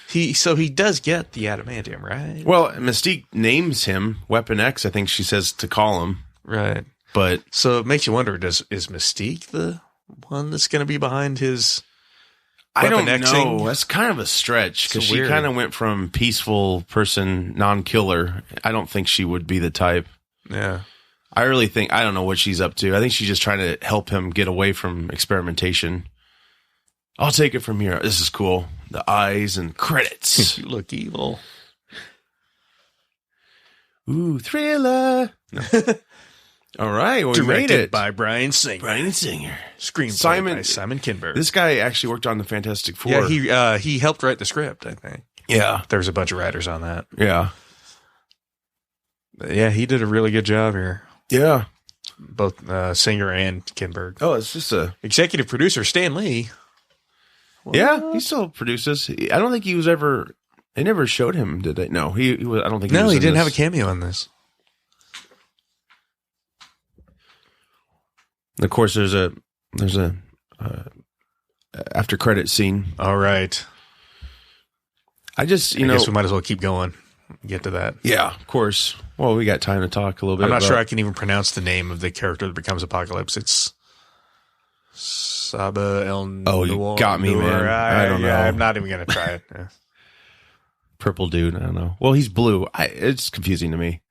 he does get the adamantium, right? Well, Mystique names him Weapon X, I think she says to call him. Right. But so it makes you wonder, is Mystique the one that's going to be behind his I don't Weapon-Xing? know. That's kind of a stretch because It's she weird. kind of went from peaceful person, non-killer. I don't think she would be the type. Yeah. I really think, I don't know what she's up to. I think she's just trying to help him get away from experimentation. I'll take it from here. This is cool. The eyes and credits. You look evil. Ooh, thriller. No. All right, well, we made Directed it. by Bryan Singer. Bryan Singer. Screenplay by Simon Kinberg. This guy actually worked on the Fantastic Four. Yeah, he helped write the script, I think. Yeah. There's a bunch of writers on that. Yeah. But yeah, he did a really good job here. Yeah. Both Singer and Kinberg. Oh, it's just a... Executive producer Stan Lee. What? Yeah, he still produces. I don't think he was ever... They never showed him, did they? No, he was... I don't think he was he in didn't this. have a cameo in this. Of course, there's a after credit scene. All right. I just, I guess we might as well keep going. Get to that. yeah, of course. Well, we got time to talk a little bit. I'm not about- sure I can even pronounce the name of the character that becomes Apocalypse. It's Saba El Oh, you Noir. got me, man. I don't know. I'm not even going to try it. Yeah. Purple dude. I don't know. Well, he's blue. It's confusing to me.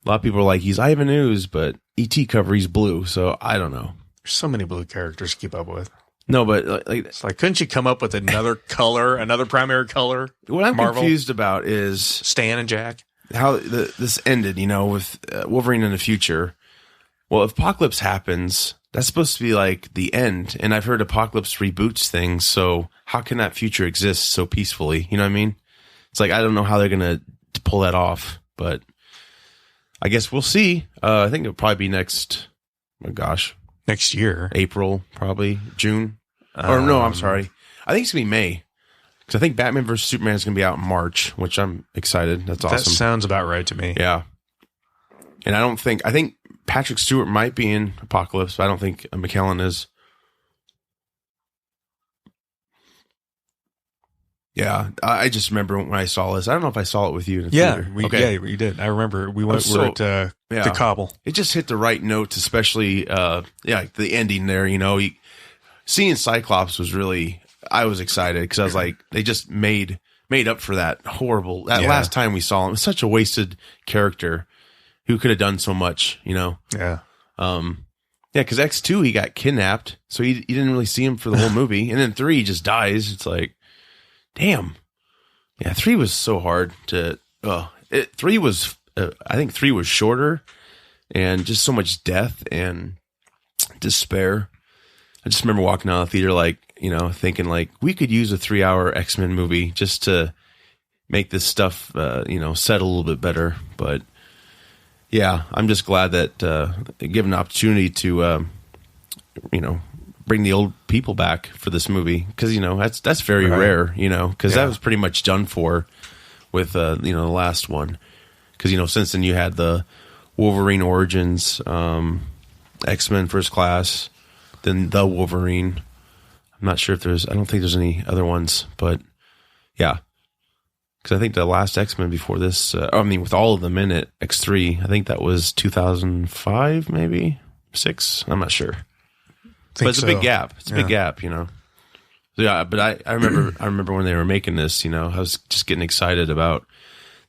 A lot of people are like, he's Ivan Ooze, but ET cover, he's blue. So I don't know. There's so many blue characters to keep up with. No, but like, It's like, couldn't you come up with another color, another primary color? what I'm Marvel? confused about is Stan and Jack. how this ended, with Wolverine in the future. Well, if Apocalypse happens, that's supposed to be like the end. And I've heard Apocalypse reboots things. So how can that future exist so peacefully? You know what I mean? It's like, I don't know how they're going to pull that off, but I guess we'll see. I think it'll probably be next, oh gosh, Next year. April, probably June. Or no, I'm sorry. I think it's going to be May. Because I think Batman vs. Superman is going to be out in March, which I'm excited. That's That awesome. sounds about right to me. Yeah. And I think Patrick Stewart might be in Apocalypse, but I don't think McKellen is. Yeah. I just remember when I saw this. I don't know if I saw it with you in the theater. We did. I remember we were at the Cobble. It just hit the right notes, especially, the ending there, seeing Cyclops was really, I was excited because I was like, they just made up for that last time we saw him. It was such a wasted character who could have done so much, Yeah. because X2, he got kidnapped. So you didn't really see him for the whole movie. And then 3, he just dies. It's like, damn. Yeah. 3 was so hard to, 3 was, I think 3 was shorter and just so much death and despair. I just remember walking out of the theater, like, thinking like we could use a 3-hour X-Men movie just to make this stuff, set a little bit better. But yeah, I'm just glad that given an opportunity to, bring the old people back for this movie because that's very rare, because that was pretty much done for with the last one. Because since then you had the Wolverine Origins, X-Men First Class, then the Wolverine. I'm not sure if I don't think there's any other ones, but yeah. Because I think the last X-Men before this, with all of them in it, X3, I think that was 2005, maybe 6. I'm not sure. But it's a big gap. It's a big gap, So yeah, but I remember when they were making this, I was just getting excited about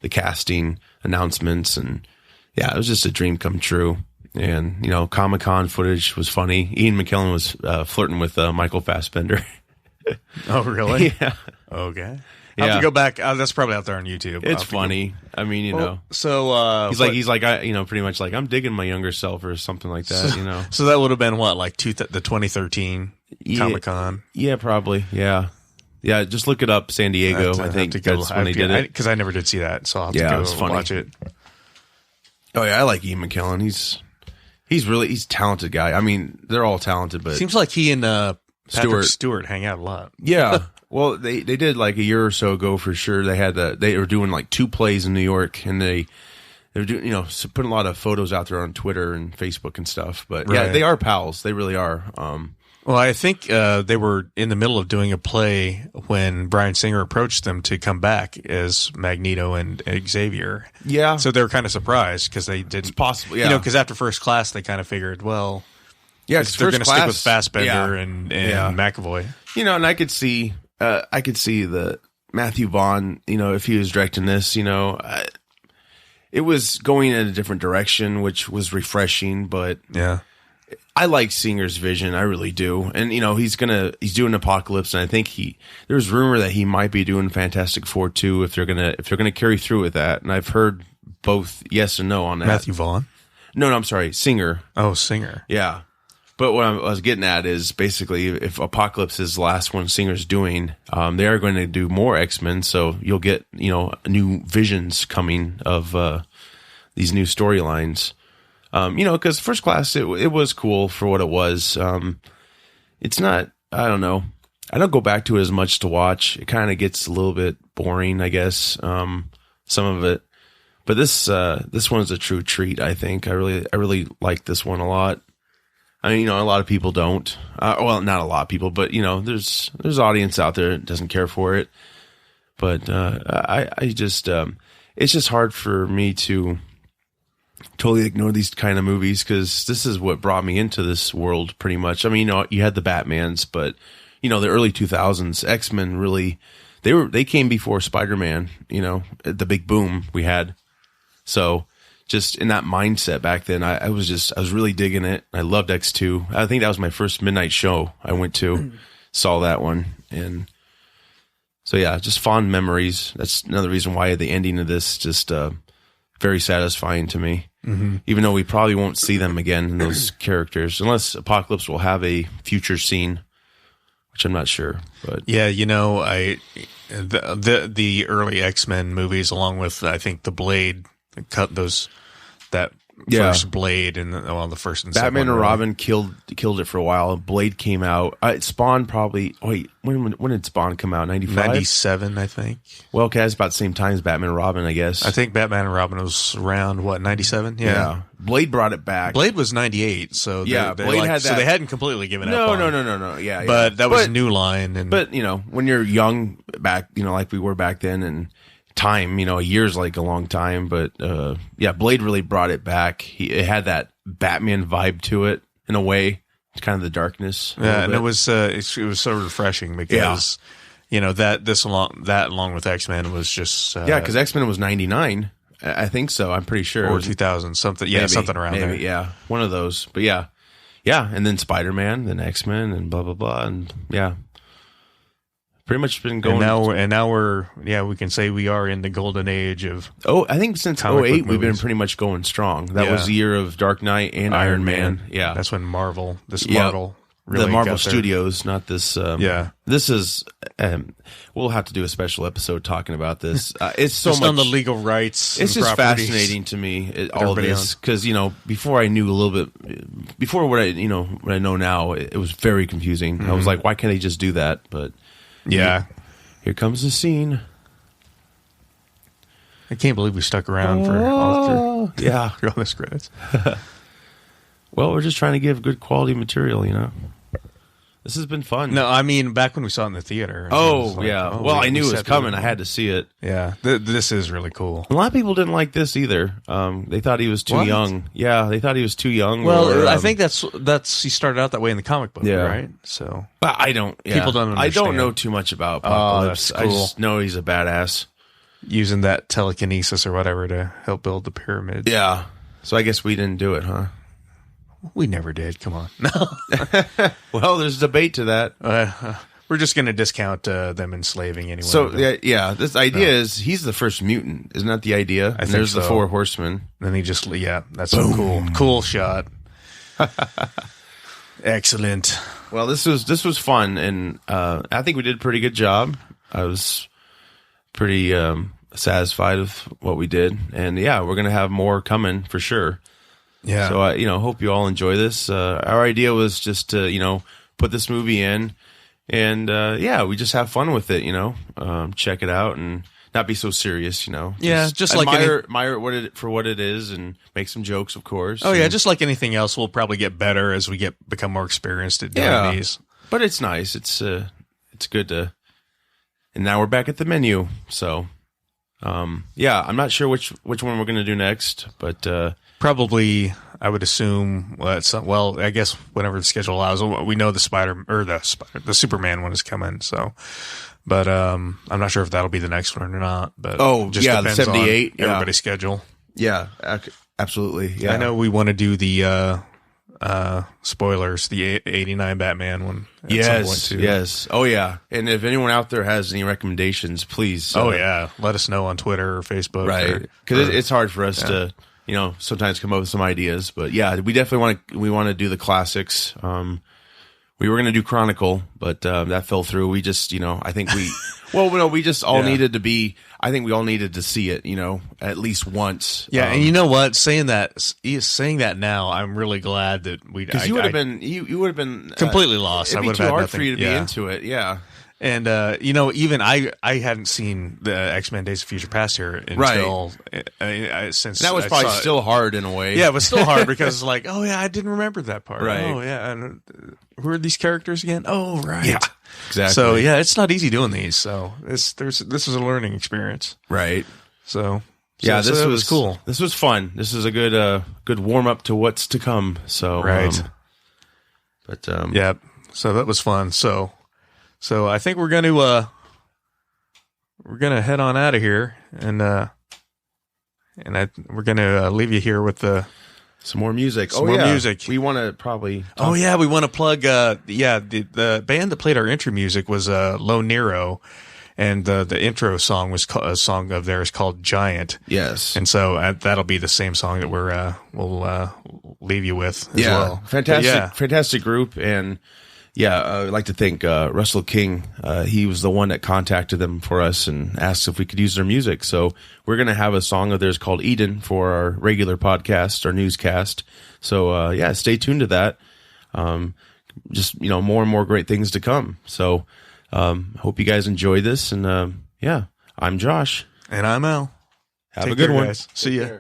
the casting announcements, and yeah, it was just a dream come true. And Comic-Con footage was funny. Ian McKellen was flirting with Michael Fassbender. Oh, really? Yeah. Okay. I'll have to go back. That's probably out there on YouTube. It's funny. I mean, So he's like pretty much like, I'm digging my younger self or something like that. So that would have been what, like the 2013 Comic-Con? Yeah, probably. Yeah. Yeah, just look it up, San Diego. I think that's when they did it. Because I never did see that, so I'll have to go watch it. Oh yeah, I like Ian McKellen. He's a talented guy. I mean, they're all talented, but seems like he and Patrick Stewart hang out a lot. Yeah. Well, they did like a year or so ago for sure. They were doing like 2 plays in New York, and they were doing putting a lot of photos out there on Twitter and Facebook and stuff. But yeah, they are pals. They really are. Well, I think they were in the middle of doing a play when Bryan Singer approached them to come back as Magneto and Xavier. Yeah. So they were kind of surprised because they didn't. It's possible, yeah. Because after First Class, they kind of figured, well, Yeah, because they're going to stick with Fassbender and McAvoy. You know, and I could see the Matthew Vaughn, you know, if he was directing this, you know, it was going in a different direction, which was refreshing, but yeah. I like Singer's vision. I really do. And, you know, he's doing Apocalypse, and I think there's rumor that he might be doing Fantastic Four too, if they're going to carry through with that. And I've heard both yes and no on that. Matthew Vaughn? No, I'm sorry. Singer. Oh, Singer. Yeah. But what I was getting at is basically if Apocalypse is the last one Singer's doing, they are going to do more X-Men. So you'll get, you know, new visions coming of these new storylines. You know, because First Class, it was cool for what it was. It's not, I don't know. I don't go back to it as much to watch. It kind of gets a little bit boring, I guess. Some of it. But this one is a true treat, I think. I really like this one a lot. I mean, you know, a lot of people don't. Well, not a lot of people, but you know, there's audience out there that doesn't care for it. But I just it's just hard for me to totally ignore these kind of movies because this is what brought me into this world pretty much. I mean, you know, you had the Batmans, but you know, the early 2000s X-Men really they came before Spider-Man. You know, the big boom we had. So. Just in that mindset back then, I was really digging it. I loved X2. I think that was my first midnight show I went to, saw that one. And so, yeah, just fond memories. That's another reason why the ending of this just very satisfying to me. Mm-hmm. Even though we probably won't see them again, those characters, unless Apocalypse will have a future scene, which I'm not sure. But yeah, you know, the early X-Men movies, along with, I think, the Blade, cut that first Blade and the first and second Batman and Robin killed it for a while. Blade came out. Spawn probably. Wait, when did Spawn come out? 95? 97, I think. Well, okay, that's about the same time as Batman and Robin, I guess. I think Batman and Robin was around 97. Yeah. Blade brought it back. Blade was 98, so Blade had that. So they hadn't completely given up. No. Yeah, but that was a new line. But you know, when you're young back, you know, like we were back then, and time, you know, a year's like a long time, but Blade really brought it back. It had that Batman vibe to it in a way. It's kind of the darkness. Yeah, and it was so refreshing because you know that along with X-Men was just because X-Men was 99, I think so. I'm pretty sure, or 2000 something. Yeah, maybe, something around there. Yeah, one of those. But yeah, and then Spider-Man, then X-Men, and blah blah blah, and yeah. Pretty much been going. And now we can say we are in the golden age of. Oh, I think since 2008 we've been pretty much going strong. That was the year of Dark Knight and Iron Man. Yeah, that's when Marvel really the Marvel Studios, not this. This is. We'll have to do a special episode talking about this. It's so just much on the legal rights. It's just fascinating to me, all of this, because you know, before I knew a little bit, before what I know now, it was very confusing. Mm-hmm. I was like, why can't they just do that? But yeah, here comes the scene. I can't believe we stuck around for all this credits. Well, we're just trying to give good quality material, you know. This has been fun. No, I mean back when we saw it in the theater. Well, I knew it was coming. I had to see it. Yeah, this is really cool. A lot of people didn't like this either. They thought he was too young. Yeah, they thought he was too young. Well, I think that's he started out that way in the comic book, right? So I don't. Yeah. People don't understand. I don't know too much about Apocalypse. That's cool. I just know he's a badass. Using that telekinesis or whatever to help build the pyramids. Yeah. So I guess we didn't do it, huh? We never did. Come on. No. Well, there's debate to that. We're just going to discount them enslaving anyone. So, this idea is he's the first mutant. Isn't that the idea? And there's the 4 horsemen. Then he just, that's so cool. Cool shot. Excellent. Well, this was fun, and I think we did a pretty good job. I was pretty satisfied with what we did. And, we're going to have more coming for sure. Yeah. So, hope you all enjoy this. Our idea was just to, put this movie in and, we just have fun with it, check it out and not be so serious, Yeah, just admire what it is and make some jokes, of course. Oh, yeah, just like anything else, we'll probably get better as we become more experienced at doing these. But it's nice. It's good to. And now we're back at the menu. So, I'm not sure which one we're going to do next, but probably I would assume, well, I guess whenever the schedule allows, we know the the Superman one is coming. So, but I'm not sure if that'll be the next one or not. But just the 78, on everybody's schedule. Yeah, absolutely. Yeah, I know we want to do the spoilers, the 89 Batman one. At some point too. Yes. Oh yeah. And if anyone out there has any recommendations, please. Let us know on Twitter or Facebook. Right. Because it's hard for us to, sometimes come up with some ideas. But yeah, we definitely want to do the classics. We were going to do Chronicle, but that fell through. We just, I think we, we just all needed to be. I think we all needed to see it, at least once. Yeah, and you know what? Saying that now, I'm really glad that we. Because you would have been completely lost. It'd I be would too have had hard nothing. for you to be into it. Yeah. And even I hadn't seen the X-Men Days of Future Past here until since that was probably still hard in a way. Yeah, it was still hard because it's like, oh yeah, I didn't remember that part. Right. Oh yeah, and who are these characters again? Oh right. Yeah. Exactly. So yeah, it's not easy doing these. So this is a learning experience. Right. So this was cool. This was fun. This is a good warm up to what's to come. So right. Yeah. So that was fun. So I think we're gonna head on out of here, and we're gonna leave you here with some more music. Some more music. We want to probably. We want to plug. The band that played our intro music was LoNero, and the intro song was a song of theirs called Giant. Yes, and so that'll be the same song that we'll leave you with as well. Fantastic group, and. Yeah, I'd like to thank Russell King. He was the one that contacted them for us and asked if we could use their music. So we're going to have a song of theirs called Eden for our regular podcast, our newscast. So, stay tuned to that. Just, more and more great things to come. So hope you guys enjoy this. And, I'm Josh. And I'm Al. Have a good one. Guys. See ya.